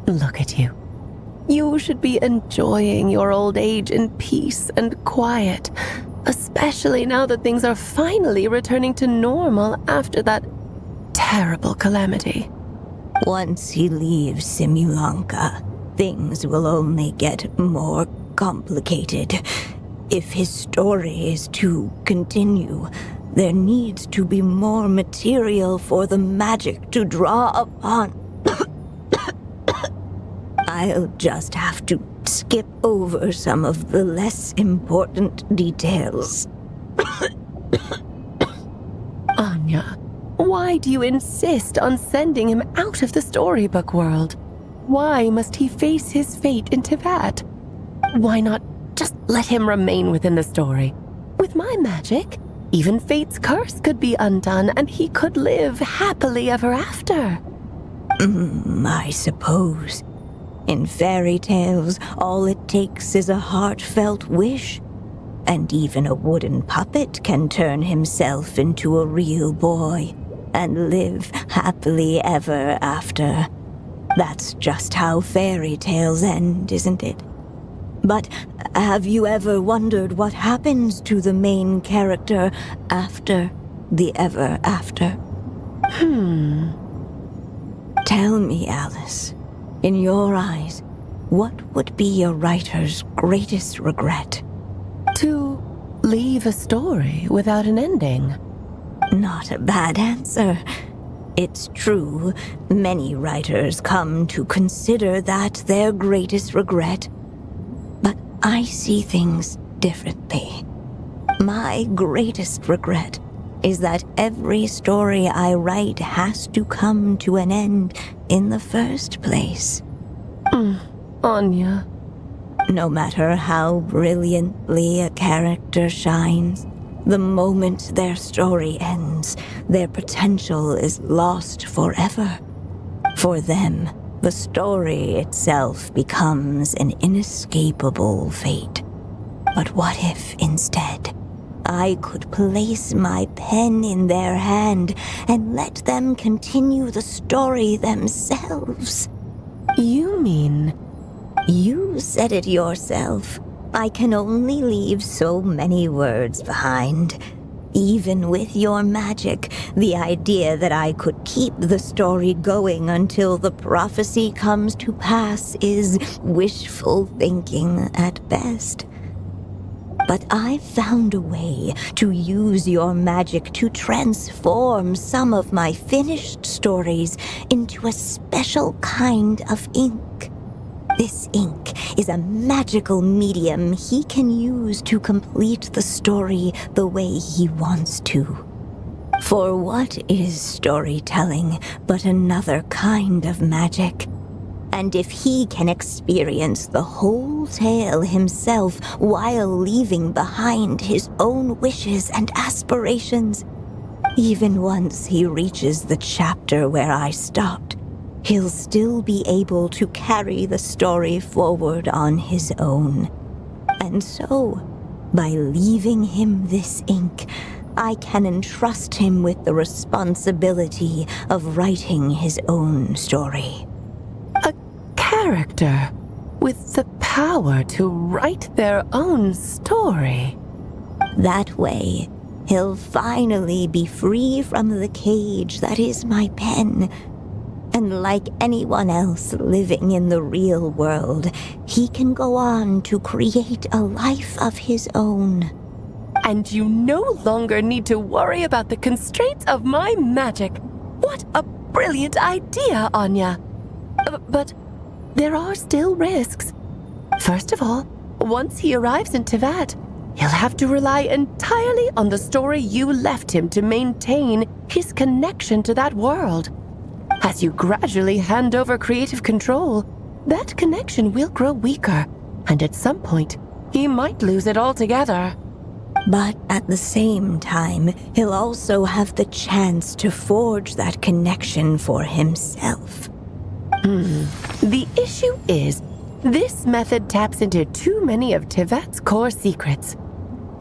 Look at you. You should be enjoying your old age in peace and quiet, especially now that things are finally returning to normal after that terrible calamity. Once he leaves Simulanka, things will only get more complicated. If his story is to continue, there needs to be more material for the magic to draw upon. I'll just have to skip over some of the less important details. Anya, why do you insist on sending him out of the storybook world? Why must he face his fate in Teyvat? Why not just let him remain within the story? With my magic, even fate's curse could be undone and he could live happily ever after. I suppose. In fairy tales, all it takes is a heartfelt wish. And even a wooden puppet can turn himself into a real boy and live happily ever after. That's just how fairy tales end, isn't it? But have you ever wondered what happens to the main character after the ever after? Tell me, Alice. In your eyes, what would be a writer's greatest regret? To leave a story without an ending. Not a bad answer. It's true, many writers come to consider that their greatest regret. But I see things differently. My greatest regret is that every story I write has to come to an end in the first place. Anya. No matter how brilliantly a character shines, the moment their story ends, their potential is lost forever. For them, the story itself becomes an inescapable fate. But what if, instead, I could place my pen in their hand and let them continue the story themselves? You mean... You said it yourself. I can only leave so many words behind. Even with your magic, the idea that I could keep the story going until the prophecy comes to pass is wishful thinking at best. But I found a way to use your magic to transform some of my finished stories into a special kind of ink. This ink is a magical medium he can use to complete the story the way he wants to. For what is storytelling but another kind of magic? And if he can experience the whole tale himself while leaving behind his own wishes and aspirations, even once he reaches the chapter where I stopped, he'll still be able to carry the story forward on his own. And so, by leaving him this ink, I can entrust him with the responsibility of writing his own story. A character with the power to write their own story. That way, he'll finally be free from the cage that is my pen. And like anyone else living in the real world, he can go on to create a life of his own. And you no longer need to worry about the constraints of my magic. What a brilliant idea, Anya. But there are still risks. First of all, once he arrives in Teyvat, he'll have to rely entirely on the story you left him to maintain his connection to that world. As you gradually hand over creative control, that connection will grow weaker, and at some point, he might lose it altogether. But at the same time, he'll also have the chance to forge that connection for himself. The issue is, this method taps into too many of Tevet's core secrets.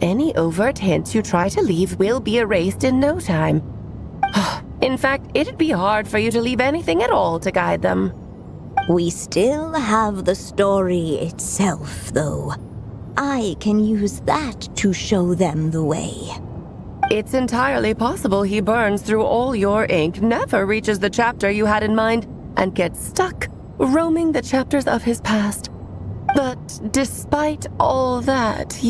Any overt hints you try to leave will be erased in no time. In fact, it'd be hard for you to leave anything at all to guide them. We still have the story itself, though. I can use that to show them the way. It's entirely possible he burns through all your ink, never reaches the chapter you had in mind, and gets stuck, roaming the chapters of his past. But despite all that,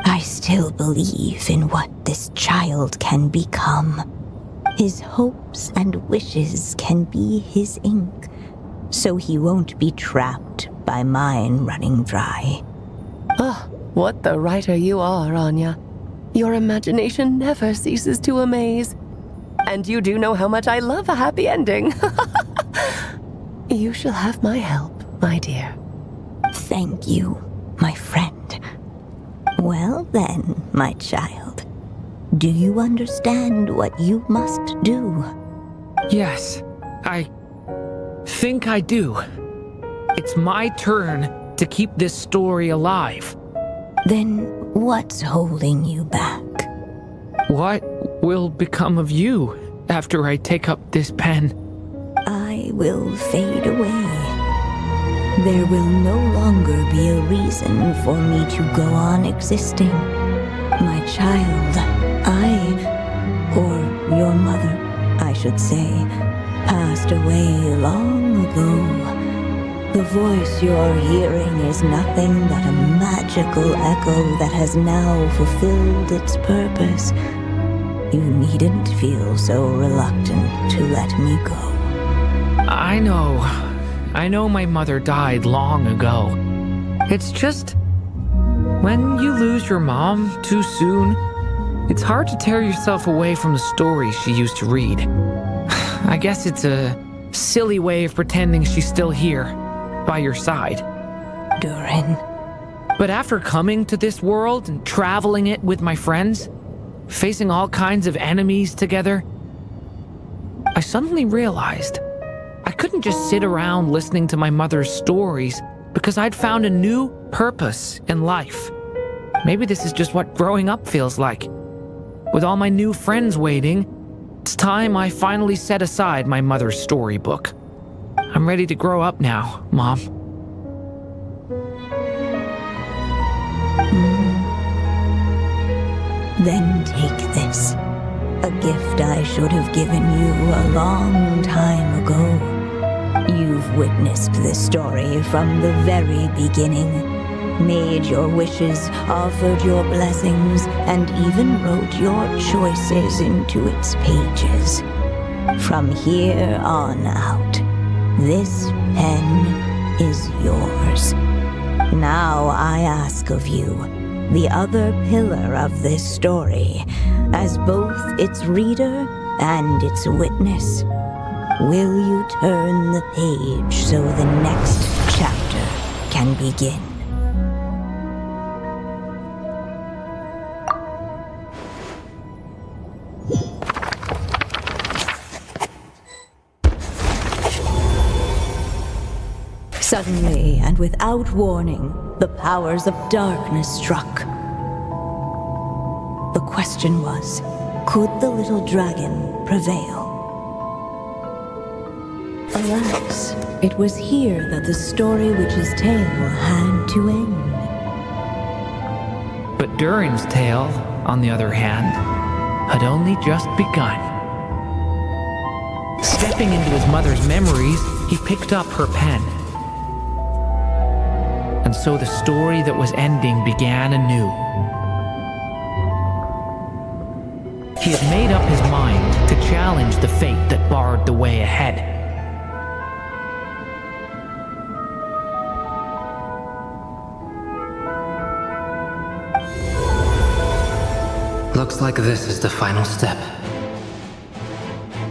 I still believe in what this child can become. His hopes and wishes can be his ink, so he won't be trapped by mine running dry. What the writer you are, Anya. Your imagination never ceases to amaze. And you do know how much I love a happy ending. You shall have my help, my dear. Thank you, my friend. Well then, my child. Do you understand what you must do? Yes, I think I do. It's my turn to keep this story alive. Then what's holding you back? What will become of you after I take up this pen? I will fade away. There will no longer be a reason for me to go on existing. My child, or your mother, I should say, passed away long ago. The voice you're hearing is nothing but a magical echo that has now fulfilled its purpose. You needn't feel so reluctant to let me go. I know my mother died long ago. It's just, when you lose your mom too soon, it's hard to tear yourself away from the stories she used to read. I guess it's a silly way of pretending she's still here, by your side. Durin. But after coming to this world and traveling it with my friends, facing all kinds of enemies together, I suddenly realized I couldn't just sit around listening to my mother's stories because I'd found a new purpose in life. Maybe this is just what growing up feels like. With all my new friends waiting, it's time I finally set aside my mother's storybook. I'm ready to grow up now, Mom. Then take this. A gift I should have given you a long time ago. You've witnessed this story from the very beginning. Made your wishes, offered your blessings, and even wrote your choices into its pages. From here on out, this pen is yours. Now I ask of you, the other pillar of this story, as both its reader and its witness, will you turn the page so the next chapter can begin? Suddenly, and without warning, the powers of darkness struck. The question was, could the little dragon prevail? Alas, it was here that the story witch's tale had to end. But Durin's tale, on the other hand, had only just begun. Stepping into his mother's memories, he picked up her pen. And so the story that was ending began anew. He had made up his mind to challenge the fate that barred the way ahead. Looks like this is the final step.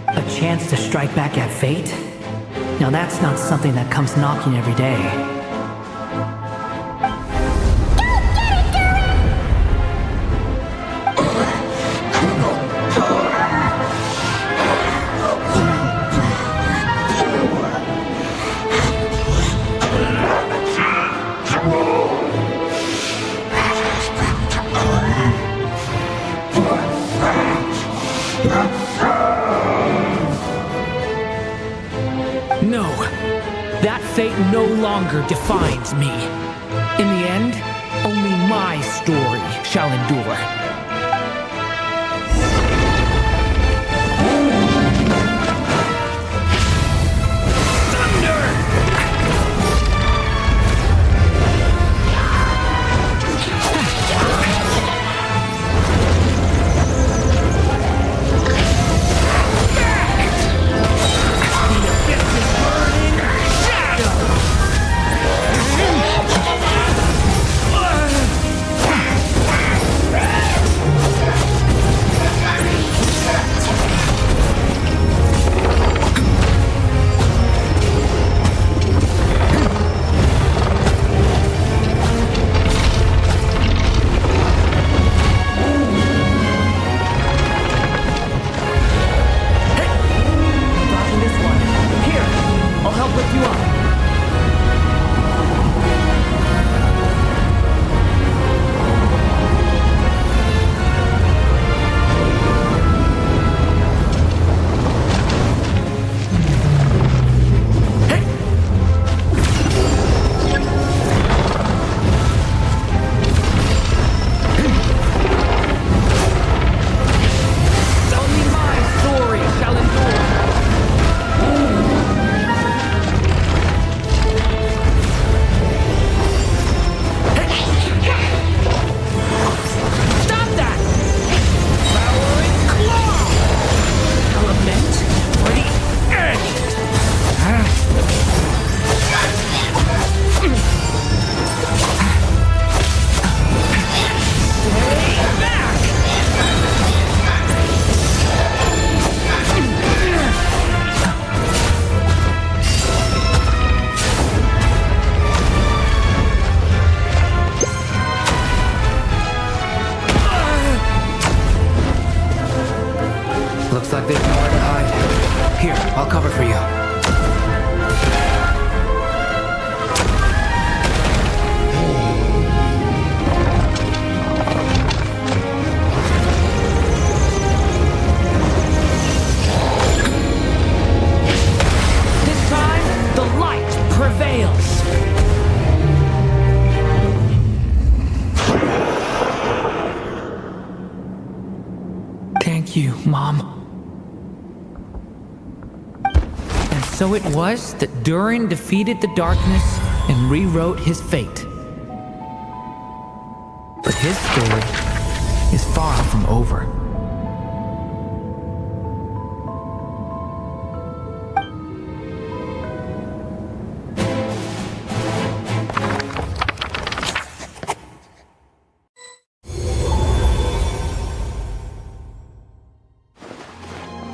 A chance to strike back at fate? Now that's not something that comes knocking every day. fate no longer defines me. In the end, only my story shall endure. Thank you, Mom. And so it was that Durin defeated the darkness and rewrote his fate. But his story is far from over.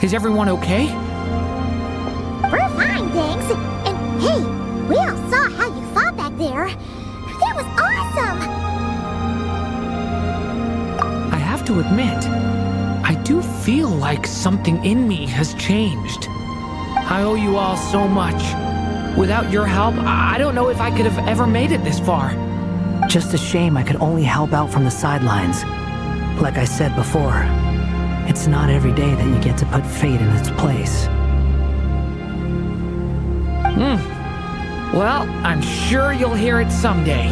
Is everyone okay? We're fine, thanks. And hey, we all saw how you fought back there. That was awesome! I have to admit, I do feel like something in me has changed. I owe you all so much. Without your help, I don't know if I could have ever made it this far. Just a shame I could only help out from the sidelines. Like I said before, it's not every day that you get to put fate in its place. Well, I'm sure you'll hear it someday.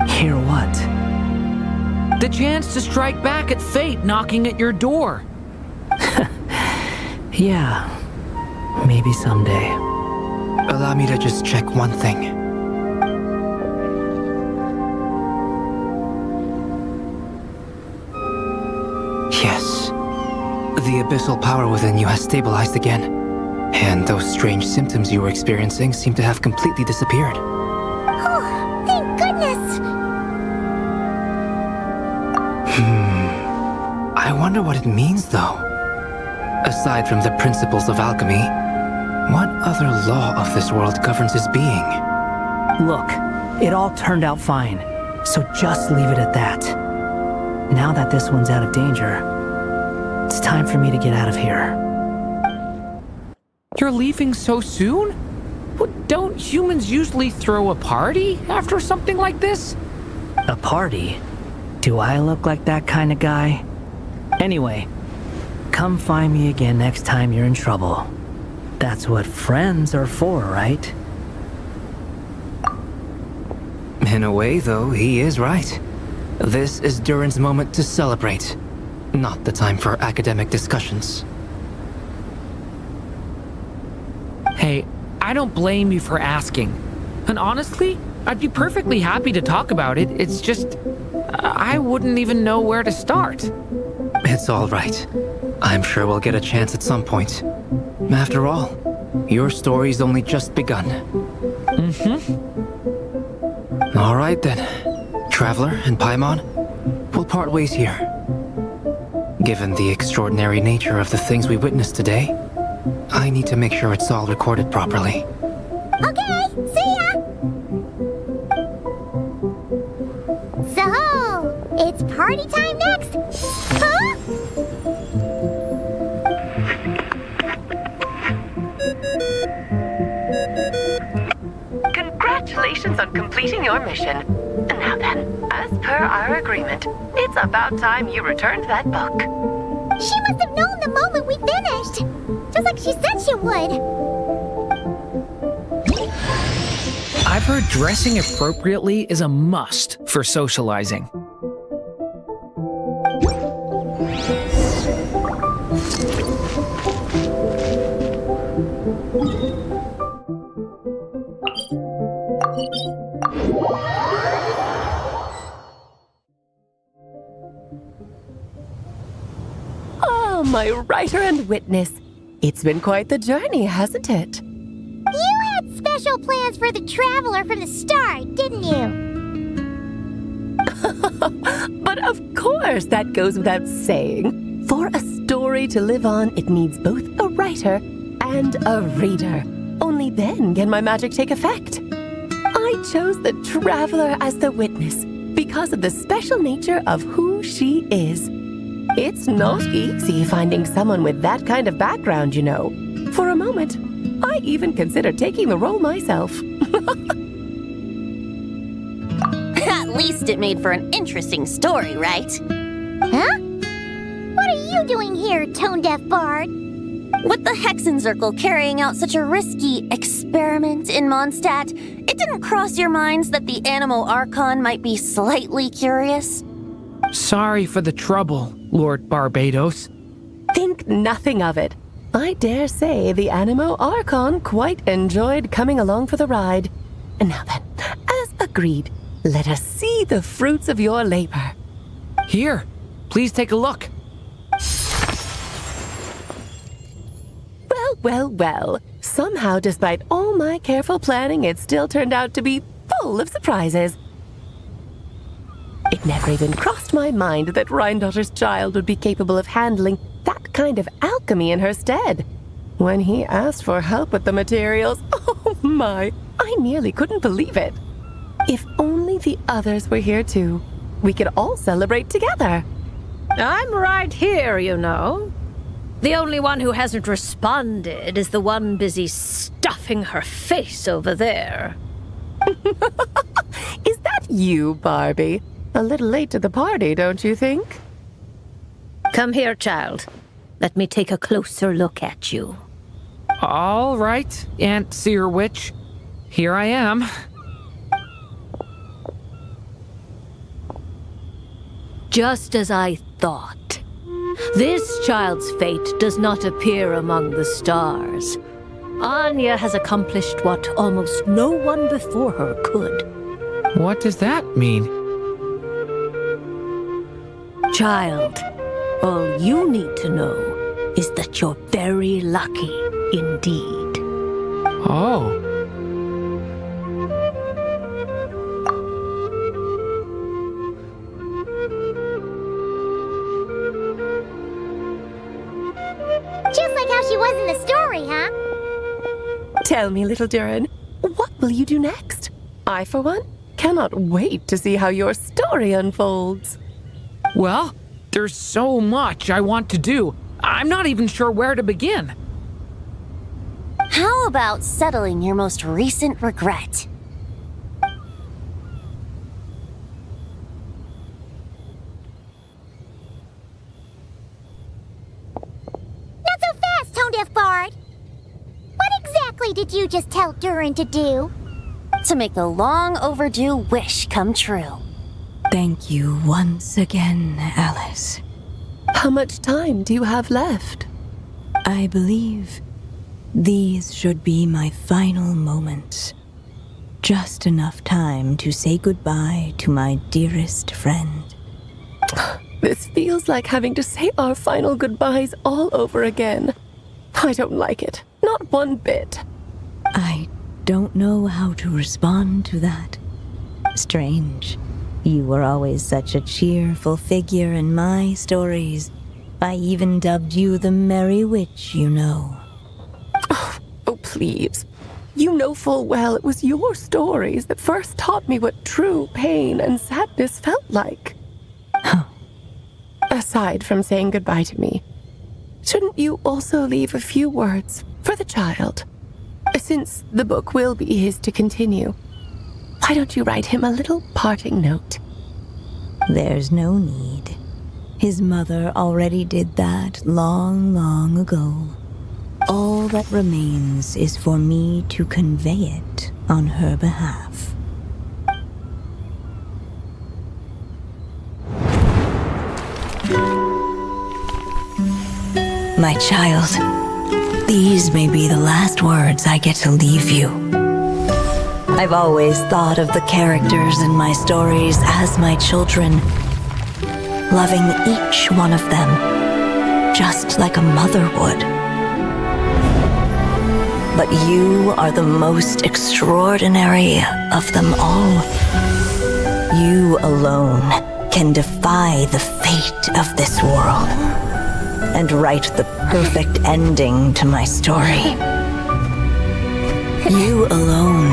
Hear what? The chance to strike back at fate knocking at your door. Yeah, maybe someday. Allow me to just check one thing. Yes. The abyssal power within you has stabilized again. And those strange symptoms you were experiencing seem to have completely disappeared. Oh, thank goodness! I wonder what it means, though. Aside from the principles of alchemy, what other law of this world governs his being? Look, it all turned out fine, so just leave it at that. Now that this one's out of danger, it's time for me to get out of here. You're leaving so soon? Don't humans usually throw a party after something like this? A party? Do I look like that kind of guy? Anyway, come find me again next time you're in trouble. That's what friends are for, right? In a way, though, he is right. This is Durin's moment to celebrate, not the time for academic discussions. Hey, I don't blame you for asking. And honestly, I'd be perfectly happy to talk about it. It's just, I wouldn't even know where to start. It's all right. I'm sure we'll get a chance at some point. After all, your story's only just begun. All right then. Traveler and Paimon, we'll part ways here. Given the extraordinary nature of the things we witnessed today, I need to make sure it's all recorded properly. Okay, see ya! So, it's party time next? Huh? Congratulations on completing your mission. Now then, as per our agreement, it's about time you returned that book. She must have known the moment we finished. Just like she said she would. I've heard dressing appropriately is a must for socializing. Oh, my writer and witness. It's been quite the journey, hasn't it? You had special plans for the traveler from the start, didn't you? But of course, that goes without saying. For a story to live on, it needs both a writer and a reader. Only then can my magic take effect. I chose the traveler as the witness because of the special nature of who she is. It's not easy finding someone with that kind of background, you know. For a moment, I even considered taking the role myself. At least it made for an interesting story, right? Huh? What are you doing here, tone-deaf bard? With the Hexenzirkel carrying out such a risky experiment in Mondstadt, it didn't cross your minds that the Animo Archon might be slightly curious? Sorry for the trouble, Lord Barbados. Think nothing of it. I dare say the Animo Archon quite enjoyed coming along for the ride. And now then, as agreed, let us see the fruits of your labor. Here, please take a look. Well. Somehow, despite all my careful planning, it still turned out to be full of surprises. It never even crossed my mind that Rhindotter's child would be capable of handling that kind of alchemy in her stead. When he asked for help with the materials, oh my, I nearly couldn't believe it. If only the others were here too, we could all celebrate together. I'm right here, you know. The only one who hasn't responded is the one busy stuffing her face over there. Is that you, Barbie? A little late to the party, don't you think? Come here, child. Let me take a closer look at you. All right, Aunt Seer Witch. Here I am. Just as I thought. This child's fate does not appear among the stars. Anya has accomplished what almost no one before her could. What does that mean? Child, all you need to know is that you're very lucky indeed. Oh. Just like how she was in the story, huh? Tell me, little Durin, what will you do next? I, for one, cannot wait to see how your story unfolds. Well, there's so much I want to do. I'm not even sure where to begin. How about settling your most recent regret? Not so fast, tone-deaf bard. What exactly did you just tell Durin to do? to make the long overdue wish come true. Thank you once again, Alice. How much time do you have left? I believe these should be my final moments. Just enough time to say goodbye to my dearest friend. This feels like having to say our final goodbyes all over again. I don't like it. Not one bit. I don't know how to respond to that. Strange. You were always such a cheerful figure in my stories. I even dubbed you the Merry Witch, you know. Oh, please. You know full well it was your stories that first taught me what true pain and sadness felt like. Aside from saying goodbye to me, shouldn't you also leave a few words for the child? Since the book will be his to continue, why don't you write him a little parting note? There's no need. His mother already did that long, long ago. All that remains is for me to convey it on her behalf. My child, these may be the last words I get to leave you. I've always thought of the characters in my stories as my children, loving each one of them, just like a mother would. But you are the most extraordinary of them all. You alone can defy the fate of this world and write the perfect ending to my story. You alone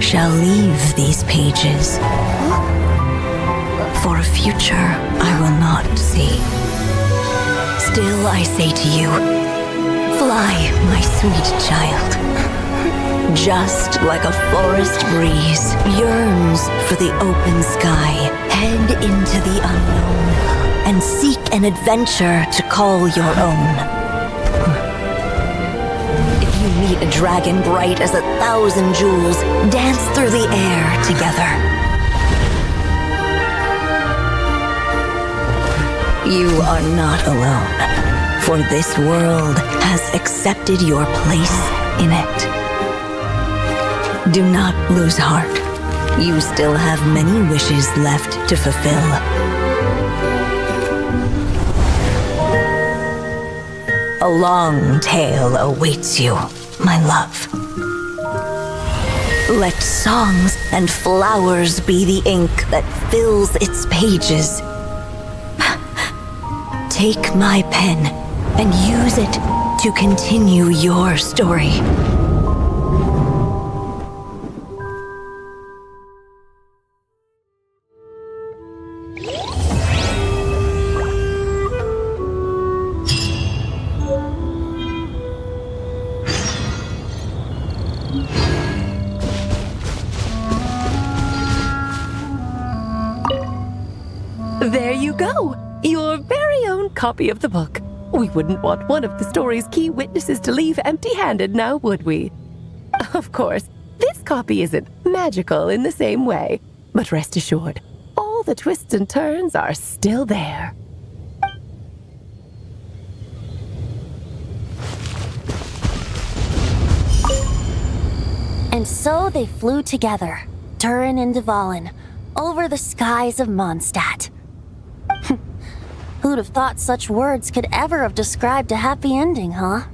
shall leave these pages for a future I will not see. Still I say to you, fly, my sweet child. Just like a forest breeze yearns for the open sky, head into the unknown and seek an adventure to call your own. If you meet a dragon bright as 1,000 jewels, dance through the air together. You are not alone, for this world has accepted your place in it. Do not lose heart. You still have many wishes left to fulfill. A long tale awaits you, my love. Let songs and flowers be the ink that fills its pages. Take my pen and use it to continue your story. There you go! Your very own copy of the book. We wouldn't want one of the story's key witnesses to leave empty-handed now, would we? Of course, this copy isn't magical in the same way, but rest assured, all the twists and turns are still there. And so they flew together, Durin and Dvalin, over the skies of Mondstadt. Who'd have thought such words could ever have described a happy ending, huh?